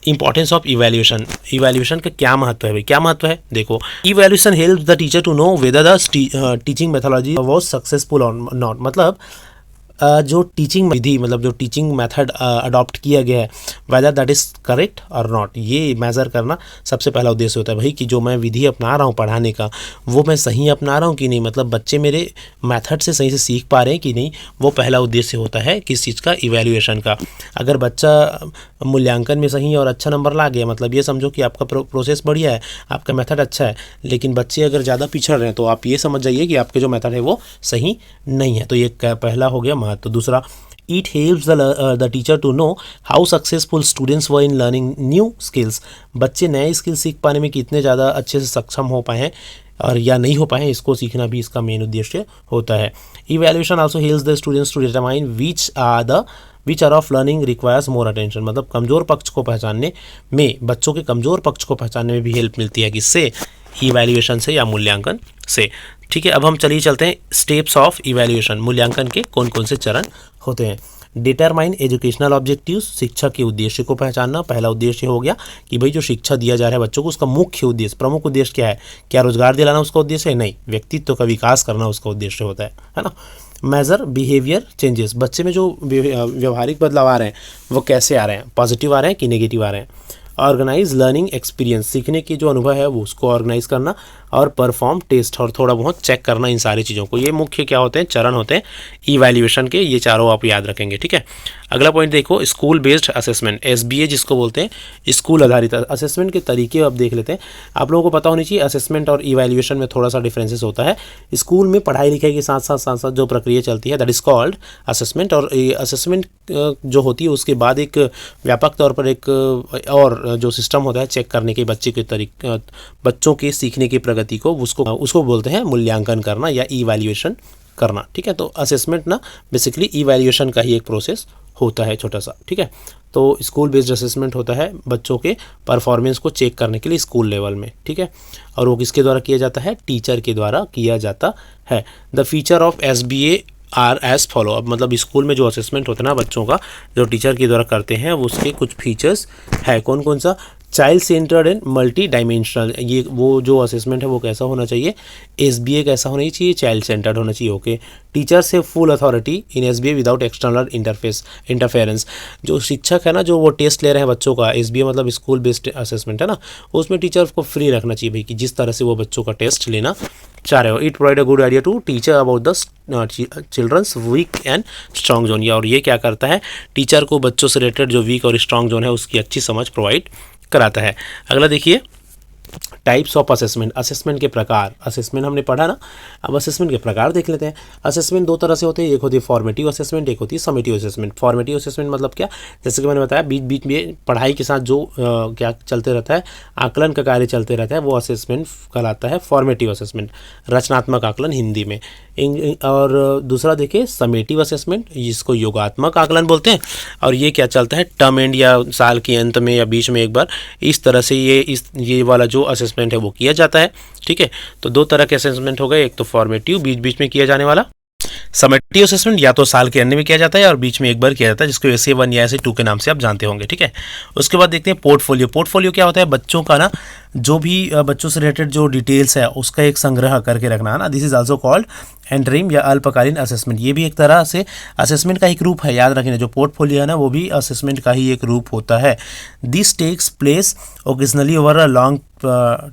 इंपॉर्टेंस ऑफ इवैल्यूएशन, इवैल्यूएशन का क्या महत्व है भाई, क्या महत्व है, देखो, evaluation help the teacher to know whether the teaching methodology was successful और नॉट। मतलब जो टीचिंग विधि, मतलब जो टीचिंग मेथड अडॉप्ट किया गया है, वेदर दैट इज़ करेक्ट और नॉट, ये मेज़र करना सबसे पहला उद्देश्य होता है भाई, कि जो मैं विधि अपना रहा हूँ पढ़ाने का, वो मैं सही अपना रहा हूँ कि नहीं, मतलब बच्चे मेरे मेथड से सही से सीख पा रहे हैं कि नहीं, वो पहला उद्देश्य होता है किस चीज़ का, इवैल्यूएशन का। अगर बच्चा मूल्यांकन में सही और अच्छा नंबर ला गया, मतलब ये समझो कि आपका प्रोसेस बढ़िया है, आपका मेथड अच्छा है, लेकिन बच्चे अगर ज़्यादा पिछड़ रहे हैं, तो आप ये समझ जाइए कि आपके जो मेथड है वो सही नहीं है। तो ये पहला हो गया महत्व। दूसरा, it helps the teacher to know how successful students were in learning new skills. बच्चे नए स्किल सीख पाने में कितने ज़्यादा अच्छे से सक्षम हो पाए हैं और या नहीं हो पाए हैं, इसको सीखना भी इसका मेन उद्देश्य होता है। Evaluation also helps the students to determine which are of learning requires more attention. मतलब कमज़ोर पक्ष को पहचानने में, बच्चों के कमज़ोर पक्ष को पहचानने में भी हेल्प मिलती है, किससे, इवैल्यूएशन से या मूल्यांकन से। ठीक है, अब हम चलते हैं स्टेप्स ऑफ इवैल्यूएशन, मूल्यांकन के कौन कौन से चरण होते हैं। डिटरमाइन एजुकेशनल ऑब्जेक्टिव्स, शिक्षा के उद्देश्य को पहचानना। पहला उद्देश्य हो गया कि भाई जो शिक्षा दिया जा रहा है बच्चों को, उसका मुख्य उद्देश्य, प्रमुख उद्देश्य क्या है, क्या रोजगार दिलाना उसका उद्देश्य है, नहीं, व्यक्तित्व का विकास करना उसका उद्देश्य होता है ना। मेजर बिहेवियर चेंजेस, बच्चे में जो व्यवहारिक बदलाव आ रहे हैं वो कैसे आ रहे हैं, पॉजिटिव आ रहे हैं कि नेगेटिव आ रहे हैं। ऑर्गेनाइज लर्निंग एक्सपीरियंस, सीखने की जो अनुभव है वो उसको ऑर्गेनाइज करना, और परफॉर्म टेस्ट, और थोड़ा बहुत चेक करना इन सारी चीज़ों को। ये मुख्य क्या होते हैं, चरण होते हैं इवैल्यूएशन के, ये चारों आप याद रखेंगे। ठीक है, अगला पॉइंट देखो, स्कूल बेस्ड असेसमेंट, SBA जिसको बोलते हैं, स्कूल आधारित असेसमेंट के तरीके अब देख लेते हैं। आप लोगों को पता होनी चाहिए असेसमेंट और इवैल्यूएशन में थोड़ा सा डिफरेंसेस होता है। स्कूल में पढ़ाई लिखाई के साथ साथ जो प्रक्रिया चलती है दैट इज़ कॉल्ड असेसमेंट, और असेसमेंट जो होती है उसके बाद एक व्यापक तौर पर एक और जो सिस्टम होता है चेक करने के बच्चों के सीखने की प्रगति को, उसको बोलते हैं मूल्यांकन करना या इवैल्यूएशन करना। ठीक है, तो असेसमेंट ना बेसिकली इवैल्यूएशन का ही एक प्रोसेस होता है छोटा सा। ठीक है, तो स्कूल बेस्ड असेसमेंट होता है बच्चों के परफॉर्मेंस को चेक करने के लिए स्कूल लेवल में। ठीक है, और वो किसके द्वारा किया जाता है, टीचर के द्वारा किया जाता है। The feature of SBA are as follow. अब मतलब स्कूल में जो असेसमेंट होता है ना बच्चों का, जो टीचर के द्वारा करते हैं, वो उसके कुछ फीचर्स है। कौन कौन सा, child centred and multi dimensional, ये वो जो असेसमेंट है वो कैसा होना चाहिए, एसबीए कैसा होना चाहिए, चाइल्ड सेंटर्ड होना चाहिए। Okay, teachers have full authority in SBA without external interference. जो शिक्षक है ना, जो वो टेस्ट ले रहे हैं बच्चों का, एसबीए मतलब स्कूल बेस्ड असेसमेंट है ना, उसमें टीचर को फ्री रखना चाहिए भाई, कि जिस तरह से वो बच्चों का टेस्ट लेना चाह रहे हो। It provide a good idea to teacher about the children's weak and strong zone. और ये क्या करता है, टीचर को बच्चों से रिलेटेड जो वीक और स्ट्रॉन्ग जोन है उसकी अच्छी समझ प्रोवाइड कराता है। अगला देखिए, टाइप्स ऑफ असेसमेंट, असेसमेंट के प्रकार। असेसमेंट हमने पढ़ा ना, अब असेसमेंट के प्रकार देख लेते हैं। असेसमेंट दो तरह से होते हैं, एक होती है फॉर्मेटिव असेसमेंट, एक होती है समेटिव असेसमेंट। फॉर्मेटिव असेसमेंट मतलब क्या, जैसे कि मैंने बताया बीच बीच में पढ़ाई के साथ जो क्या चलते रहता है, आकलन का कार्य चलते रहता है, वो असेसमेंट कहलाता है फॉर्मेटिव असेसमेंट, रचनात्मक आकलन हिंदी में। और दूसरा देखिए समेटिव असेसमेंट, जिसको योगात्मक आकलन बोलते हैं, और ये क्या चलता है टर्म एंड या साल के अंत में या बीच में एक बार, इस तरह से ये वाला जो असेसमेंट है वो किया जाता है। ठीक है, तो दो तरह के असेसमेंट हो गए, एक तो फॉर्मेटिव बीच बीच में किया जाने वाला, समेटिव असेसमेंट या तो साल के अंत में किया जाता है और बीच में एक बार किया जाता है, जिसको SA1 या SA2 के नाम से आप जानते होंगे। ठीक है, उसके बाद देखते हैं पोर्टफोलियो। पोर्टफोलियो क्या होता है, बच्चों का ना जो भी बच्चों से रिलेटेड जो डिटेल्स है उसका एक संग्रह करके रखना है ना, this is also called interim या अल्पकालीन असेसमेंट। ये भी एक तरह से असेसमेंट का एक रूप है, याद रखना। जो पोर्टफोलियो है ना वो भी असेसमेंट का ही एक रूप होता है। This takes place occasionally over a long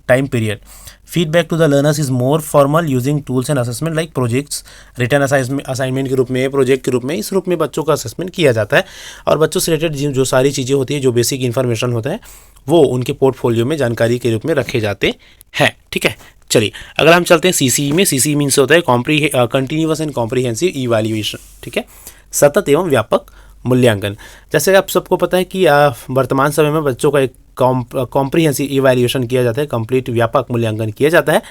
time period. Feedback to the learners is more formal using tools and assessment like projects, return assignment के रूप में, प्रोजेक्ट के रूप में, इस रूप में बच्चों का असेसमेंट किया जाता है। और बच्चों से रिलेटेड जो सारी चीज़ें होती है, जो बेसिक इन्फॉर्मेशन होता है, वो उनके पोर्टफोलियो में जानकारी के रूप में रखे जाते हैं। ठीक है, चलिए अगर हम चलते हैं CCE में। CCE मीन्स होता है कंटिन्यूअस एंड कॉम्प्रिहेंसिव इवैल्यूएशन। ठीक है, सतत एवं व्यापक मूल्यांकन। जैसे आप सबको पता है कि वर्तमान समय में बच्चों का एक कॉम्प्रिहेंसिव इवैल्यूएशन किया जाता है, कंप्लीट व्यापक मूल्यांकन किया जाता है।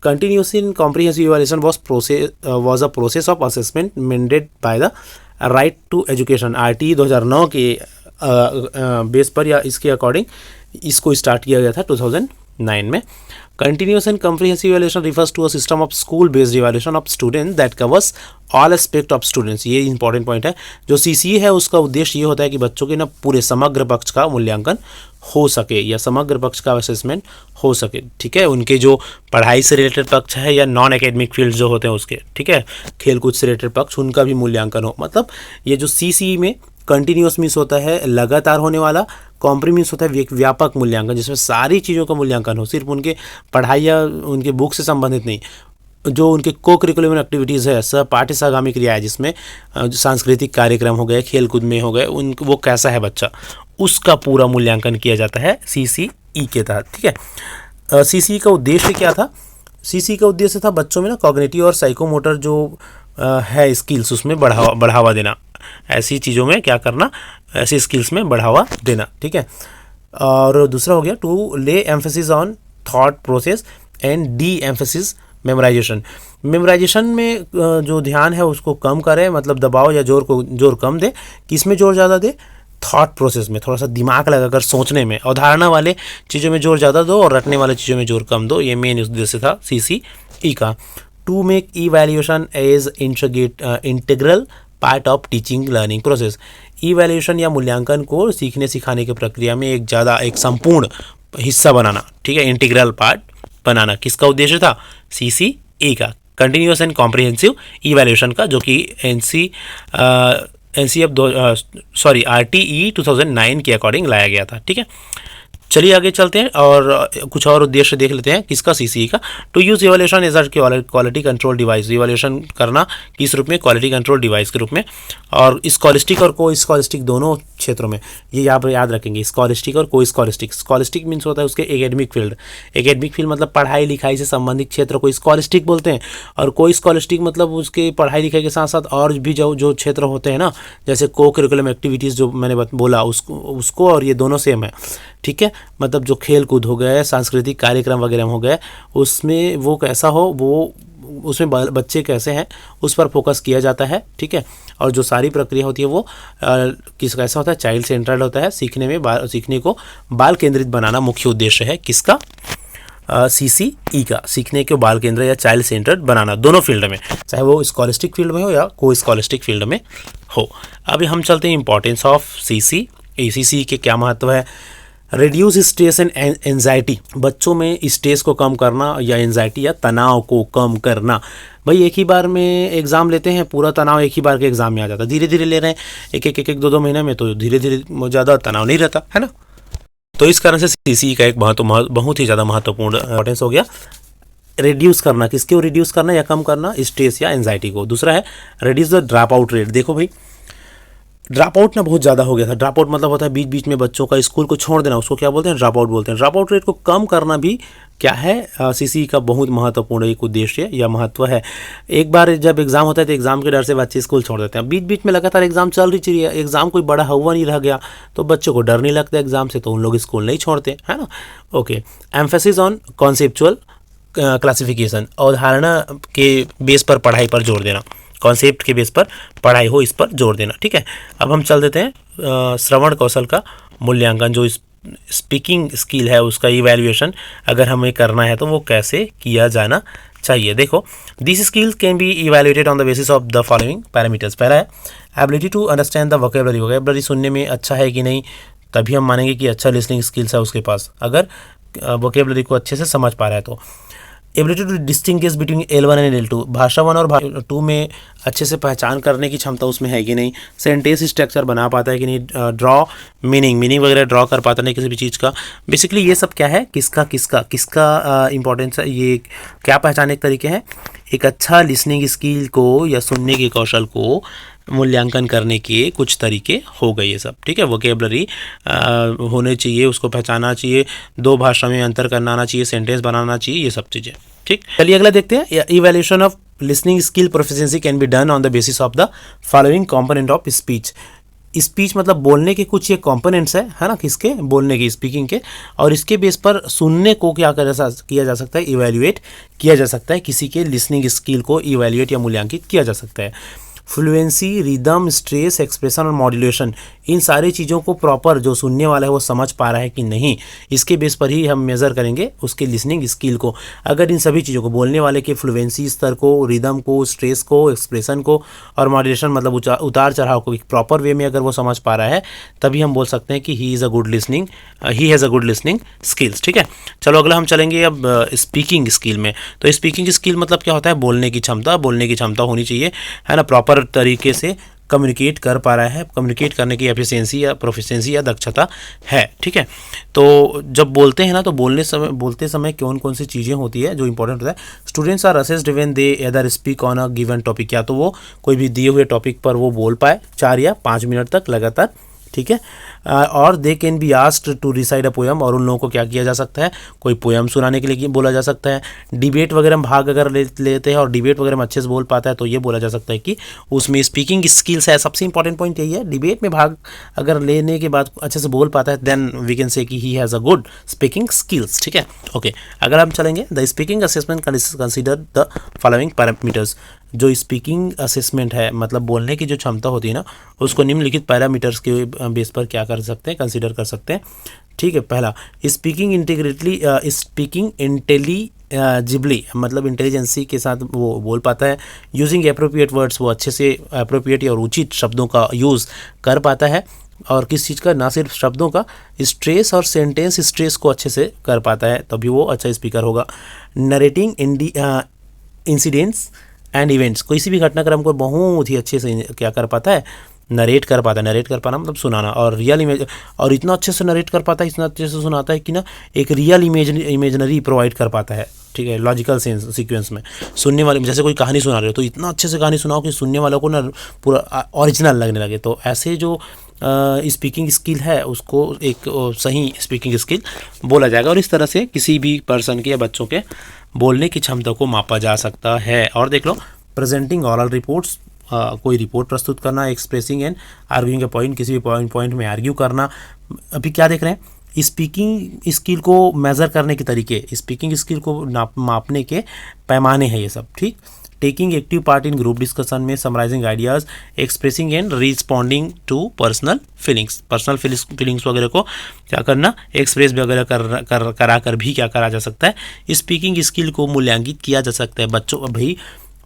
Continuous in comprehensive evaluation was a process of assessment mandated by the right to education, RTE 2009 के बेस पर या इसके अकॉर्डिंग इसको स्टार्ट किया गया था 2009 में। Continuous and comprehensive evaluation refers to a system of school-based evaluation of students that covers all aspect of students। ये इंपॉर्टेंट पॉइंट है। जो CCE है उसका उद्देश्य ये होता है कि बच्चों के ना पूरे समग्र पक्ष का मूल्यांकन हो सके या समग्र पक्ष का असेसमेंट हो सके। ठीक है, उनके जो पढ़ाई से रिलेटेड पक्ष है या नॉन एकेडमिक फील्ड जो होते हैं उसके, ठीक है, खेलकूद से रिलेटेड पक्ष, उनका भी मूल्यांकन हो। मतलब ये जो CCE में कंटिन्यूअस मीन्स होता है लगातार होने वाला, कॉम्प्री मीन्स होता है व्यापक मूल्यांकन, जिसमें सारी चीज़ों का मूल्यांकन हो, सिर्फ उनके पढ़ाई या उनके बुक से संबंधित नहीं, जो उनके को करिकुलम एक्टिविटीज़ है, पाठ्य सहगामी क्रिया है, जिसमें सांस्कृतिक कार्यक्रम हो गए, खेलकूद में हो गए, वो कैसा है बच्चा, उसका पूरा मूल्यांकन किया जाता है CCE के तहत। ठीक है, CCE का उद्देश्य क्या था, CCE का उद्देश्य था बच्चों में ना कॉग्निटिव और साइकोमोटर जो है स्किल्स, उसमें बढ़ावा देना, ऐसी चीज़ों में क्या करना, ऐसी स्किल्स में बढ़ावा देना। ठीक है, और दूसरा हो गया टू ले emphasis on thought process and D emphasis memorisation. Memorisation में जो ध्यान है उसको कम करे, मतलब दबाव या जोर कम दे। किस में जोर ज़्यादा दे, थॉट प्रोसेस में, थोड़ा सा दिमाग लगाकर सोचने में, अवधारणा वाले चीज़ों में जोर ज़्यादा दो और रटने वाले चीज़ों में जोर कम दो। ये मेन उद्देश्य था CCE का। To make evaluation as integral part of teaching learning process. Evaluation या मूल्यांकन को सीखने सिखाने की प्रक्रिया में एक संपूर्ण हिस्सा बनाना। ठीक है, इंटीग्रल पार्ट बनाना किसका उद्देश्य था, CCE का, कंटिन्यूअस एंड कॉम्प्रिहेंसिव इवैल्यूएशन का, जो कि RTE 2009 के अकॉर्डिंग लाया गया था। ठीक है, चलिए आगे चलते हैं और कुछ और उद्देश्य देख लेते हैं किसका, CCE का। To use evaluation as a quality control device. Evaluation करना किस रूप में, क्वालिटी कंट्रोल डिवाइस के रूप में। और स्कॉलिस्टिक और को स्कॉलिस्टिक दोनों क्षेत्रों में, ये आप याद रखेंगे, स्कॉलिस्टिक और को स्कॉलिस्टिक। स्कॉलिस्टिक मीन्स होता है उसके एकेडमिक फील्ड, एकेडमिक फील्ड मतलब पढ़ाई लिखाई से संबंधित क्षेत्र को स्कॉलिस्टिक बोलते हैं। और को स्कॉलिस्टिक मतलब उसके पढ़ाई लिखाई के साथ साथ और भी जो क्षेत्र होते हैं ना, जैसे को करिकुलम एक्टिविटीज़ जो मैंने बोला उसको और ये दोनों सेम है। ठीक है, मतलब जो खेल कूद हो गए, सांस्कृतिक कार्यक्रम वगैरह हो गए, उसमें वो कैसा हो, वो उसमें बच्चे कैसे हैं उस पर फोकस किया जाता है। ठीक है, और जो सारी प्रक्रिया होती है वो कैसा होता है, चाइल्ड सेंट्रल होता है। सीखने को बाल केंद्रित बनाना मुख्य उद्देश्य है किसका, CCE का। सीखने को बाल केंद्र या चाइल्ड सेंटर्ड बनाना दोनों फील्ड में, चाहे वो स्कॉलिस्टिक फील्ड में हो या को स्कॉलिस्टिक फील्ड में हो। अभी हम चलते हैं इंपॉर्टेंस ऑफ CCE के क्या महत्व है। रिड्यूस स्ट्रेस एंड एंजाइटी, बच्चों में स्ट्रेस को कम करना या एंजाइटी या तनाव को कम करना। भाई एक ही बार में एग्ज़ाम लेते हैं, पूरा तनाव एक ही बार के एग्ज़ाम में आ जाता है। धीरे धीरे ले रहे हैं, एक दो महीने में, तो धीरे धीरे ज़्यादा तनाव नहीं रहता है ना। तो इस कारण से सीसी का एक बहुत ही ज़्यादा महत्वपूर्ण इंपॉर्टेंस हो गया। रिड्यूस करना, किसको रिड्यूस करना या कम करना? स्ट्रेस या एंजाइटी को। दूसरा है reduce the drop out rate. देखो भाई ड्रॉप आउट ना बहुत ज़्यादा हो गया था। ड्रॉप आउट मतलब होता है बीच बीच में बच्चों का स्कूल को छोड़ देना, उसको क्या बोलते हैं? ड्रॉप आउट बोलते हैं। ड्रॉप आउट रेट को कम करना भी क्या है? सीसी का बहुत महत्वपूर्ण एक उद्देश्य या महत्व है। एक बार जब एग्जाम होता है तो एग्जाम के डर से बच्चे स्कूल छोड़ देते हैं। बीच बीच में लगातार एग्जाम चल रही चाहिए, एग्जाम कोई बड़ा हुआ नहीं रह गया तो बच्चों को डर नहीं लगता एग्जाम से, तो उन लोग स्कूल नहीं छोड़ते, है ना। Okay, emphasis on conceptual classification, अवधारणा के बेस पर पढ़ाई पर जोर देना, कॉन्सेप्ट के बेस पर पढ़ाई हो इस पर जोर देना। ठीक है, अब हम चल देते हैं श्रवण कौशल का मूल्यांकन, जो स्पीकिंग स्किल है उसका इवैल्यूएशन अगर हमें करना है तो वो कैसे किया जाना चाहिए। देखो, this skill can be evaluated on the basis of the following parameters. पहला है ability to understand the vocabulary. Vocabulary सुनने में अच्छा है कि नहीं, तभी हम मानेंगे कि अच्छा लिसनिंग स्किल्स है उसके पास, अगर वोकेबलरी को अच्छे से समझ पा रहा है तो। Ability to distinguish between L1 and L2, भाषा 1 और भाषा 2 में अच्छे से पहचान करने की क्षमता उसमें है कि नहीं। सेंटेंस स्ट्रक्चर बना पाता है कि नहीं, ड्रॉ मीनिंग वगैरह ड्रॉ कर पाता नहीं किसी भी चीज़ का। बेसिकली ये सब क्या है, किसका इंपॉर्टेंस है, ये क्या पहचानने के तरीके हैं। एक अच्छा लिसनिंग स्किल को या सुनने के कौशल को मूल्यांकन करने के कुछ तरीके हो गए ये सब। ठीक है, वोकेबलरी होने चाहिए, उसको पहचानना चाहिए, दो भाषा में अंतर करना आना चाहिए, सेंटेंस बनाना चाहिए, ये सब चीज़ें। ठीक, चलिए अगला देखते हैं। Evaluation of listening skill proficiency can be done on the basis of the following component of speech. Speech मतलब बोलने के कुछ ये कंपोनेंट्स है ना, किसके? बोलने की, स्पीकिंग के, और इसके बेस पर सुनने को क्या किया जा सकता है? इवैल्यूएट किया जा सकता है, किसी के लिसनिंग स्किल को इवैल्यूएट या मूल्यांकित किया जा सकता है। फ्लुएंसी, रिदम, स्ट्रेस, एक्सप्रेशन और मॉड्यूलेशन, इन सारी चीज़ों को प्रॉपर जो सुनने वाला है वो समझ पा रहा है कि नहीं, इसके बेस पर ही हम मेज़र करेंगे उसके लिसनिंग स्किल को। अगर इन सभी चीज़ों को, बोलने वाले के फ्लुएंसी स्तर को, रिदम को, स्ट्रेस को, एक्सप्रेशन को और मॉड्यूलेशन मतलब उतार चढ़ाव को प्रॉपर वे में अगर वो समझ पा रहा है, तभी हम बोल सकते हैं कि ही has a good listening skills. ठीक है, चलो अगला हम चलेंगे अब स्पीकिंग स्किल में। तो स्पीकिंग स्किल मतलब क्या होता है? बोलने की क्षमता होनी चाहिए, है ना, प्रॉपर तरीके से कम्युनिकेट कर पा रहा है, कम्युनिकेट करने की एफिशिएंसी या प्रोफिशिएंसी या दक्षता है। ठीक है, तो जब बोलते हैं ना, तो बोलते समय कौन सी चीज़ें होती है जो इंपॉर्टेंट होता है। Students are assessed when they either speak on a given topic, या तो वो कोई भी दिए हुए टॉपिक पर वो बोल पाए 4 या 5 मिनट तक लगातार। ठीक है, और they can be asked to recite a poem, और उन लोगों को क्या किया जा सकता है? कोई पोएम सुनाने के लिए बोला जा सकता है। डिबेट वगैरह में भाग अगर लेते हैं और डिबेट वगैरह में अच्छे से बोल पाता है तो ये बोला जा सकता है कि उसमें स्पीकिंग स्किल्स है। सबसे इंपॉर्टेंट पॉइंट यही है, डिबेट में भाग अगर लेने के बाद अच्छे से बोल पाता है, देन वी कैन से कि ही has a good speaking skills. ठीक है, ओके, अगर हम चलेंगे, the speaking assessment consider the following parameters. जो स्पीकिंग असेसमेंट है मतलब बोलने की जो क्षमता होती है ना, उसको निम्नलिखित पैरामीटर्स के बेस पर क्या कर सकते हैं? कंसीडर कर सकते हैं। ठीक है, पहला, स्पीकिंग इंटेलिजिबली मतलब इंटेलिजेंसी के साथ वो बोल पाता है। यूजिंग एप्रोप्रिएट वर्ड्स, वो अच्छे से एप्रोप्रिएट और उचित शब्दों का यूज़ कर पाता है। और किस चीज़ का? ना सिर्फ शब्दों का, स्ट्रेस और सेंटेंस स्ट्रेस को अच्छे से कर पाता है, तभी वो अच्छा स्पीकर होगा। नरेटिंग इंसिडेंट्स एंड इवेंट्स, किसी भी घटनाक्रम को बहुत ही अच्छे से क्या कर पाता है? नरेट कर पाता है। नरेट कर पाना मतलब सुनाना, और रियल इमेज, और इतना अच्छे से नरेट कर पाता है, इतना अच्छे से सुनाता है कि ना एक रियल इमेजनरी प्रोवाइड कर पाता है। ठीक है, लॉजिकल सीक्वेंस में सुनने वाले, जैसे कोई कहानी सुना रहे हो तो इतना अच्छे से कहानी सुनाओ कि सुनने वालों को ना पूरा ओरिजिनल लगने लगे। तो ऐसे जो स्पीकिंग स्किल है उसको एक सही स्पीकिंग स्किल बोला जाएगा, और इस तरह से किसी भी पर्सन के या बच्चों के बोलने की क्षमता को मापा जा सकता है। और देख लो, प्रेजेंटिंग ऑरल रिपोर्ट्स, कोई रिपोर्ट प्रस्तुत करना, expressing and arguing A point, किसी भी पॉइंट में आर्ग्यू करना। अभी क्या देख रहे हैं? स्पीकिंग स्किल को मेज़र करने के तरीके, स्पीकिंग स्किल को मापने के पैमाने हैं ये सब। ठीक, taking active part in group discussion में, summarising ideas, expressing and responding to personal feelings वगैरह को क्या करना? एक्सप्रेस वगैरह करा कर भी क्या करा जा सकता है? स्पीकिंग स्किल को मूल्यांकित किया जा सकता है। बच्चों, भाई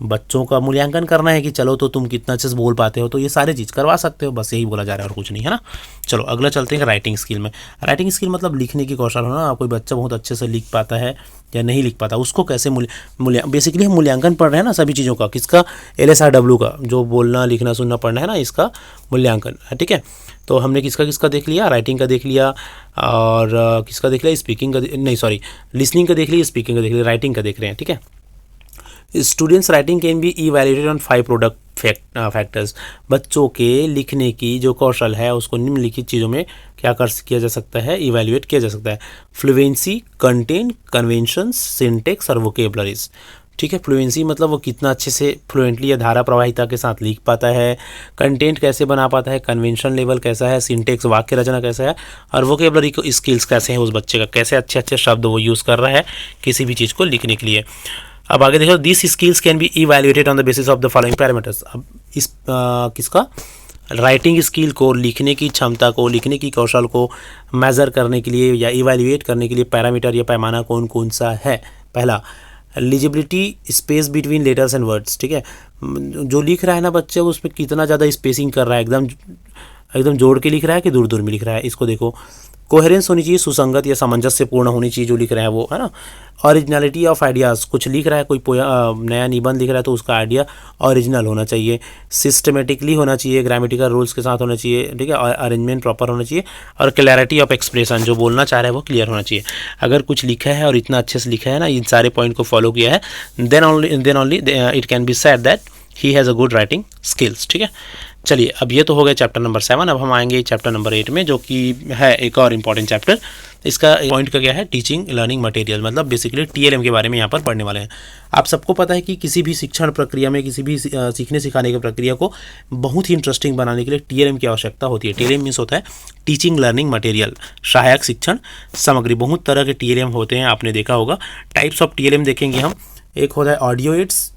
बच्चों का मूल्यांकन करना है कि चलो तो तुम कितना अच्छे से बोल पाते हो, तो ये सारी चीज़ करवा सकते हो, बस यही बोला जा रहा है और कुछ नहीं है ना। चलो अगला चलते हैं राइटिंग स्किल में। राइटिंग स्किल मतलब लिखने की कौशल होना। कोई बच्चा बहुत अच्छे से लिख पाता है या नहीं लिख पाता, उसको कैसे बेसिकली हम मूल्यांकन पढ़ रहे हैं ना सभी चीज़ों का, किसका, LSRW का, जो बोलना लिखना सुनना पढ़ना है ना, इसका मूल्यांकन है, ठीक है। तो हमने किसका किसका देख लिया, राइटिंग का देख लिया, और किसका देख लिया, स्पीकिंग का नहीं सॉरी लिसनिंग का देख लिया, स्पीकिंग का देख लिया, राइटिंग का देख रहे हैं, ठीक है। Students writing can be evaluated on 5 product factors. बच्चों के लिखने की जो कौशल है उसको निम्नलिखित चीज़ों में क्या किया जा सकता है, इवैल्यूएट किया जा सकता है। फ्लुएंसी, कंटेंट, कन्वेंशंस, सिंटेक्स और वोकेबलरीज, ठीक है। फ्लुएंसी मतलब वो कितना अच्छे से फ्लुएंटली या धारा प्रवाहिता के साथ लिख पाता है, कंटेंट कैसे बना पाता है, कन्वेंशन लेवल कैसा है, सिंटेक्स वाक्य रचना कैसा है, और वोकेबलरी को स्किल्स कैसे हैं उस बच्चे का, कैसे अच्छे अच्छे शब्द वो यूज़ कर रहा है किसी भी चीज़ को लिखने के लिए। अब आगे देखो, this skills can be evaluated on the basis of the following parameters. अब इस किसका, राइटिंग स्किल को, लिखने की क्षमता को, लिखने की कौशल को मेज़र करने के लिए या इवैल्यूएट करने के लिए पैरामीटर या पैमाना कौन कौन सा है। पहला, legibility, space between letters and words, ठीक है। जो लिख रहा है ना बच्चे, उसमें कितना ज़्यादा स्पेसिंग कर रहा है, एकदम जोड़ के लिख रहा है कि दूर दूर में लिख रहा है, इसको देखो। कोहेरेंस होनी चाहिए, सुसंगत या सामंजस्यपूर्ण होनी चाहिए जो लिख रहे हैं वो, है ना। ओरिजिनलिटी ऑफ आइडियाज़, कुछ लिख रहा है, कोई नया निबंध लिख रहा है तो उसका आइडिया ओरिजिनल होना चाहिए। सिस्टमेटिकली होना चाहिए, ग्रामेटिकल रूल्स के साथ होना चाहिए, ठीक है। और अरेंजमेंट प्रॉपर होना चाहिए, और क्लैरिटी ऑफ एक्सप्रेशन, जो बोलना चाह रहा है वो क्लियर होना चाहिए। अगर कुछ लिखा है और इतना अच्छे से लिखा है ना, इन सारे पॉइंट को फॉलो किया है, then only it can be said that he has a good writing skills, ठीक है। चलिए, अब ये तो हो गया चैप्टर नंबर 7। अब हम आएंगे चैप्टर नंबर 8 में, जो कि है एक और इम्पॉर्टेंट चैप्टर। इसका पॉइंट का क्या है, टीचिंग लर्निंग मटेरियल, मतलब बेसिकली TLM के बारे में यहाँ पर पढ़ने वाले हैं। आप सबको पता है कि किसी भी शिक्षण प्रक्रिया में, किसी भी सीखने सिखाने की प्रक्रिया को बहुत ही इंटरेस्टिंग बनाने के लिए TLM की आवश्यकता होती है। TLM मीन्स होता है टीचिंग लर्निंग मटेरियल, सहायक शिक्षण सामग्री। बहुत तरह के TLM होते हैं, आपने देखा होगा। टाइप्स ऑफ TLM देखेंगे हम, एक होता है ऑडियो एड्स,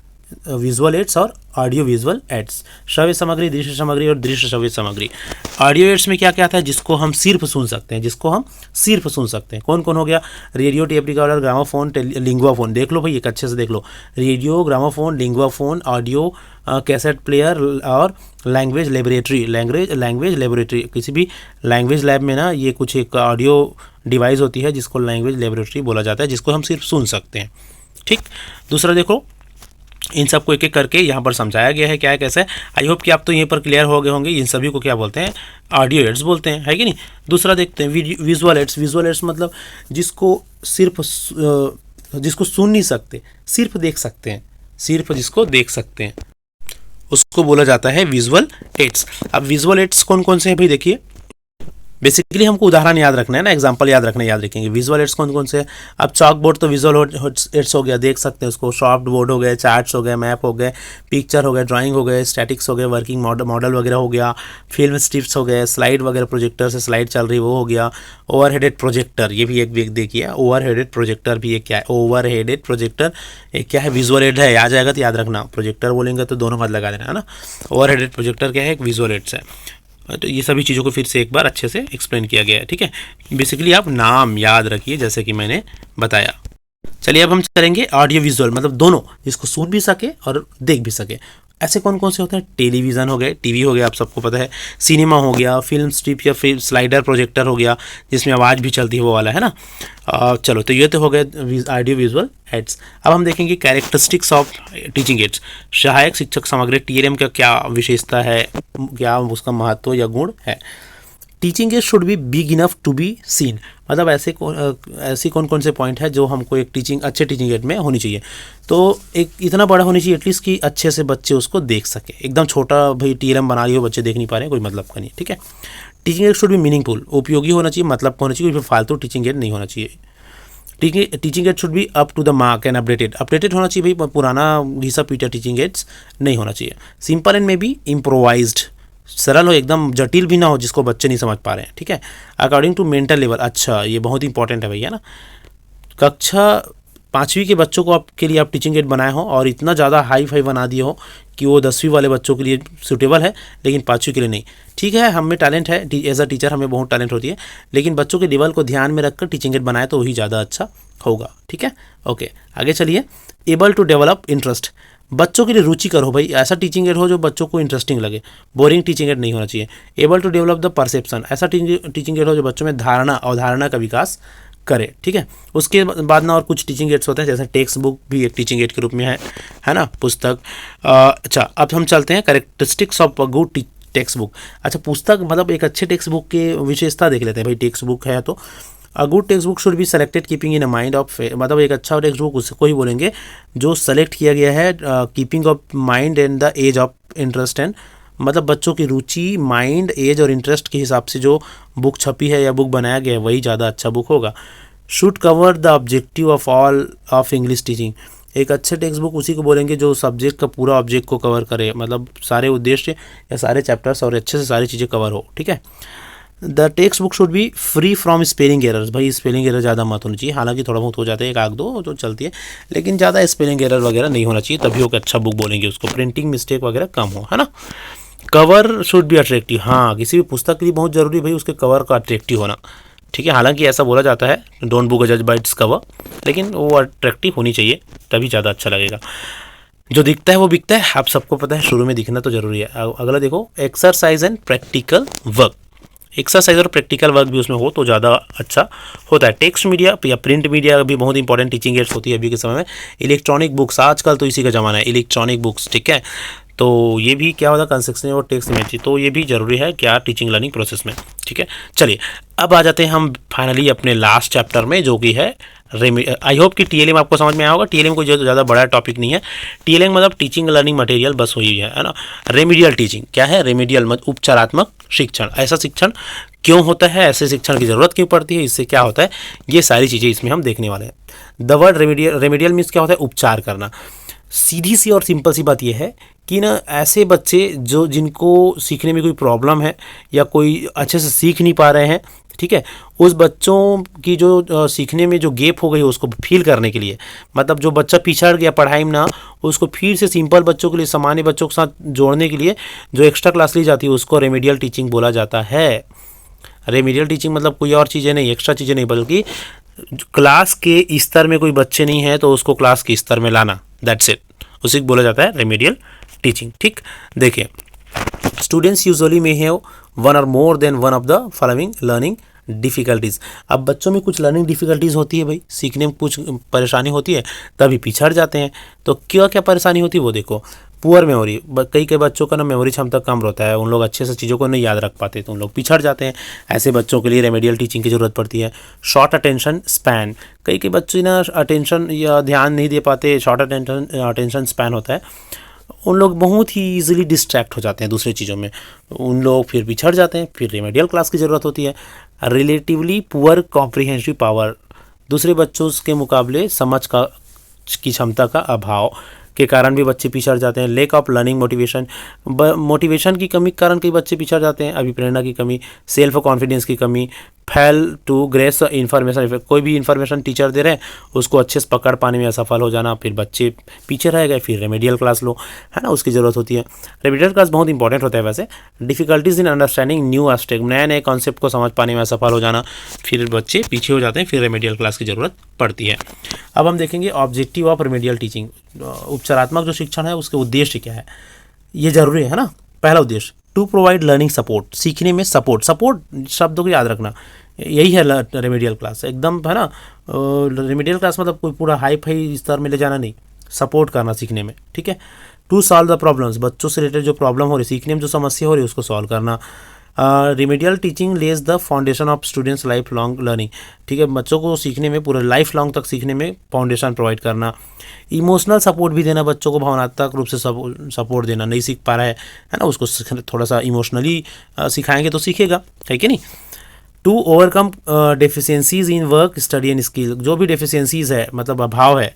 विजुअल एड्स और ऑडियो विजुअल एड्स। श्रव्य सामग्री, दृश्य सामग्री और दृश्य श्रव्य सामग्री। ऑडियो एड्स में क्या क्या आता है, जिसको हम सिर्फ सुन सकते हैं, कौन कौन हो गया, radio, tape recorder, gramophone, linguaphone. देख लो भाई, एक अच्छे से देख लो, radio, gramophone, linguaphone, audio cassette player और लैंग्वेज लेबोरेटरी। किसी भी लैंग्वेज लैब में ना ये कुछ एक ऑडियो डिवाइस होती है जिसको लैंग्वेज लेबोरेटरी बोला जाता है, जिसको हम सिर्फ सुन सकते हैं, ठीक। दूसरा देखो, इन सबको एक एक करके यहाँ पर समझाया गया है क्या है कैसे है। आई होप कि आप तो यहीं पर क्लियर हो गए होंगे। इन सभी को क्या बोलते हैं, ऑडियो एड्स बोलते हैं, है कि नहीं। दूसरा देखते हैं विजुअल एड्स मतलब जिसको सुन नहीं सकते, सिर्फ देख सकते हैं, जिसको देख सकते हैं उसको बोला जाता है विजुअल एड्स। अब विजुअल एड्स कौन कौन से हैं भाई, देखिए। बेसिकली हमको उदाहरण याद रखना है ना, एग्जांपल याद रखेंगे। विजुअल एड्स कौन कौन से हैं। अब चॉक बोर्ड तो विजुअल एड्स हो गया, देख सकते हैं उसको। सॉफ्ट बोर्ड हो गए, चार्ट्स हो गए, मैप हो गए, पिक्चर हो गए, ड्राइंग हो गए, स्टैटिक्स हो गए, वर्किंग मॉडल वगैरह हो गया, फिल्म स्ट्रिप्स हो गए, स्लाइड वगैरह, प्रोजेक्टर से स्लाइड चल रही वो हो गया। ओवरहेडेड प्रोजेक्टर, ये भी एक देखिए, ओवरहेडेड प्रोजेक्टर भी एक क्या है, ओवरहेडेड प्रोजेक्टर एक क्या है, विजुअल एड है। आ जाएगा तो याद रखना, प्रोजेक्टर बोलेंगे तो दोनों मत लगा देना, है ना। ओवरहेडेड प्रोजेक्टर क्या है, एक विजुअल एड्स है। तो ये सभी चीज़ों को फिर से एक बार अच्छे से एक्सप्लेन किया गया है, ठीक है। बेसिकली आप नाम याद रखिए जैसे कि मैंने बताया। चलिए, अब हम चलेंगे ऑडियो विजुअल, मतलब दोनों, जिसको सुन भी सके और देख भी सके। ऐसे कौन कौन से होते हैं, टेलीविज़न हो गए, टीवी हो गया, आप सबको पता है। सिनेमा हो गया, फिल्म स्ट्रिप या फिर स्लाइडर प्रोजेक्टर हो गया, जिसमें आवाज़ भी चलती है, वो वाला, है ना। चलो, तो ये तो हो गए ऑडियो विजुअल एड्स। अब हम देखेंगे कैरेक्टरिस्टिक्स ऑफ टीचिंग एड्स, सहायक शिक्षक सामग्री। TLM का क्या विशेषता है, क्या उसका महत्व या गुण है। Teaching aid should be big enough to be seen, मतलब ऐसे कौन कौन से पॉइंट है जो हमको एक अच्छे टीचिंग एड में होनी चाहिए। तो एक इतना बड़ा होनी चाहिए एटलीस्ट कि अच्छे से बच्चे उसको देख सके। एकदम छोटा भाई TLM बना रही हो, बच्चे देख नहीं पा रहे हैं, कोई मतलब का नहीं, ठीक है। Teaching aid should B meaningful, उपयोगी होना चाहिए, मतलब का होना चाहिए, कोई फालतू टीचिंग एड नहीं होना चाहिए। Teaching aid should be up to the mark and updated होना चाहिए भाई, पुराना घिसा पीटा टीचिंग एड्स नहीं होना चाहिए। Simple and may be improvised, सरल हो, एकदम जटिल भी ना हो जिसको बच्चे नहीं समझ पा रहे हैं, ठीक है। अकॉर्डिंग टू मेंटल लेवल, अच्छा ये बहुत इंपॉर्टेंट है भैया ना। कक्षा 5वीं के बच्चों को आपके लिए आप टीचिंग एड बनाए हो और इतना ज़्यादा हाई फाई बना दिए हो कि वो 10वीं वाले बच्चों के लिए सूटेबल है, लेकिन 5वीं के लिए नहीं। ठीक है, हम में टैलेंट है, एज अ टीचर हमें बहुत टैलेंट होती है, लेकिन बच्चों के लेवल को ध्यान में रखकर टीचिंग एड बनाए तो वही ज़्यादा अच्छा होगा, ठीक है। ओके, आगे चलिए। एबल टू डेवलप इंटरेस्ट, बच्चों के लिए रुचि करो भाई, ऐसा टीचिंग एड हो जो बच्चों को इंटरेस्टिंग लगे, बोरिंग टीचिंग एड नहीं होना चाहिए। Able to develop the perception, ऐसा टीचिंग एड हो जो बच्चों में धारणा अवधारणा का विकास करे, ठीक है। उसके बाद ना और कुछ टीचिंग एड्स होते हैं, जैसे टेक्स्ट बुक भी एक टीचिंग एड के रूप में है ना, पुस्तक। अच्छा, अब हम चलते हैं characteristics of a good text book. अच्छा, पुस्तक मतलब एक अच्छे टेक्स्ट बुक की विशेषता देख लेते हैं भाई। टेक्स्ट बुक है तो a good text book should be selected keeping in a mind of, मतलब एक अच्छा टेक्स्ट बुक उसको ही बोलेंगे जो सेलेक्ट किया गया है keeping of mind and the age of interest and, मतलब बच्चों की रुचि, माइंड, एज और इंटरेस्ट के हिसाब से जो बुक छपी है या बुक बनाया गया है वही ज़्यादा अच्छा बुक होगा। Should cover the objective of all of English teaching, एक अच्छे टेक्स्ट बुक उसी को बोलेंगे जो सब्जेक्ट का पूरा ऑब्जेक्ट को कवर करे, मतलब सारे उद्देश्य या सारे चैप्टर्स और अच्छे से सारी चीज़ें कवर हो, ठीक है। The text book should be free from spelling errors, भाई स्पेलिंग एरर ज़्यादा मत होनी चाहिए, हालांकि थोड़ा बहुत हो जाते हैं, एक आध दो जो चलती है, लेकिन ज़्यादा स्पेलिंग एरर वगैरह नहीं होना चाहिए, तभी वो अच्छा बुक बोलेंगे उसको। प्रिंटिंग मिस्टेक वगैरह कम हो, है ना। कवर शुड बी अट्रैक्टिव, हाँ किसी भी पुस्तक के लिए बहुत ज़रूरी भाई उसके कवर का अट्रैक्टिव होना, ठीक है। हालांकि ऐसा बोला जाता है डोंट बुक अ जज बाय इट्स कवर, लेकिन वो अट्रैक्टिव होनी चाहिए तभी ज़्यादा अच्छा लगेगा। जो दिखता है वो बिकता है, आप सबको पता है, शुरू में दिखना तो जरूरी है। अगला देखो, exercise and practical work, exercise और प्रैक्टिकल वर्क भी उसमें हो तो ज़्यादा अच्छा होता है। टेक्स्ट मीडिया या प्रिंट मीडिया भी बहुत इंपॉर्टेंट टीचिंग एड्स होती है अभी के समय में। इलेक्ट्रॉनिक बुक्स, आजकल तो इसी का ज़माना है, इलेक्ट्रॉनिक बुक्स, ठीक है। तो ये भी क्या होता है, कंसेक्शन और टेक्स्ट इमेज, तो ये भी ज़रूरी है क्या टीचिंग लर्निंग प्रोसेस में, ठीक है। चलिए अब आ जाते हैं हम फाइनली अपने लास्ट चैप्टर में, जो कि है आई होप कि टीएलएम आपको समझ में आया होगा। टीएलएम कोई ज़्यादा बड़ा टॉपिक नहीं है। टीएलएम मतलब टीचिंग लर्निंग मटेरियल, बस वही है ना। रेमेडियल टीचिंग क्या है, रेमेडियल मतलब उपचारात्मक शिक्षण, ऐसा शिक्षण क्यों होता है, ऐसे शिक्षण की ज़रूरत क्यों पड़ती है, इससे क्या होता है, ये सारी चीज़ें इसमें हम देखने वाले हैं। द वर्ड रेमेडियल मीन्स क्या होता है, उपचार करना। सीधी सी और सिंपल सी बात यह है कि ना ऐसे बच्चे जो जिनको सीखने में कोई प्रॉब्लम है या कोई अच्छे से सीख नहीं पा रहे हैं, ठीक है, उस बच्चों की जो सीखने में जो गैप हो गई है उसको फील करने के लिए, मतलब जो बच्चा पिछड़ गया पढ़ाई में ना, उसको फिर से सिंपल बच्चों के लिए, सामान्य बच्चों के साथ जोड़ने के लिए जो एक्स्ट्रा क्लास ली जाती है उसको रेमेडियल टीचिंग बोला जाता है। रेमेडियल टीचिंग मतलब कोई और चीज़ें नहीं, एक्स्ट्रा चीज़ें नहीं, बल्कि क्लास के स्तर में कोई बच्चे नहीं है तो उसको क्लास के स्तर में लाना, दैट्स इट, उसी को बोला जाता है रेमेडियल टीचिंग, ठीक। देखिए, स्टूडेंट्स यूजुअली में हैव वन और more than one of the following learning difficulties. अब बच्चों में कुछ लर्निंग डिफ़िकल्टीज़ होती है भाई, सीखने में कुछ परेशानी होती है, तभी पिछड़ जाते हैं। तो क्या क्या परेशानी होती है वो देखो। पुअर मेमोरी, कई बच्चों का ना मेमोरी क्षमता कम रहता है, उन लोग अच्छे से चीज़ों को नहीं याद रख पाते, तो उन लोग पिछड़ जाते हैं। ऐसे बच्चों के लिए रेमेडियल टीचिंग की ज़रूरत पड़ती है। शॉर्ट अटेंशन स्पैन, कई बच्चे ना अटेंशन या ध्यान नहीं दे पाते, शॉर्ट अटेंशन स्पैन होता है, उन लोग बहुत ही ईजिली डिस्ट्रैक्ट हो जाते हैं दूसरी चीज़ों में, उन लोग फिर पिछड़ जाते हैं, फिर रेमेडियल क्लास की ज़रूरत होती है। रिलेटिवली पुअर कॉम्प्रिहेंसिव पावर, दूसरे बच्चों के मुकाबले समझ की क्षमता का अभाव के कारण भी बच्चे पिछड़ जाते हैं। Lake of learning motivation, motivation की कमी के कारण कई बच्चे पिछड़ जाते हैं। अभिप्रेरणा की कमी, सेल्फ कॉन्फिडेंस की कमी, फेल टू ग्रेस इन्फॉर्मेशन, कोई भी इन्फॉर्मेशन टीचर दे रहे हैं उसको अच्छे से पकड़ पाने में असफल हो जाना, फिर बच्चे पीछे रह गए, फिर रेमेडियल क्लास लो, है ना, उसकी ज़रूरत होती है। रेमेडियल क्लास बहुत इंपॉर्टेंट होता है वैसे। Difficulties in understanding new aspect, नए नए कॉन्सेप्ट को समझ पाने में असफल हो जाना, फिर बच्चे पीछे हो जाते हैं, फिर रेमेडियल क्लास की ज़रूरत पड़ती है। अब हम देखेंगे ऑब्जेक्टिव ऑफ रेमेडियल टीचिंग, उपचारात्मक जो शिक्षण है उसके उद्देश्य क्या है, ये जरूरी है ना। पहला उद्देश्य टू प्रोवाइड लर्निंग सपोर्ट, सीखने में सपोर्ट शब्दों को याद रखना, यही है रेमेडियल क्लास, एकदम है ना। रेमेडियल क्लास मतलब कोई पूरा हाई फाई स्तर में ले जाना नहीं, सपोर्ट करना सीखने में, ठीक है। टू सॉल्व द प्रॉब्लम्स, बच्चों से रिलेटेड जो प्रॉब्लम हो रही, सीखने में जो समस्या हो रही है उसको सॉल्व करना। Remedial teaching Lay's the foundation of students life long learning, ठीक है, बच्चों को सीखने में पूरे लाइफ लॉन्ग तक सीखने में फाउंडेशन प्रोवाइड करना। इमोशनल सपोर्ट भी देना, बच्चों को भावनात्मक रूप से सपोर्ट देना, नहीं सीख पा रहा है ना, उसको थोड़ा सा इमोशनली सिखाएंगे तो सीखेगा, है कि नहीं। To overcome deficiencies in work study and skill, जो भी डेफिशिएंसीज है मतलब अभाव है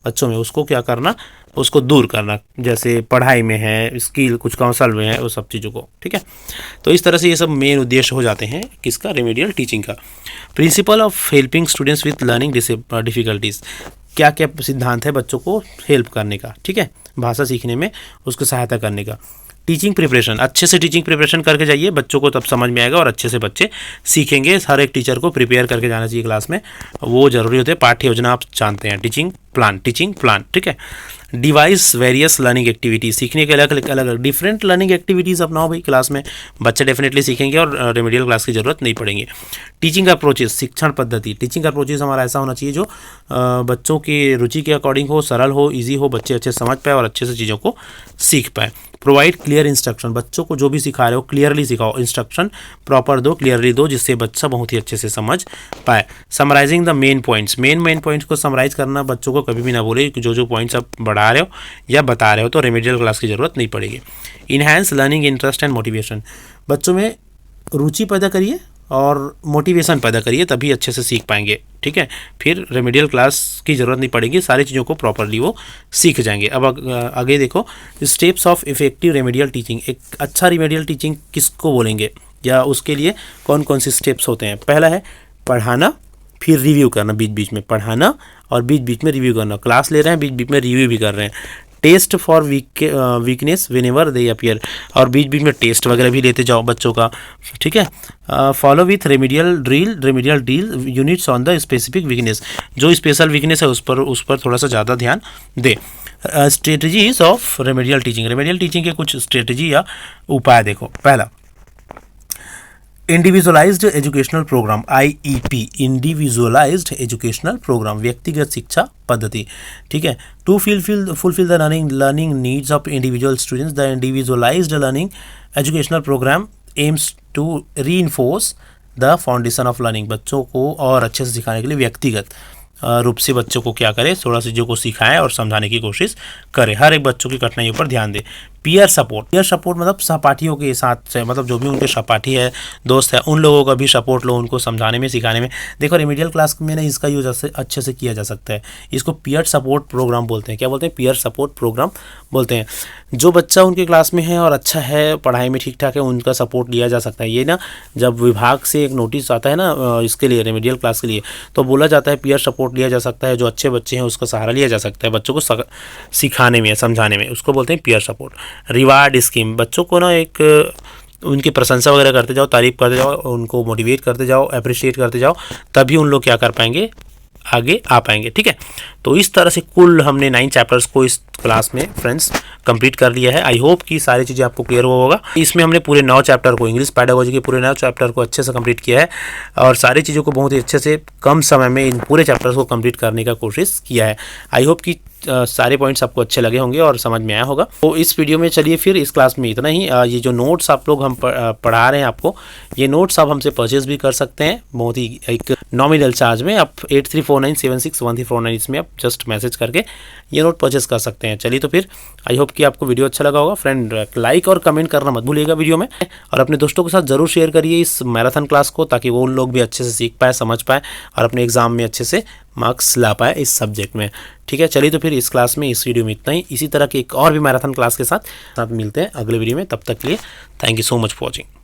बच्चों में उसको क्या करना, उसको दूर करना, जैसे पढ़ाई में है, स्किल कुछ कौशल में है, वो सब चीज़ों को, ठीक है। तो इस तरह से ये सब मेन उद्देश्य हो जाते हैं किसका, रेमेडियल टीचिंग का। Principle of helping students with learning difficulties, क्या क्या सिद्धांत है बच्चों को हेल्प करने का, ठीक है, भाषा सीखने में उसको सहायता करने का। टीचिंग प्रिपरेशन, अच्छे से टीचिंग प्रिपरेशन करके जाइए, बच्चों को तब समझ में आएगा और अच्छे से बच्चे सीखेंगे। हर एक टीचर को प्रिपेयर करके जाना चाहिए क्लास में, वो जरूरी होते हैं। पाठ्य योजना आप जानते हैं, टीचिंग प्लान, ठीक है। डिवाइस वेरियस लर्निंग एक्टिविटीज़, सीखने के अलग अलग डिफरेंट लर्निंग एक्टिविटीज़ अपनाओ भाई क्लास में, बच्चे डेफिनेटली सीखेंगे और रेमेडियल क्लास की ज़रूरत नहीं पड़ेगी। टीचिंग अप्रोचेस, शिक्षण पद्धति, टीचिंग अप्रोचेस हमारा ऐसा होना चाहिए जो बच्चों की रुचि के अकॉर्डिंग हो, सरल हो, ईजी हो, बच्चे अच्छे समझ पाए और अच्छे से चीज़ों को सीख पाए। प्रोवाइड क्लियर इंस्ट्रक्शन, बच्चों को जो भी सिखा रहे हो क्लियरली सिखाओ, इंस्ट्रक्शन प्रॉपर दो, क्लियरली दो, जिससे बच्चा बहुत ही अच्छे से समझ पाए। Summarising the main points, main points को समराइज करना, बच्चों को कभी भी ना बोले कि जो पॉइंट्स आप बढ़ा रहे हो या बता रहे हो तो रेमेडियल क्लास की ज़रूरत नहीं पड़ेगी। Enhance learning interest and motivation, बच्चों में रुचि पैदा करिए और मोटिवेशन पैदा करिए, तभी अच्छे से सीख पाएंगे। ठीक है, फिर रेमेडियल क्लास की ज़रूरत नहीं पड़ेगी, सारी चीज़ों को प्रॉपरली वो सीख जाएंगे। अब आगे देखो, steps of effective remedial teaching, एक अच्छा रेमेडियल टीचिंग किसको बोलेंगे या उसके लिए कौन कौन से स्टेप्स होते हैं। पहला है पढ़ाना, फिर रिव्यू करना, बीच बीच में पढ़ाना और बीच बीच में रिव्यू करना, क्लास ले रहे हैं बीच बीच में रिव्यू भी कर रहे हैं। Test for weakness whenever they appear, और बीच बीच में टेस्ट वगैरह भी लेते जाओ बच्चों का। ठीक है, follow with remedial drill units on the specific weakness, जो स्पेशल वीकनेस है उस पर थोड़ा सा ज़्यादा ध्यान दे। स्ट्रेटजीज ऑफ रेमेडियल टीचिंग के कुछ स्ट्रेटजी या उपाय देखो। पहला, individualised educational programme, IEP, individualised educational programme, व्यक्तिगत शिक्षा पद्धति। ठीक है, to fulfil the learning needs of individual students, the individualised learning educational programme aims to reinforce the foundation of learning, बच्चों को और अच्छे से सिखाने के लिए व्यक्तिगत रूप से बच्चों को क्या करे, थोड़ा चीज़ों को सिखाएं और समझाने की कोशिश करें, हर एक बच्चों की कठिनाइयों पर ध्यान दें। पीयर सपोर्ट मतलब सहपाठियों के साथ से, मतलब जो भी उनके सहपाठी है, दोस्त है, उन लोगों का भी सपोर्ट लो, उनको समझाने में सिखाने में। देखो रेमेडियल क्लास में ना इसका यूज अच्छे से किया जा सकता है, इसको पीयर सपोर्ट प्रोग्राम बोलते हैं। क्या बोलते हैं? पीयर सपोर्ट प्रोग्राम बोलते हैं। जो बच्चा उनके क्लास में है और अच्छा है, पढ़ाई में ठीक ठाक है, उनका सपोर्ट लिया जा सकता है। ये ना जब विभाग से एक नोटिस आता है ना इसके लिए, रेमेडियल क्लास के लिए, तो बोला जाता है पीयर सपोर्ट लिया जा सकता है, जो अच्छे बच्चे हैं उसका सहारा लिया जा सकता है बच्चों को सिखाने में, समझाने में, उसको बोलते हैं पीयर सपोर्ट। रिवार्ड स्कीम, बच्चों को ना एक उनकी प्रशंसा वगैरह करते जाओ, तारीफ करते जाओ, उनको मोटिवेट करते जाओ, अप्रिशिएट करते जाओ, तभी उन लोग क्या कर पाएंगे, आगे आ पाएंगे। ठीक है, तो इस तरह से कुल हमने 9 चैप्टर्स को इस क्लास में फ्रेंड्स कंप्लीट कर लिया है। आई होप कि सारी चीज़ें आपको क्लियर हुआ होगा। इसमें हमने पूरे 9 चैप्टर को, इंग्लिश पेडागोजी के पूरे 9 चैप्टर को अच्छे से कंप्लीट किया है और सारी चीज़ों को बहुत ही अच्छे से कम समय में इन पूरे चैप्टर्स को कंप्लीट करने का कोशिश किया है। आई होप कि सारे पॉइंट्स आपको अच्छे लगे होंगे और समझ में आया होगा। तो इस वीडियो में चलिए फिर इस क्लास में इतना ही। ये जो नोट्स आप लोग हम पढ़ा रहे हैं आपको, ये नोट्स आप हमसे परचेज भी कर सकते हैं बहुत ही एक नॉमिनल चार्ज में। आप 8349761349 इसमें आप जस्ट मैसेज करके ये नोट परचेज कर सकते हैं। चलिए तो फिर आई होप कि आपको वीडियो अच्छा लगा होगा। फ्रेंड लाइक और कमेंट करना मत भूलिएगा वीडियो में, और अपने दोस्तों के साथ ज़रूर शेयर करिए इस मैराथन क्लास को, ताकि वो उन लोग भी अच्छे से सीख पाए, समझ पाए और अपने एग्जाम में अच्छे से मार्क्स ला पाए इस सब्जेक्ट में। ठीक है, चलिए तो फिर इस क्लास में, इस वीडियो में इतना ही। इसी तरह की एक और भी मैराथन क्लास के साथ मिलते हैं अगले वीडियो में। तब तक के लिए thank you so much for watching.